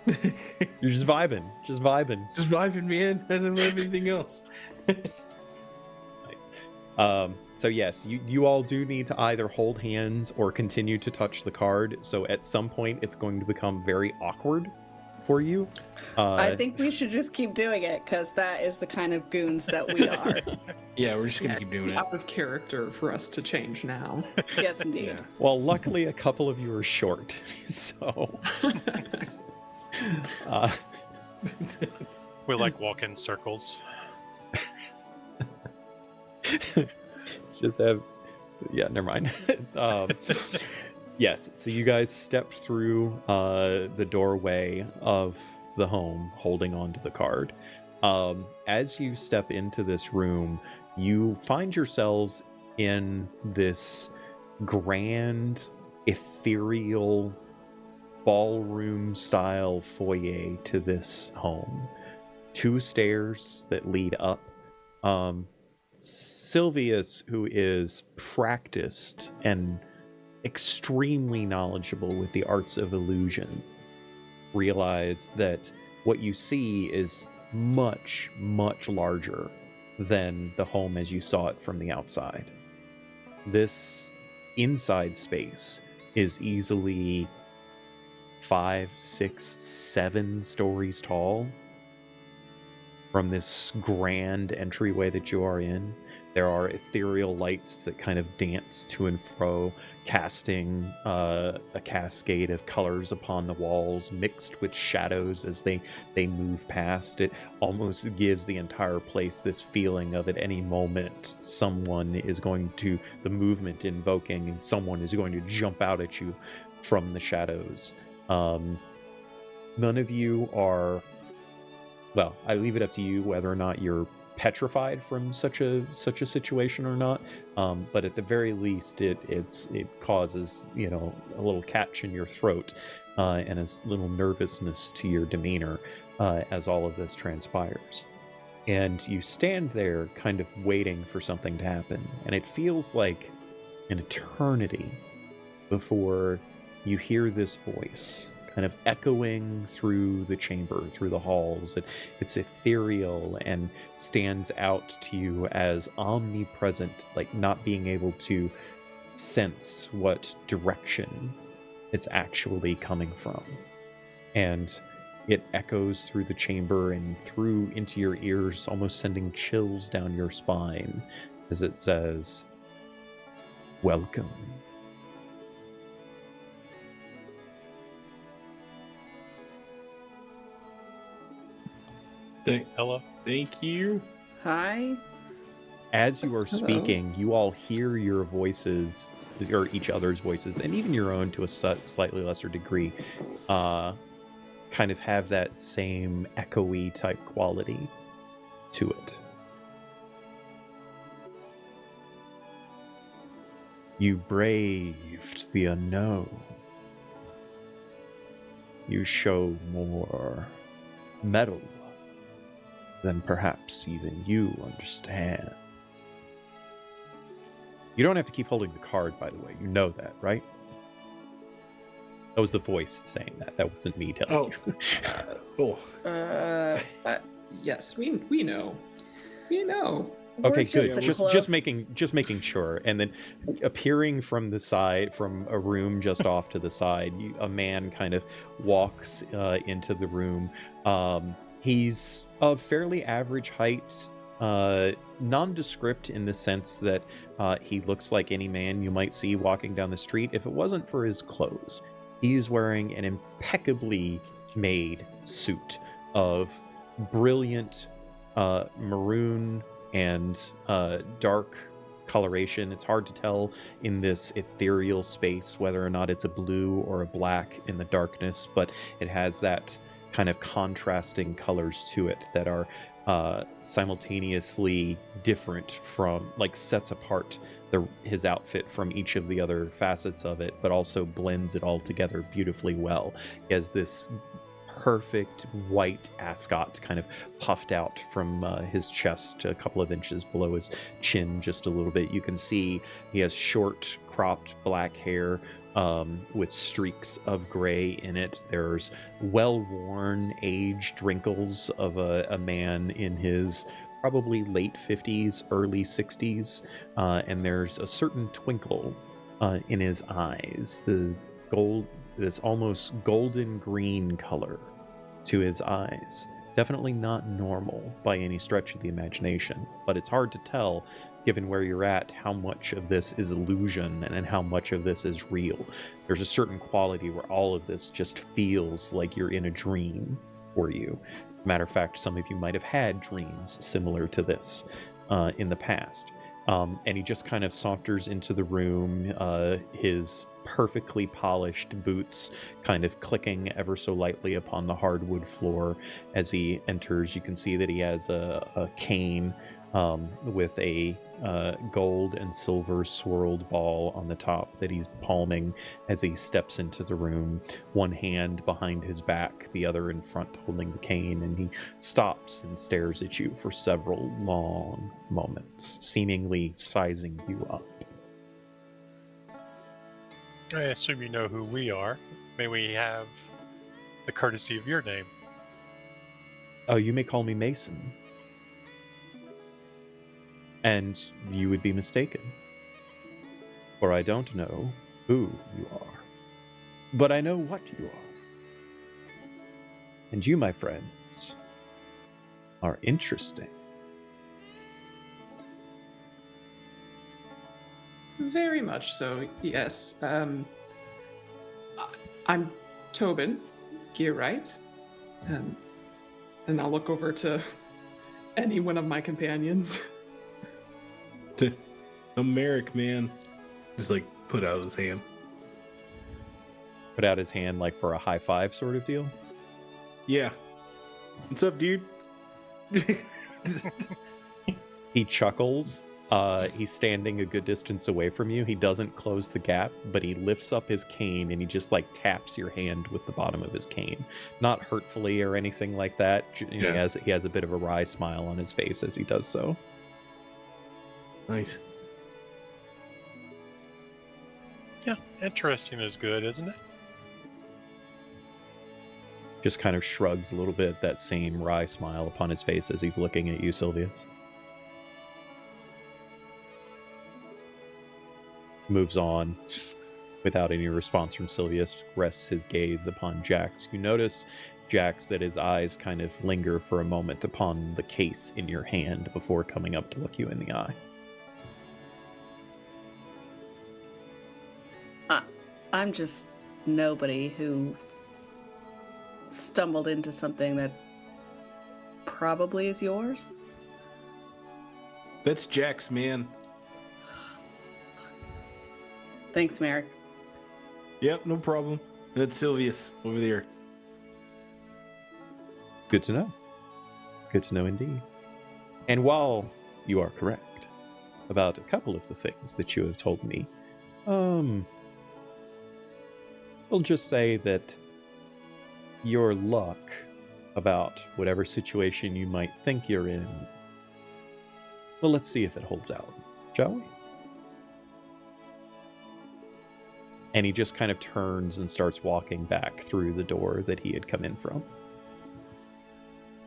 You're just vibing. Just vibing. Just vibing, man. I don't have anything else. Nice. So yes, you all do need to either hold hands or continue to touch the card. So at some point, it's going to become very awkward for you. I think we should just keep doing it because that is the kind of goons that we are. Yeah, we're just gonna keep doing it. Out of character for us to change now. Yes, indeed. Yeah. Well, luckily, a couple of you are short, so We like walk in circles. just have, yeah, never mind. Yes, so you guys stepped through the doorway of the home, holding on to the card. As you step into this room, you find yourselves in this grand, ethereal, ballroom-style foyer to this home. 2 stairs that lead up. Sylvius, who is practiced and extremely knowledgeable with the arts of illusion, realize that what you see is much, much larger than the home as you saw it from the outside. This inside space is easily 5, 6, 7 stories tall. From this grand entryway that you are in, there are ethereal lights that kind of dance to and fro, casting a cascade of colors upon the walls, mixed with shadows as they move past. It almost gives the entire place this feeling of at any moment someone is going to, the movement invoking, and someone is going to jump out at you from the shadows. None of you are well, I leave it up to you whether or not you're petrified from such a situation or not. But at the very least, it causes, you know, a little catch in your throat and a little nervousness to your demeanor as all of this transpires. And you stand there kind of waiting for something to happen, and it feels like an eternity before you hear this voice kind of echoing through the chamber, through the halls. It's ethereal and stands out to you as omnipresent, like not being able to sense what direction it's actually coming from. And it echoes through the chamber and through into your ears, almost sending chills down your spine as it says, "Welcome." Hello. Thank you. Hi. As you are Hello. speaking, you all hear your voices, or each other's voices, and even your own to a slightly lesser degree, kind of have that same echoey type quality to it. You braved the unknown. You show more mettle than perhaps even you understand. You don't have to keep holding the card, by the way. You know that, right? That was the voice saying that. That wasn't me telling you. Oh. Yes, we know. We know. Okay, We're good. just Just close. making sure. And then appearing from the side, from a room just off to the side, a man kind of walks into the room. He's of fairly average height, nondescript in the sense that he looks like any man you might see walking down the street if it wasn't for his clothes. He is wearing an impeccably made suit of brilliant maroon and dark coloration. It's hard to tell in this ethereal space whether or not it's a blue or a black in the darkness, but it has that kind of contrasting colors to it that are simultaneously different from, like, sets apart his outfit from each of the other facets of it, but also blends it all together beautifully well. He has this perfect white ascot kind of puffed out from his chest a couple of inches below his chin just a little bit. You can see he has short cropped black hair with streaks of gray in it. There's well-worn, aged wrinkles of a man in his probably late 50s, early 60s, and there's a certain twinkle in his eyes. This almost golden green color to his eyes. Definitely not normal by any stretch of the imagination, but it's hard to tell, given where you're at, how much of this is illusion and how much of this is real. There's a certain quality where all of this just feels like you're in a dream for you. Matter of fact, some of you might have had dreams similar to this in the past. And he just kind of saunters into the room, his perfectly polished boots kind of clicking ever so lightly upon the hardwood floor as he enters. You can see that he has a cane with a gold and silver swirled ball on the top that he's palming as he steps into the room, one hand behind his back, the other in front holding the cane, and he stops and stares at you for several long moments, seemingly sizing you up. I assume you know who we are. May we have the courtesy of your name? Oh, you may call me Mason. And you would be mistaken, for I don't know who you are, but I know what you are. And you, my friends, are interesting. Very much so, yes. I'm Tobin, Gearwright, and I'll look over to any one of my companions. I'm Merrick, man. Just like put out his hand. Put out his hand like for a high five sort of deal. Yeah. What's up, dude? He chuckles. He's standing a good distance away from you. He doesn't close the gap, but he lifts up his cane and he just like taps your hand with the bottom of his cane. Not hurtfully or anything like that. Yeah. He has a bit of a wry smile on his face as he does so. Nice. Yeah, interesting is good, isn't it? Just kind of shrugs a little bit, that same wry smile upon his face as he's looking at you, Sylvius. Moves on without any response from Sylvius, rests his gaze upon Jax. You notice, Jax, that his eyes kind of linger for a moment upon the case in your hand before coming up to look you in the eye. I'm just nobody who stumbled into something that probably is yours. That's Jax, man. Thanks, Merrick. Yep, no problem. That's Sylvius over there. Good to know. Good to know indeed. And while you are correct about a couple of the things that you have told me, we'll just say that your luck about whatever situation you might think you're in, well, let's see if it holds out, shall we? And he just kind of turns and starts walking back through the door that he had come in from.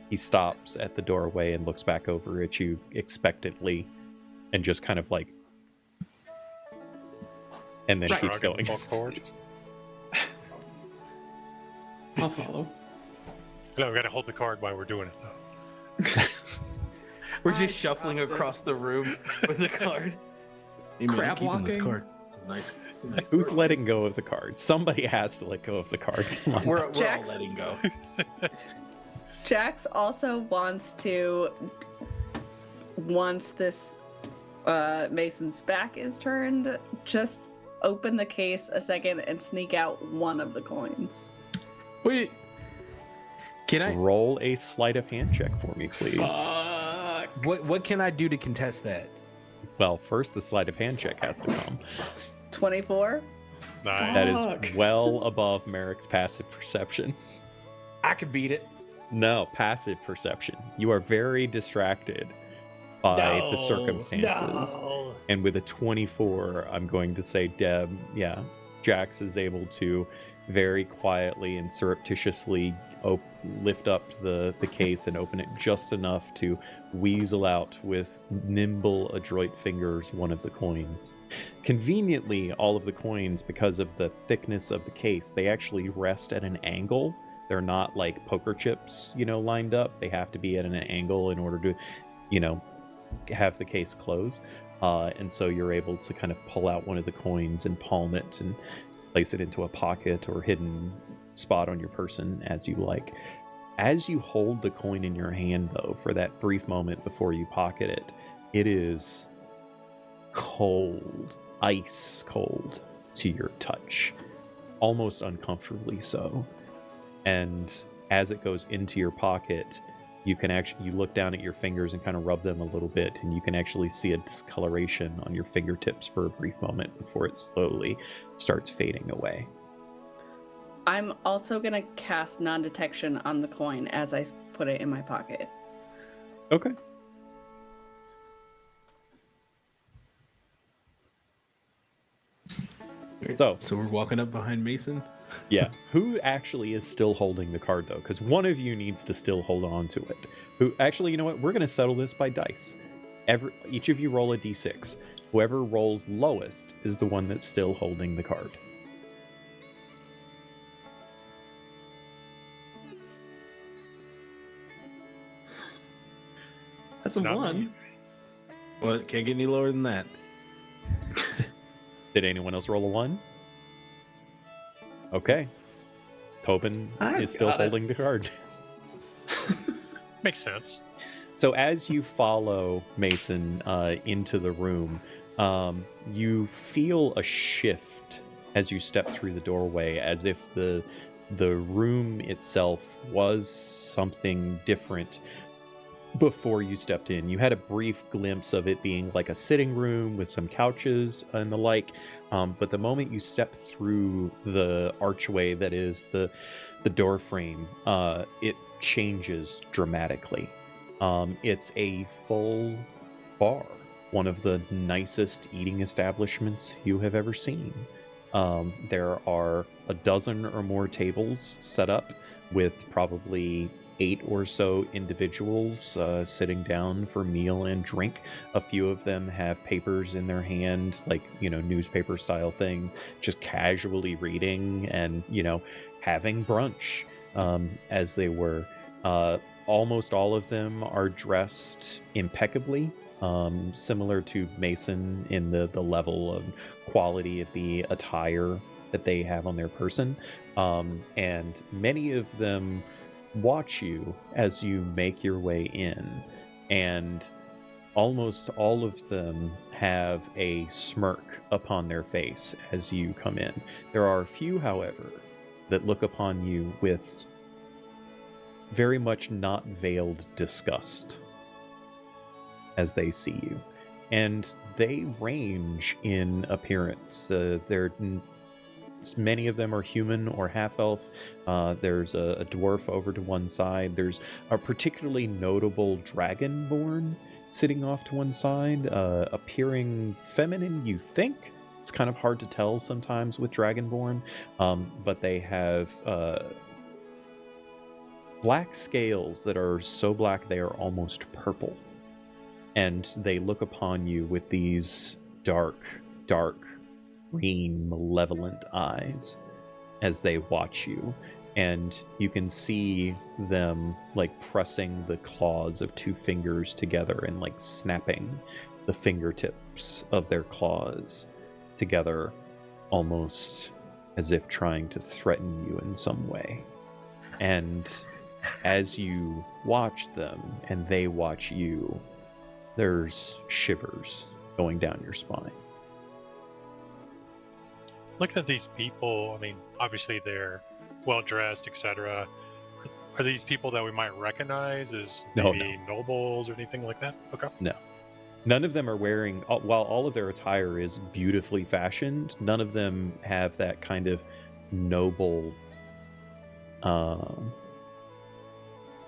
He stops at the doorway and looks back over at you expectantly and just kind of like, and then keeps Shrug and going. walk forward. I'll follow. No, we gotta hold the card while we're doing it, though. We're just shuffling across the room with the card. Hey, man, I'm Crab keeping this walking. card. It's a nice Who's card. letting go of the card? Somebody has to let go of the card. Come on. We're all Jax? letting go. Jax also wants to, once this Mason's back is turned, just open the case a second and sneak out one of the coins. Wait. Can I? Roll a sleight of hand check for me, please. Fuck. What can I do to contest that? Well, first the sleight of hand check has to come. 24? Nice. That Fuck. is well above Merrick's passive perception. I could beat it. No, passive perception. You are very distracted by the circumstances. No. And with a 24, I'm going to say, Deb, yeah, Jax is able to very quietly and surreptitiously lift up the case and open it just enough to weasel out with nimble, adroit fingers one of the coins. Conveniently, all of the coins, because of the thickness of the case, they actually rest at an angle. They're not like poker chips, lined up. They have to be at an angle in order to, have the case close. And so you're able to kind of pull out one of the coins and palm it and place it into a pocket or hidden spot on your person as you like. As you hold the coin in your hand, though, for that brief moment before you pocket it, it is cold, ice cold to your touch, almost uncomfortably so. And as it goes into your pocket, you look down at your fingers and kind of rub them a little bit, and you can actually see a discoloration on your fingertips for a brief moment before it slowly starts fading away. I'm also gonna cast non-detection on the coin as I put it in my pocket. Okay. So we're walking up behind Mason. yeah, who actually is still holding the card though? Because one of you needs to still hold on to it. Who actually, you know what? We're going to settle this by dice. Each of you roll a d6. Whoever rolls lowest is the one that's still holding the card. That's a Not 1. me. Well, it can't get any lower than that. Did anyone else roll a 1? Okay. Tobin I is still got it. holding the card. Makes sense. So as you follow Mason into the room, you feel a shift as you step through the doorway, as if the room itself was something different. before you stepped in. You had a brief glimpse of it being like a sitting room with some couches and the like, but the moment you step through the archway that is the door frame, it changes dramatically. It's a full bar, one of the nicest eating establishments you have ever seen. There are a dozen or more tables set up with probably 8 or so individuals sitting down for meal and drink. A few of them have papers in their hand, like, newspaper style thing, just casually reading and, having brunch, as they were. Almost all of them are dressed impeccably, similar to Mason in the level of quality of the attire that they have on their person. And many of them watch you as you make your way in, and almost all of them have a smirk upon their face as you come in. There are a few, however, that look upon you with very much not veiled disgust as they see you, and they range in appearance. Many of them are human or half-elf. There's a dwarf over to one side. There's a particularly notable dragonborn sitting off to one side, appearing feminine, you think. It's kind of hard to tell sometimes with dragonborn, but they have black scales that are so black they are almost purple. And they look upon you with these dark green, malevolent eyes as they watch you, and you can see them like pressing the claws of 2 fingers together and like snapping the fingertips of their claws together, almost as if trying to threaten you in some way. And as you watch them and they watch you, there's shivers going down your spine. Looking at these people, I mean, obviously they're well dressed, etc. Are these people that we might recognize as maybe nobles or anything like that? Okay. No. None of them are wearing, while all of their attire is beautifully fashioned, none of them have that kind of noble,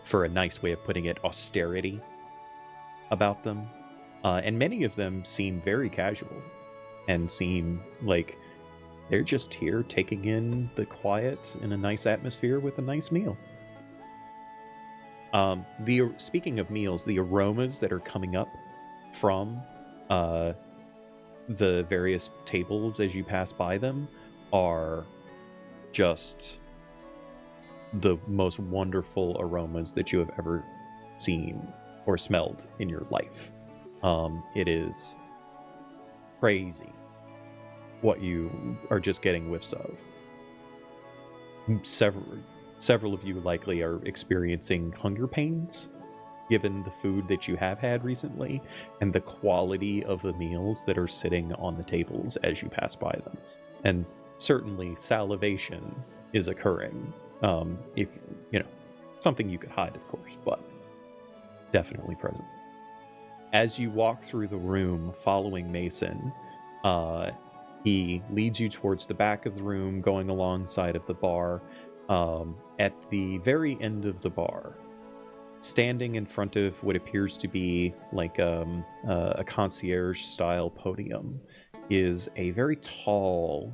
for a nice way of putting it, austerity about them. And many of them seem very casual and seem like they're just here taking in the quiet in a nice atmosphere with a nice meal. Speaking of meals, the aromas that are coming up from the various tables as you pass by them are just the most wonderful aromas that you have ever seen or smelled in your life. It is crazy what you are just getting whiffs of. Several of you likely are experiencing hunger pains, given the food that you have had recently and the quality of the meals that are sitting on the tables as you pass by them. And certainly salivation is occurring. If something you could hide, of course, but definitely present. As you walk through the room following Mason, he leads you towards the back of the room, going alongside of the bar. At the very end of the bar, standing in front of what appears to be like a concierge-style podium, is a very tall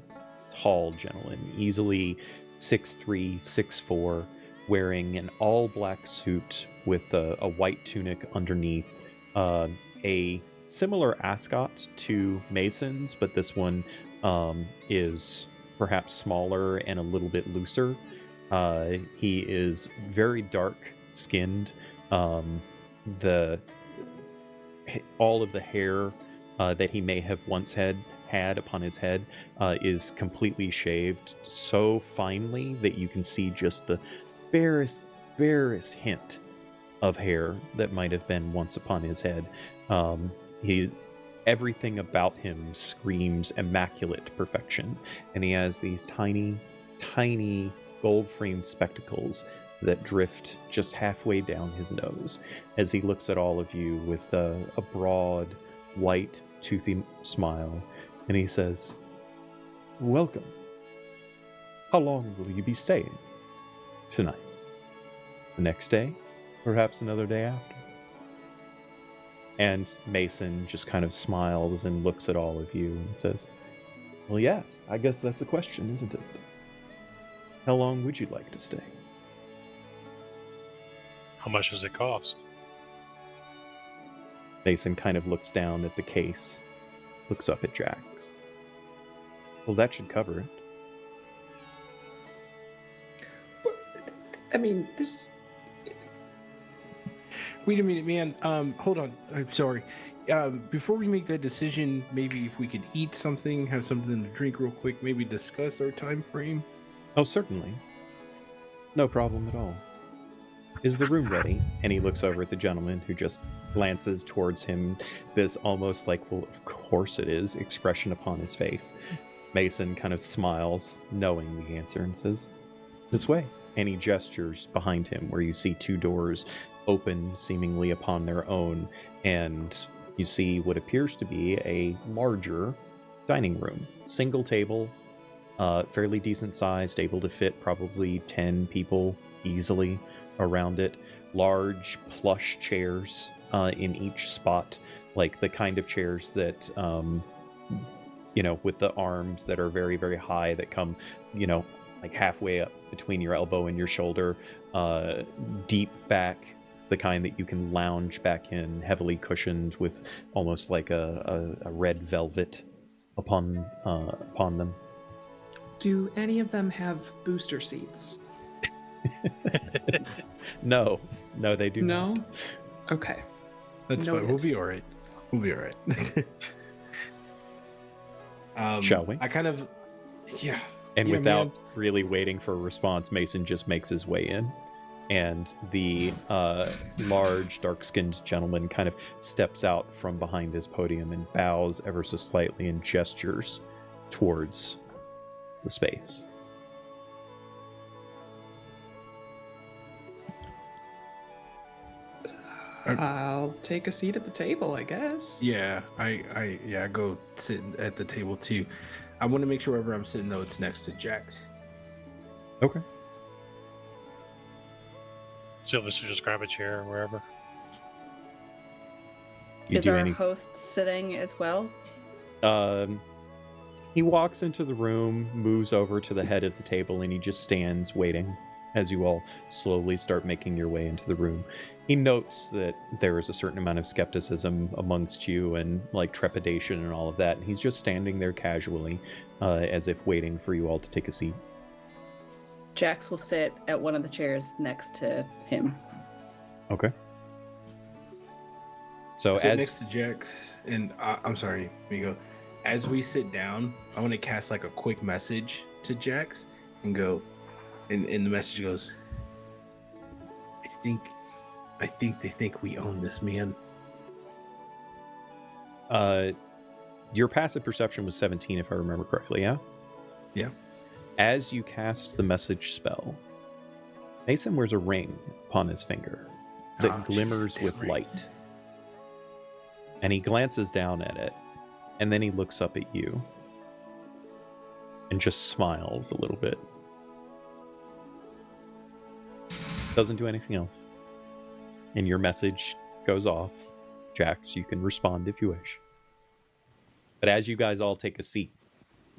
gentleman, easily 6'3", 6'4", wearing an all-black suit with a white tunic underneath, a similar ascot to Mason's, but this one is perhaps smaller and a little bit looser. He is very dark-skinned. All of the hair that he may have once had upon his head is completely shaved so finely that you can see just the barest hint of hair that might have been once upon his head. Everything about him screams immaculate perfection, and he has these tiny gold-framed spectacles that drift just halfway down his nose as he looks at all of you with a broad, white, toothy smile, and he says, "Welcome. How long will you be staying? Tonight? The next day? Perhaps another day after?" And Mason just kind of smiles and looks at all of you and says, "Well, yes, I guess that's the question, isn't it? How long would you like to stay?" How much does it cost? Mason kind of looks down at the case, looks up at Jax. "Well, that should cover it." I mean, this. Wait a minute, man. Hold on. I'm sorry. Before we make that decision, maybe if we could eat something, have something to drink real quick, maybe discuss our time frame. "Oh, certainly. No problem at all. Is the room ready?" And he looks over at the gentleman who just glances towards him, this almost like, "Well, of course it is," expression upon his face. Mason kind of smiles, knowing the answer, and says, "This way." And he gestures behind him where you see two doors open seemingly upon their own, and you see what appears to be a larger dining room. Single table, fairly decent sized, able to fit probably 10 people easily around it. Large plush chairs in each spot, like the kind of chairs that, with the arms that are very, very high that come, like halfway up between your elbow and your shoulder, deep back, the kind that you can lounge back in, heavily cushioned with almost like a red velvet upon them. Do any of them have booster seats? No, they do No? not. Okay. That's Noted. fine. We'll be all right. We'll be all right. Shall we? I kind of, yeah. And Yeah, without man. really waiting for a response, Mason just makes his way in. And the large, dark-skinned gentleman kind of steps out from behind his podium and bows ever so slightly and gestures towards the space. I'll take a seat at the table, I guess. Yeah, I go sit at the table too. I want to make sure wherever I'm sitting though, it's next to Jax. Okay. Sylvia should just grab a chair or wherever. Is our host sitting as well? He walks into the room, moves over to the head of the table, and he just stands waiting as you all slowly start making your way into the room. He notes that there is a certain amount of skepticism amongst you and like trepidation and all of that, and he's just standing there casually, as if waiting for you all to take a seat. Jax will sit at one of the chairs next to him. Okay. So Sit as next to Jax, and I'm sorry, Migo. As we sit down, I want to cast like a quick message to Jax and go, and the message goes, I think they think we own this man. your passive perception was 17, if I remember correctly, yeah? Yeah. As you cast the message spell, Mason wears a ring upon his finger that glimmers with light. And he glances down at it, and then he looks up at you and just smiles a little bit. Doesn't do anything else. And your message goes off. Jax, you can respond if you wish. But as you guys all take a seat,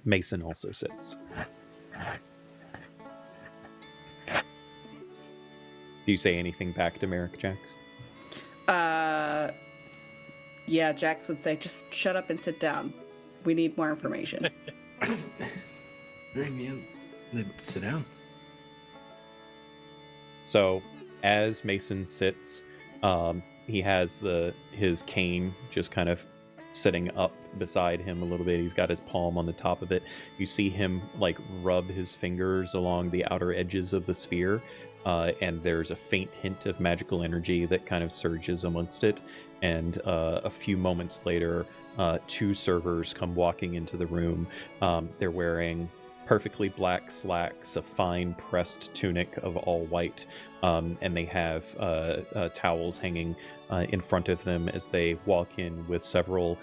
Mason also sits. Do you say anything back to Merrick, Jax? Yeah, Jax would say, just shut up and sit down. We need more information. All right, man. Let's sit down. So, as Mason sits, he has his cane just kind of sitting up beside him a little bit. He's got his palm on the top of it. You see him like rub his fingers along the outer edges of the sphere, and there's a faint hint of magical energy that kind of surges amongst it. And a few moments later, two servers come walking into the room. They're wearing perfectly black slacks, a fine pressed tunic of all white, and they have towels hanging in front of them as they walk in with several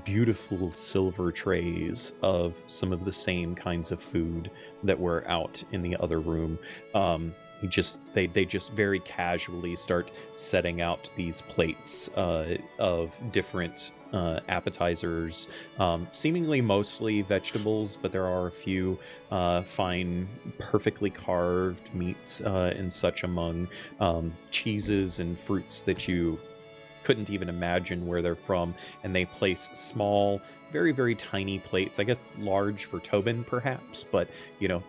beautiful silver trays of some of the same kinds of food that were out in the other room. They just very casually start setting out these plates of different appetizers, seemingly mostly vegetables, but there are a few fine, perfectly carved meats and such among cheeses and fruits that you couldn't even imagine where they're from. And they place small, very, very tiny plates, I guess large for Tobin perhaps, but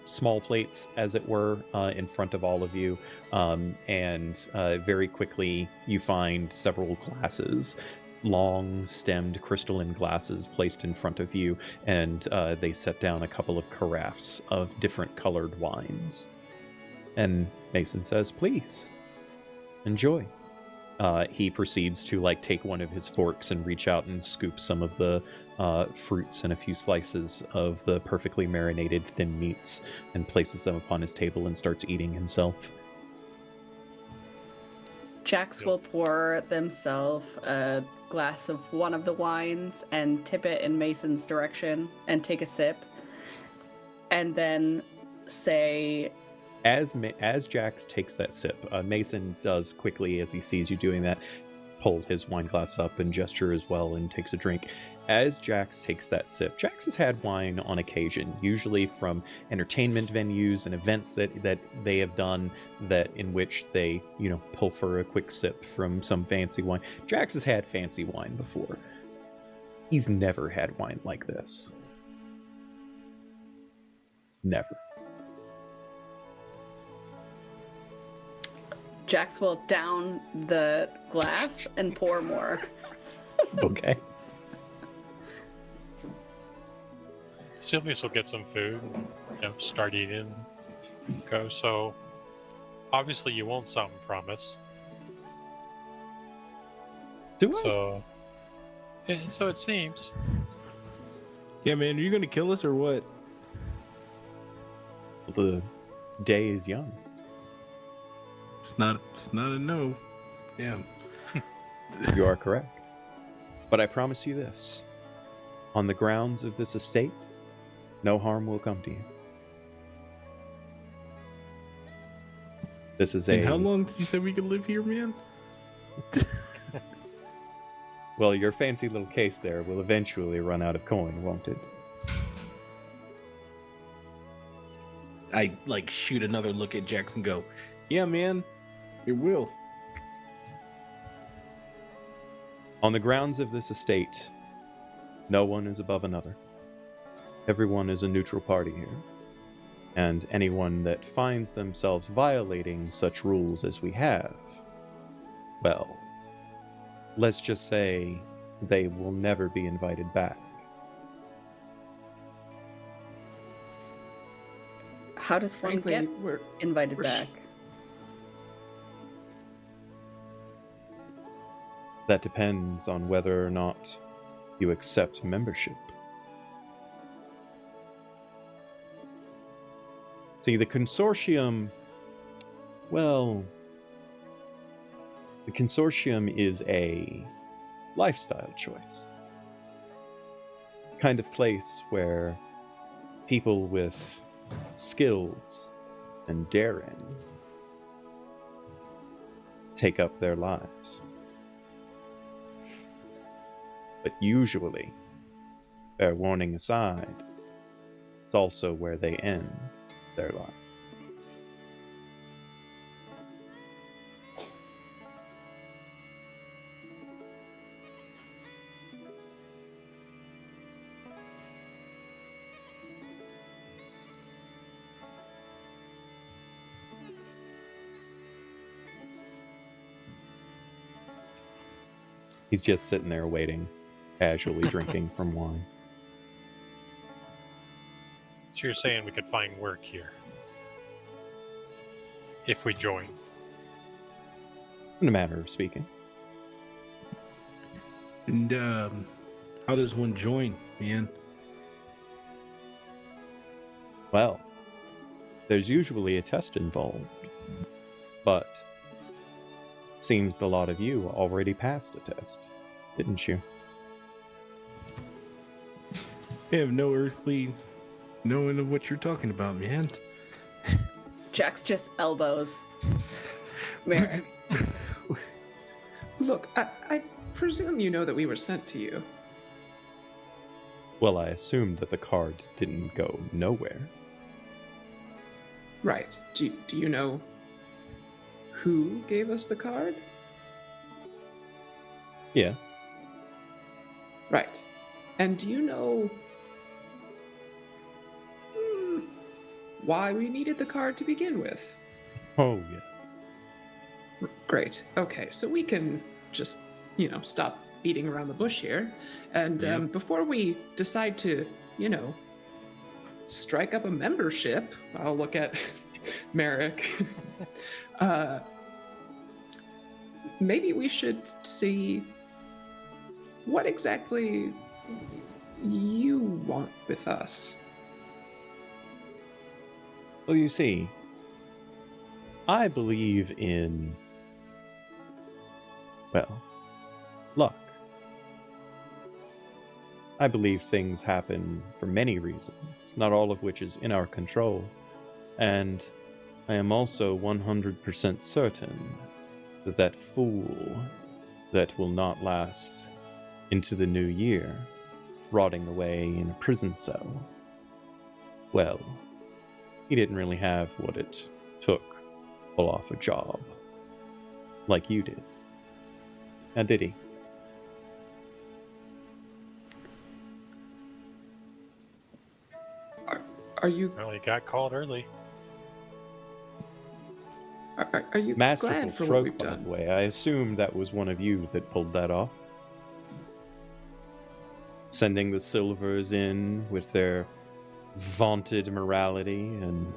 small plates as it were, in front of all of you. And very quickly you find several glasses, long stemmed crystalline glasses placed in front of you, and they set down a couple of carafes of different colored wines. And Mason says, please enjoy. He proceeds to take one of his forks and reach out and scoop some of the fruits and a few slices of the perfectly marinated thin meats and places them upon his table and starts eating himself. Jax will pour themselves a glass of one of the wines and tip it in Mason's direction and take a sip, and then say, As Jax takes that sip, Mason does quickly, as he sees you doing that, pull his wine glass up and gesture as well and takes a drink. As Jax takes that sip, Jax has had wine on occasion, usually from entertainment venues and events that they have done, that in which they, pilfer a quick sip from some fancy wine. Jax has had fancy wine before. He's never had wine like this. Never. Jax will down the glass and pour more. Okay. Sylvius will get some food and start eating. Go. So obviously you want something from us. Do I? So it seems. Yeah, man, are you gonna kill us or what? The day is young. It's not a no. Damn. You are correct. But I promise you this. On the grounds of this estate, no harm will come to you. This is And how long did you say we could live here, man? Well, your fancy little case there will eventually run out of coin, won't it? I shoot another look at Jax and go, yeah, man, it will. On the grounds of this estate, no one is above another. Everyone is a neutral party here. And anyone that finds themselves violating such rules as we have, well, let's just say they will never be invited back. How does one Frankly, get invited we're back? That depends on whether or not you accept membership. See, the consortium, well, the consortium is a lifestyle choice. Kind of place where people with skills and daring take up their lives. But usually, fair warning aside, it's also where they end their life. He's just sitting there waiting, casually drinking from wine. So you're saying we could find work here if we join? In a matter of speaking. And how does one join, man? Well, there's usually a test involved, but seems the lot of you already passed a test, didn't you? I have no earthly knowing of what you're talking about, man. Jax just elbows Merrick. Look, I presume you know that we were sent to you. Well, I assumed that the card didn't go nowhere. Right. Do you know who gave us the card? Yeah. Right. And do you know why we needed the card to begin with? Oh, yes. Great. Okay, so we can just, stop beating around the bush here. And before we decide to, strike up a membership, I'll look at Merrick. Maybe we should see what exactly you want with us. Well, you see, I believe in, well, luck. I believe things happen for many reasons, not all of which is in our control. And I am also 100% certain that that fool that will not last into the new year, rotting away in a prison cell, well, he didn't really have what it took to pull off a job like you did. Now, did he? Are you Well, he got called early. are you Masterful glad for what stroke, we've by done? the way. I assumed that was one of you that pulled that off. Sending the Silvers in with their vaunted morality and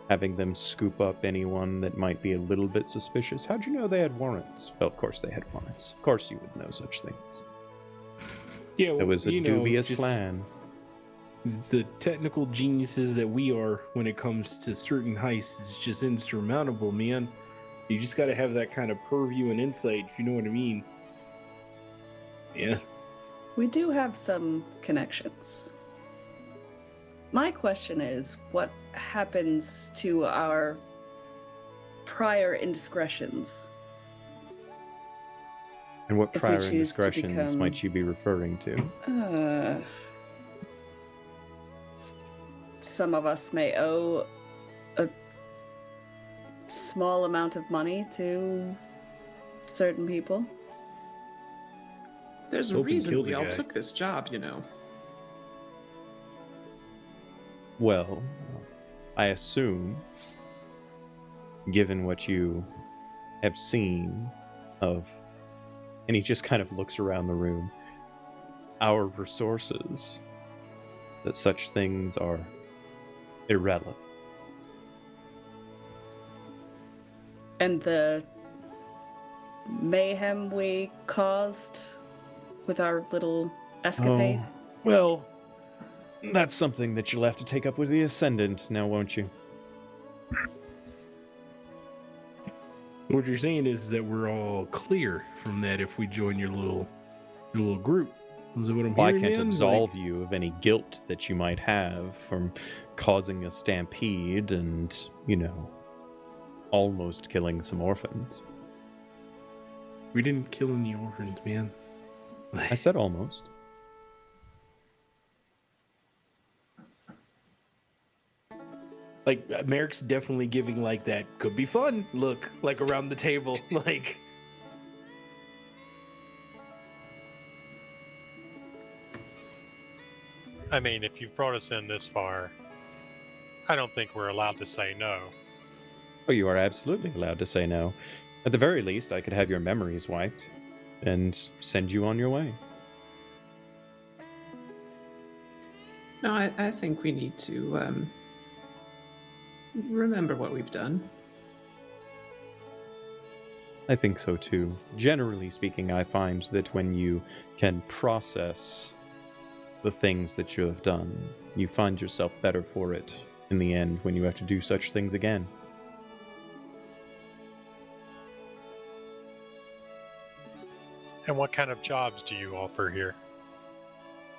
having them scoop up anyone that might be a little bit suspicious. How'd you know they had warrants? Well, of course they had warrants. Of course you would know such things. Yeah, It was a dubious plan. The technical geniuses that we are when it comes to certain heists is just insurmountable, man. You just got to have that kind of purview and insight, if you know what I mean. Yeah. We do have some connections. My question is, what happens to our prior indiscretions? And what If we prior choose to indiscretions become- might you be referring to? Some of us may owe a small amount of money to certain people. There's a Hope he reason killed we the all guy. took this job, Well, I assume, given what you have seen of, and he just kind of looks around the room, our resources, that such things are irrelevant. And the mayhem we caused with our little escapade. Oh, well, that's something that you'll have to take up with the Ascendant now, won't you? What you're saying is that we're all clear from that if we join your little group. Is that what I'm Well, I hearing, can't man? absolve you of any guilt that you might have from causing a stampede and, almost killing some orphans. We didn't kill any orphans, man. I said almost. Like, Merrick's definitely giving, like, that could be fun look, like, around the table. Like, I mean, if you've brought us in this far, I don't think we're allowed to say no. Oh, you are absolutely allowed to say no. At the very least, I could have your memories wiped and send you on your way. No, I think we need to remember what we've done. I think so too. Generally speaking, I find that when you can process the things that you have done, you find yourself better for it in the end when you have to do such things again. And what kind of jobs do you offer here?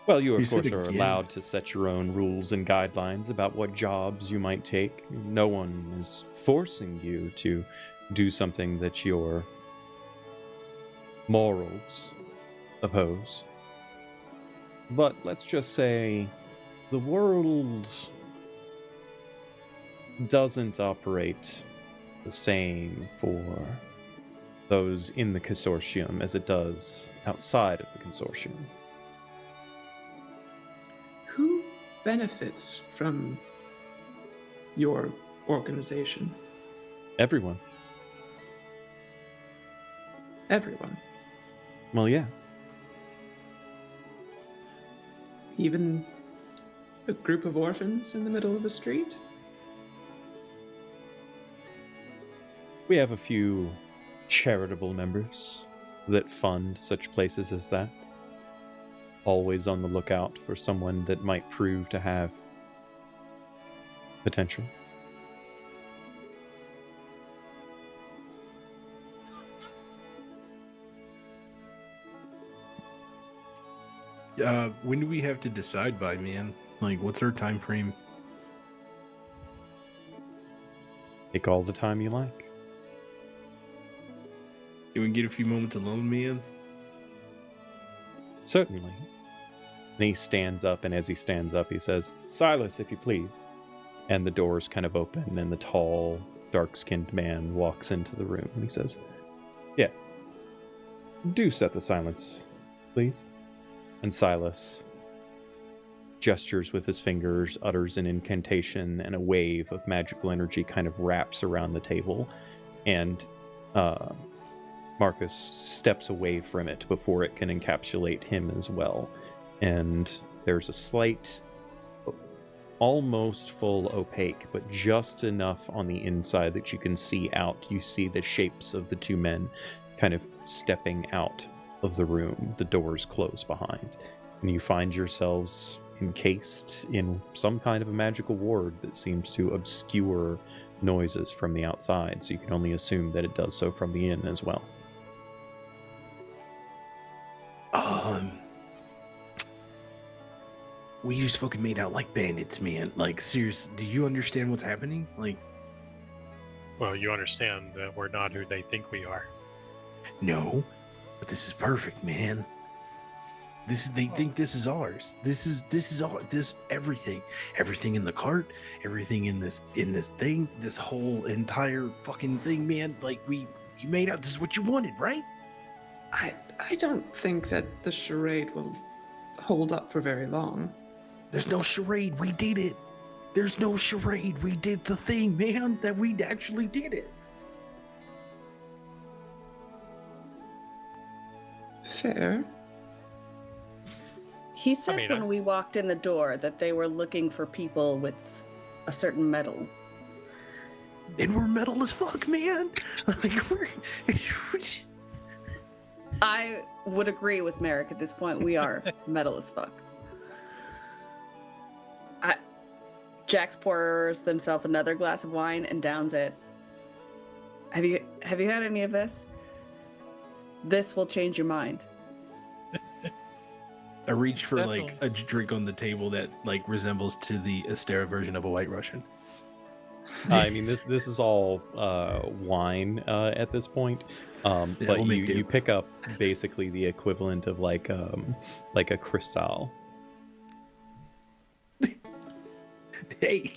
Well, you of You said course are again. allowed to set your own rules and guidelines about what jobs you might take. No one is forcing you to do something that your morals oppose. But let's just say the world doesn't operate the same for those in the consortium as it does outside of the consortium. Who benefits from your organization? Everyone. Everyone. Well, yes. Even a group of orphans in the middle of the street? We have a few charitable members that fund such places as that. Always on the lookout for someone that might prove to have potential. When do we have to decide by, man? Like, what's our time frame? Take all the time you like. Can we get a few moments alone, man? Certainly. And he stands up, and as he stands up, he says, "Silas, if you please." And the doors kind of open, and the tall, dark-skinned man walks into the room, and he says, "Yes. Do set the silence, please." And Silas gestures with his fingers, utters an incantation, and a wave of magical energy kind of wraps around the table. And Marcus steps away from it before it can encapsulate him as well. And there's a slight, almost full opaque, but just enough on the inside that you can see out. You see the shapes of the two men kind of stepping out of the room. The doors close behind, and you find yourselves encased in some kind of a magical ward that seems to obscure noises from the outside, so you can only assume that it does so from the inn as well. We just fucking made out like bandits, man. Like, serious, do you understand what's happening? Like, Well, you understand that we're not who they think we are. no, but this is perfect, man. They think this is ours. This is all, everything in the cart, everything in this thing, this whole entire fucking thing, man. Like, you made out, this is what you wanted, right? I don't think that the charade will hold up for very long. There's no charade. We did it. There's no charade. We did the thing, man. That we actually did it. Fair. He said mean, when we walked in the door that they were looking for people with a certain metal. And we're metal as fuck, man. Like, we're... I would agree with Merrick at this point. We are metal as fuck. Jax pours themselves another glass of wine and downs it. Have you had any of this? This will change your mind. I reach for Definitely. like a drink on the table that like resembles to the Ysterra version of a White Russian. I mean, this is all wine at this point, but we'll make do. you pick up basically the equivalent of like a cristal. Hey,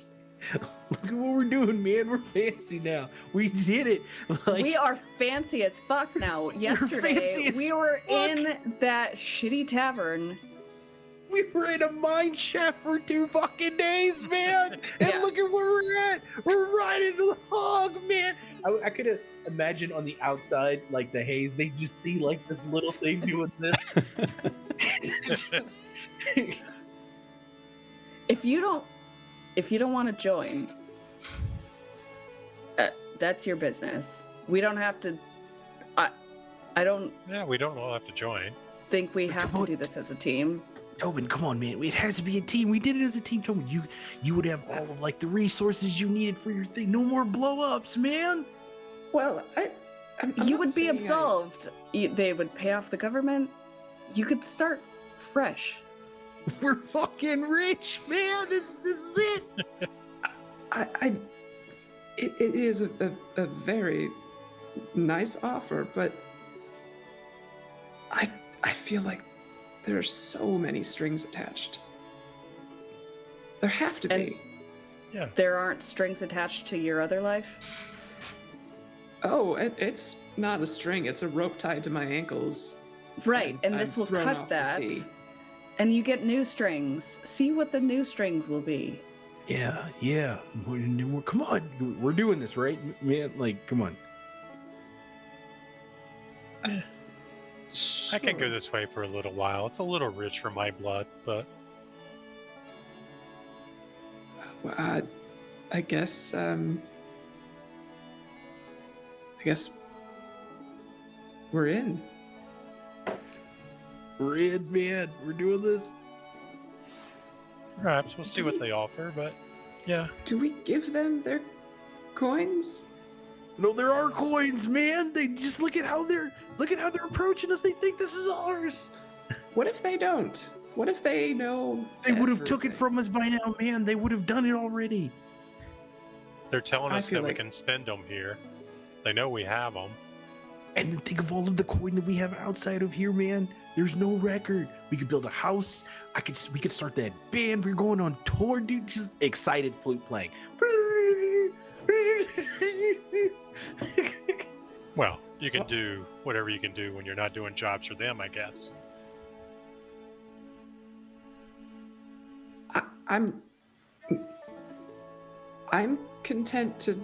look at what we're doing, man. We're fancy now. We did it. Like, We are fancy as fuck now. Yesterday, fancy as we were fuck. in that shitty tavern. we were in a mine shaft for 2 fucking days, man. And Yeah. look at where we're at. We're riding the hog, man. I could imagine on the outside, like the haze, they just see like this little thing doing this. Just- If you don't want to join, that's your business. We don't have to. I don't Yeah, we don't all have to join. think we have Come to on. do this as a team. Tobin, come on, man. It has to be a team. We did it as a team, Tobin. You would have all of like the resources you needed for your thing. No more blow-ups, man. Well, I'm You not would be saying absolved. They would pay off the government. You could start fresh. We're fucking rich, man. This is it. It is a very nice offer, but I feel like there are so many strings attached. There have to be. Yeah. There aren't strings attached to your other life. Oh, it's not a string. It's a rope tied to my ankles. Right, and I'm this will thrown cut off to that. sea. And you get new strings. See what the new strings will be. Yeah. Come on. We're doing this, right, man? Like, come on. I can go this way for a little while. It's a little rich for my blood, but Well, I guess we're in. We're in, man. We're doing this. perhaps we'll see what they offer. But yeah, Do we give them their coins? No, there are coins, man. They just look at how they're approaching us. They think this is ours. What if they don't? What if they know? They would have took it everything? from us by now, man. They would have done it already. they're telling I us feel that we like- can spend them here. They know we have them. And then think of all of the coin that we have outside of here, man. There's no record. We could build a house. We could start that band. We're going on tour, dude. Just excited flute playing. Well, you can do whatever you can do when you're not doing jobs for them, I guess. I'm content to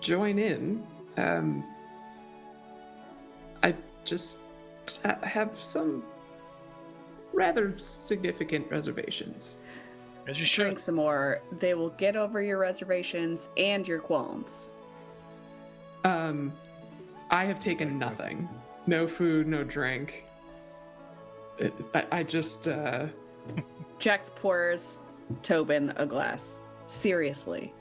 join in. I just have some rather significant reservations. As you should. Drink some more. They will get over your reservations and your qualms. I have taken nothing. No food, no drink. I just Jax pours Tobin a glass. Seriously.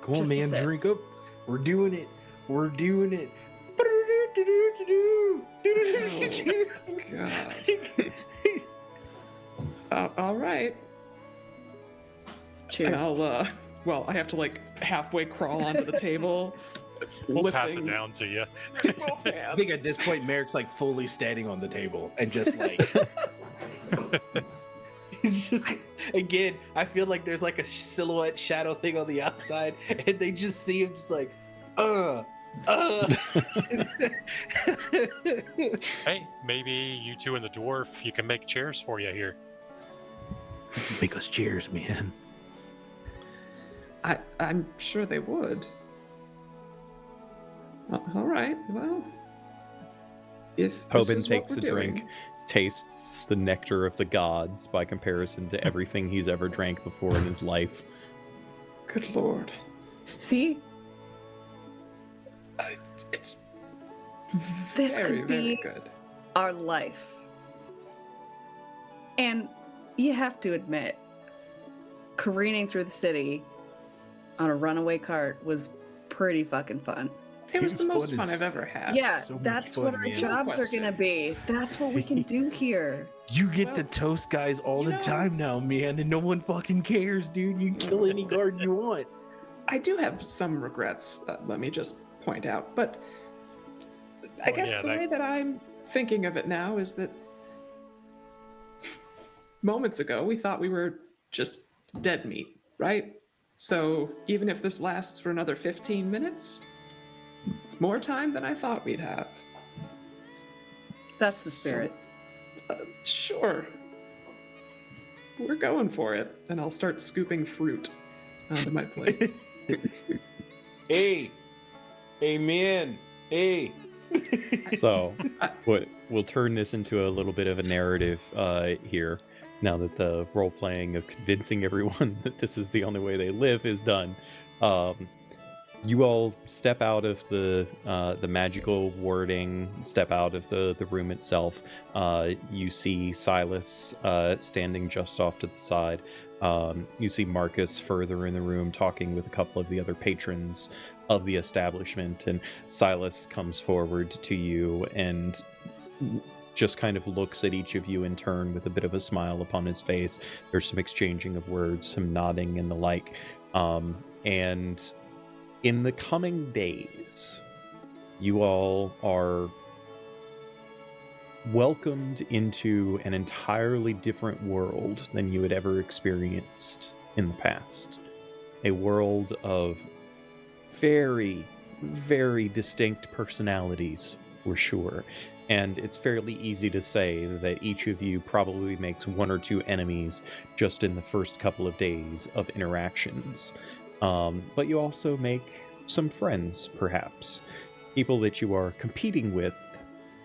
Come on, Just a man. sip. Drink up. We're doing it. We're doing it. all right. Cheers. And I'll well, I have to like halfway crawl onto the table. We'll pass it lifting down to you. both I hands. think at this point, Merrick's like fully standing on the table and just like. It's just, again, I feel like there's like a silhouette shadow thing on the outside, and they just see him just like, Hey, maybe you two and the dwarf, you can make chairs for you here. Make us cheers, man. I'm sure they would. All right. Well, if this Tobin is what takes we're a doing. drink, tastes the nectar of the gods by comparison to everything he's ever drank before in his life. Good lord, See? it's This very, could very be good. our life. And you have to admit, careening through the city on a runaway cart was pretty fucking fun. It was the Here's most what fun is- I've ever had. Yeah, so much that's fun, what our man. jobs are Question. gonna be. That's what we can do here. You get to Well, toast guys all you the know- time now, man, and no one fucking cares, dude. You kill any guard you want. I do have some regrets. Let me just point out, but I Oh, guess yeah, the that- way that I'm thinking of it now is that moments ago we thought we were just dead meat, right? So even if this lasts for another 15 minutes, it's more time than I thought we'd have. That's the So- spirit. Sure. We're going for it. And I'll start scooping fruit onto my plate. Hey, man, hey. So, we'll turn this into a little bit of a narrative here, now that the role-playing of convincing everyone that this is the only way they live is done. You all step out of the magical wording, step out of the room itself. You see Silas standing just off to the side. You see Marcus further in the room talking with a couple of the other patrons of the establishment, and Silas comes forward to you and just kind of looks at each of you in turn with a bit of a smile upon his face. There's some exchanging of words, some nodding and the like. And in the coming days, you all are welcomed into an entirely different world than you had ever experienced in the past. A world of very, very distinct personalities, for sure. And it's fairly easy to say that each of you probably makes one or two enemies just in the first couple of days of interactions. But you also make some friends, perhaps. People that you are competing with,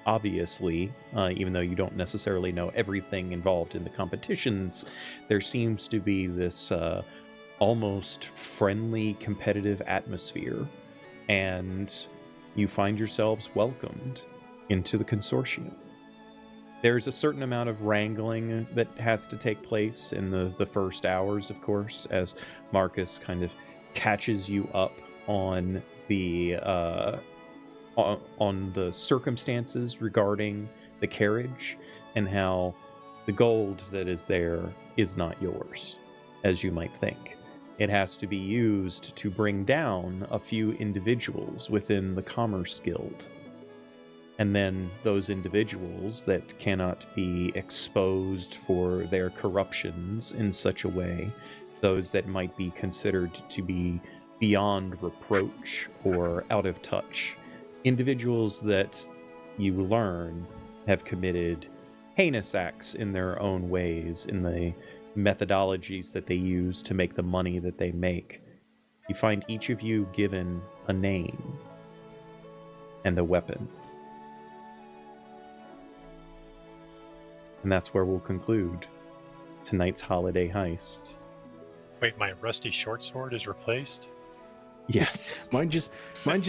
obviously, even though you don't necessarily know everything involved in the competitions. There seems to be this almost friendly, competitive atmosphere, and you find yourselves welcomed into the consortium. There's a certain amount of wrangling that has to take place in the first hours, of course, as Marcus kind of catches you up on the circumstances regarding the carriage and how the gold that is there is not yours, as you might think. It has to be used to bring down a few individuals within the Commerce Guild. And then those individuals that cannot be exposed for their corruptions in such a way, those that might be considered to be beyond reproach or out of touch, individuals that you learn have committed heinous acts in their own ways, in the methodologies that they use to make the money that they make. You find each of you given a name and a weapon. And that's where we'll conclude tonight's holiday heist. Wait, my rusty short sword is replaced? Yes. Mine just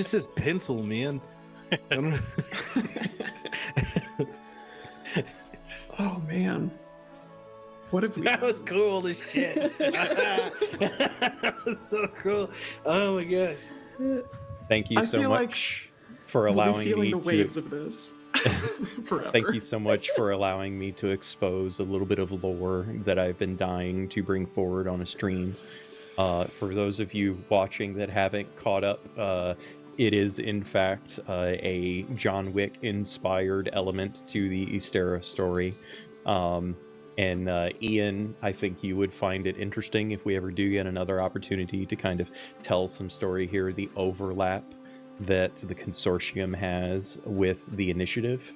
says pencil, man. I don't Oh man. What if we That was cool as shit. That was so cool. Oh my gosh. Thank you I so feel much for we'll be allowing feeling me the to waves of this forever. Thank you so much for allowing me to expose a little bit of lore that I've been dying to bring forward on a stream. For those of you watching that haven't caught up, it is in fact a John Wick inspired element to the Ysterra story. And Ian, I think you would find it interesting if we ever do get another opportunity to kind of tell some story here, the overlap that the consortium has with the initiative,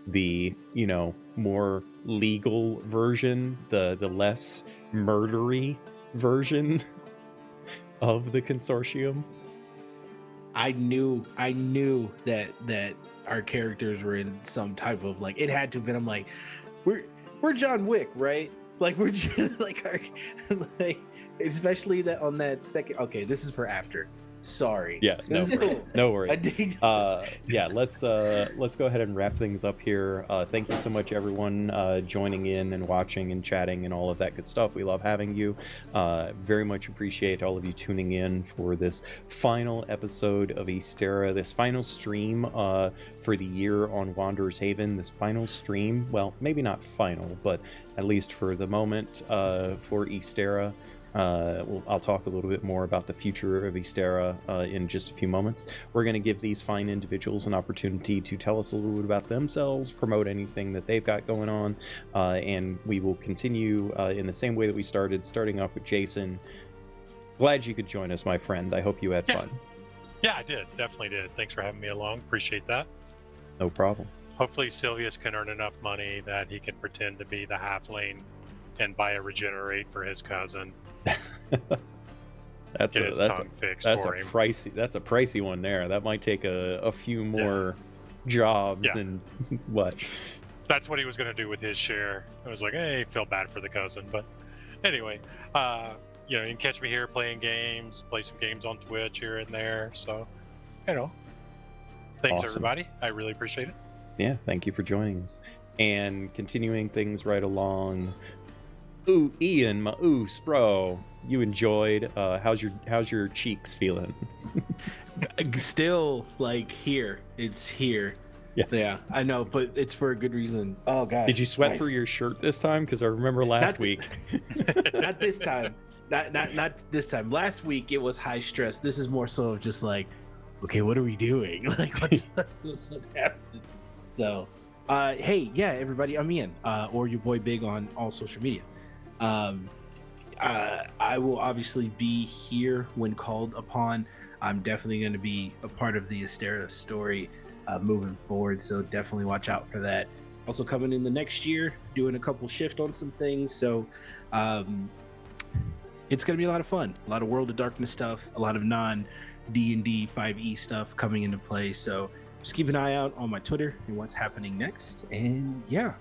the, you know, more legal version, the less murdery version of the consortium. I knew that our characters were in some type of, like, it had to have been, I'm like, we're John Wick, right? Like, we're just, like, like, especially that on that second. Okay, this is for after. Sorry. Yeah, no worries. No worries. I dig yeah, let's go ahead and wrap things up here. Thank you so much, everyone, joining in and watching and chatting and all of that good stuff. We love having you. Very much appreciate all of you tuning in for this final episode of Ysterra, this final stream for the year on Wanderer's Haven. This final stream, well, maybe not final, but at least for the moment, for Ysterra. I'll talk a little bit more about the future of Ysterra in just a few moments. We're going to give these fine individuals an opportunity to tell us a little bit about themselves, promote anything that they've got going on, and we will continue in the same way that we started, starting off with Jason. Glad you could join us, my friend. I hope you had fun. Yeah, I did. Definitely did. Thanks for having me along. Appreciate that. No problem. Hopefully Sylvius can earn enough money that he can pretend to be the halfling and buy a regenerate for his cousin. That's Get a his that's tongue a fixed that's for a him. pricey one there. That might take a few more jobs than what. That's what he was going to do with his share. I was like, hey, feel bad for the cousin. But anyway, you can catch me here playing games, play some games on Twitch here and there. So, thanks Awesome. everybody. I really appreciate it. Yeah, thank you for joining us. And continuing things right along. Ooh, Ian, my Spro, you enjoyed. How's your cheeks feeling? Still like here. It's here. Yeah, I know, but it's for a good reason. Oh gosh. Did you sweat nice. through your shirt this time? Because I remember last week. Not this time. Not this time. Last week it was high stress. This is more so of just like, okay, what are we doing? Like what's happening? So, hey, yeah, everybody, I'm Ian, or your boy Big on all social media. I will obviously be here when called upon. I'm definitely going to be a part of the Ysterra story moving forward, so definitely watch out for that. Also coming in the next year, doing a couple shift on some things, so it's going to be a lot of fun. A lot of World of Darkness stuff, a lot of non-D&D 5e stuff coming into play, so just keep an eye out on my Twitter and what's happening next. And yeah,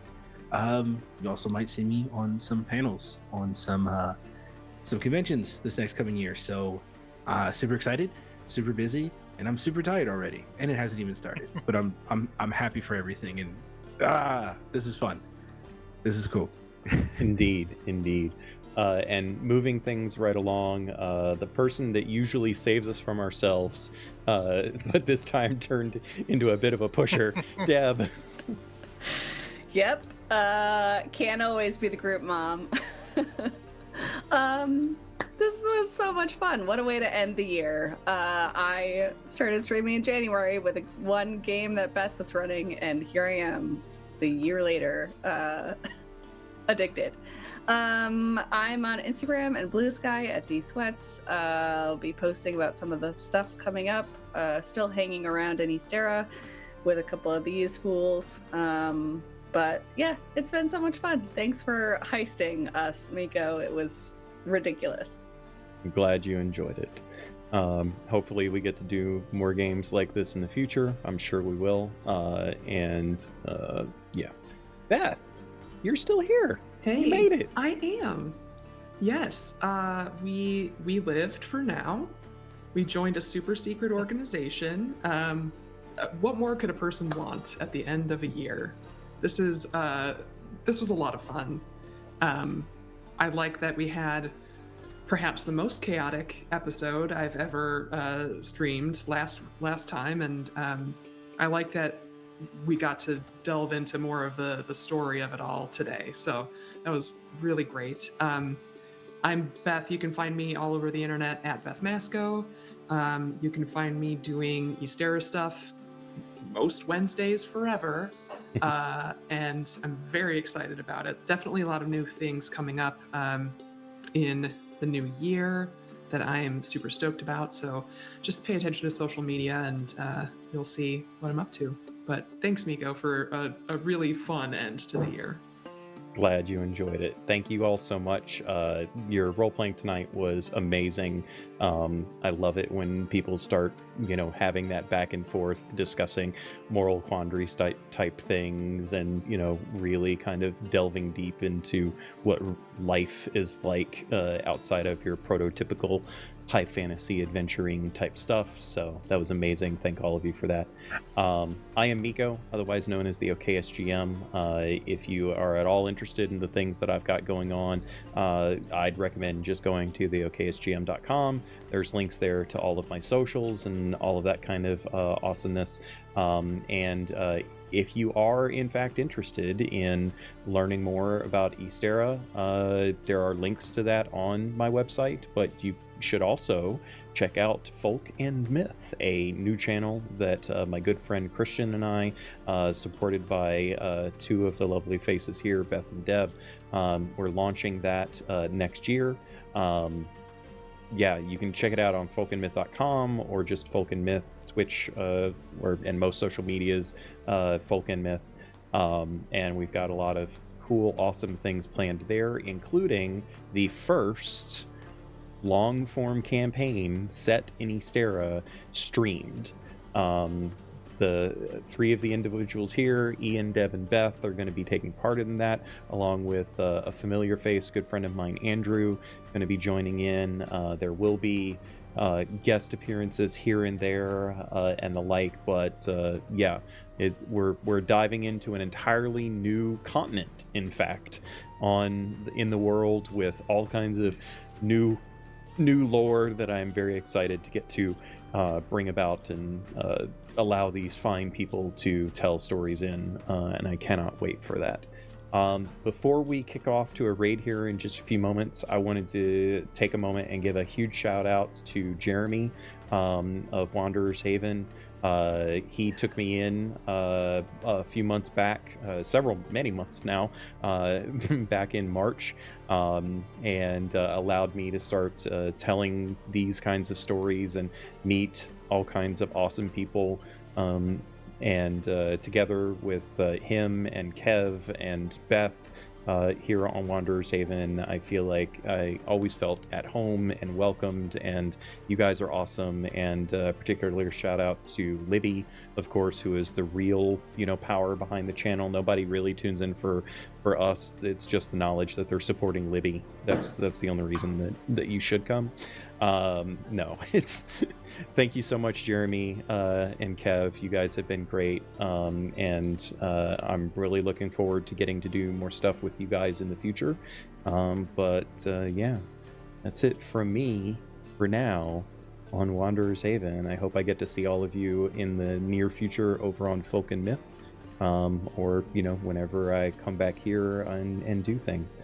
you also might see me on some panels on some conventions this next coming year. So super excited, super busy, and I'm super tired already. And it hasn't even started. But I'm happy for everything. And this is fun. This is cool. Indeed. And moving things right along, the person that usually saves us from ourselves, but this time turned into a bit of a pusher, Deb. Yep. Can't always be the group mom. This was so much fun. What a way to end the year. I started streaming in January with one game that Beth was running, and here I am, the year later, addicted. I'm on Instagram and Blue Sky at dsweats. I'll be posting about some of the stuff coming up. Still hanging around in Ysterra with a couple of these fools. But yeah, it's been so much fun. Thanks for heisting us, Miko. It was ridiculous. I'm glad you enjoyed it. Hopefully we get to do more games like this in the future. I'm sure we will. Yeah. Beth, you're still here. Hey, you made it. I am. Yes, we lived for now. We joined a super secret organization. What more could a person want at the end of a year? This was a lot of fun. I like that we had perhaps the most chaotic episode I've ever streamed last time, and I like that we got to delve into more of the story of it all today. So that was really great. I'm Beth. You can find me all over the internet at Beth Masco. You can find me doing Ysterra stuff most Wednesdays forever. And I'm very excited about it. Definitely a lot of new things coming up in the new year that I am super stoked about. So just pay attention to social media and you'll see what I'm up to. But thanks, Miko, for a really fun end to the year. Glad you enjoyed it. Thank you all so much. Your role-playing tonight was amazing. I love it when people start, having that back and forth, discussing moral quandaries type things, and, really kind of delving deep into what life is like outside of your prototypical high fantasy adventuring type stuff. So that was amazing. Thank all of you for that. I am Miko, otherwise known as the OKSGM. If you are at all interested in the things that I've got going on, I'd recommend just going to the OKSGM.com. There's links there to all of my socials and all of that kind of awesomeness. If you are in fact interested in learning more about Ysterra, there are links to that on my website, but you should also check out Folk and Myth, a new channel that my good friend Christian and I, supported by two of the lovely faces here, Beth and Deb, we're launching that next year. You can check it out on folkandmyth.com or just Folk and Myth, Twitch, and most social medias, Folk and Myth. And we've got a lot of cool, awesome things planned there, including the first long-form campaign set in Ysterra streamed. the three of the individuals here, Ian, Deb, and Beth, are going to be taking part in that, along with a familiar face, good friend of mine, Andrew, going to be joining in. There will be guest appearances here and there and the like, but yeah, we're diving into an entirely new continent, in fact, in the world, with all kinds of new lore that I'm very excited to get to bring about and allow these fine people to tell stories in, and I cannot wait for that. Before we kick off to a raid here in just a few moments, I wanted to take a moment and give a huge shout out to Jeremy of Wanderer's Haven. He took me in a few months back, many months now, back in March, and allowed me to start telling these kinds of stories and meet all kinds of awesome people. And together with him and Kev and Beth here on Wanderer's Haven, I feel like I always felt at home and welcomed, and you guys are awesome. And particularly shout out to Libby, of course, who is the real, power behind the channel. Nobody really tunes in for us. It's just the knowledge that they're supporting Libby. That's the only reason that you should come. No, it's thank you so much, Jeremy and Kev. You guys have been great, and I'm really looking forward to getting to do more stuff with you guys in the future. But yeah, that's it from me for now on Wanderer's Haven. I hope I get to see all of you in the near future over on Folk and Myth, or whenever I come back here and do things.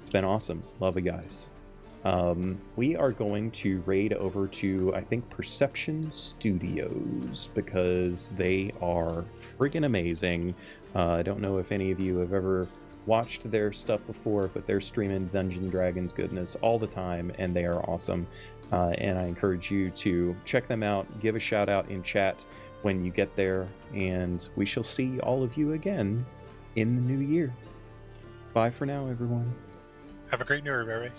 It's been awesome. Love you guys. We are going to raid over to, I think, Perception Studios, because they are freaking amazing. I don't know if any of you have ever watched their stuff before, but they're streaming Dungeons & Dragons goodness all the time, and they are awesome. And I encourage you to check them out, give a shout out in chat when you get there, and we shall see all of you again in the new year. Bye for now, everyone. Have a great New Year, everybody.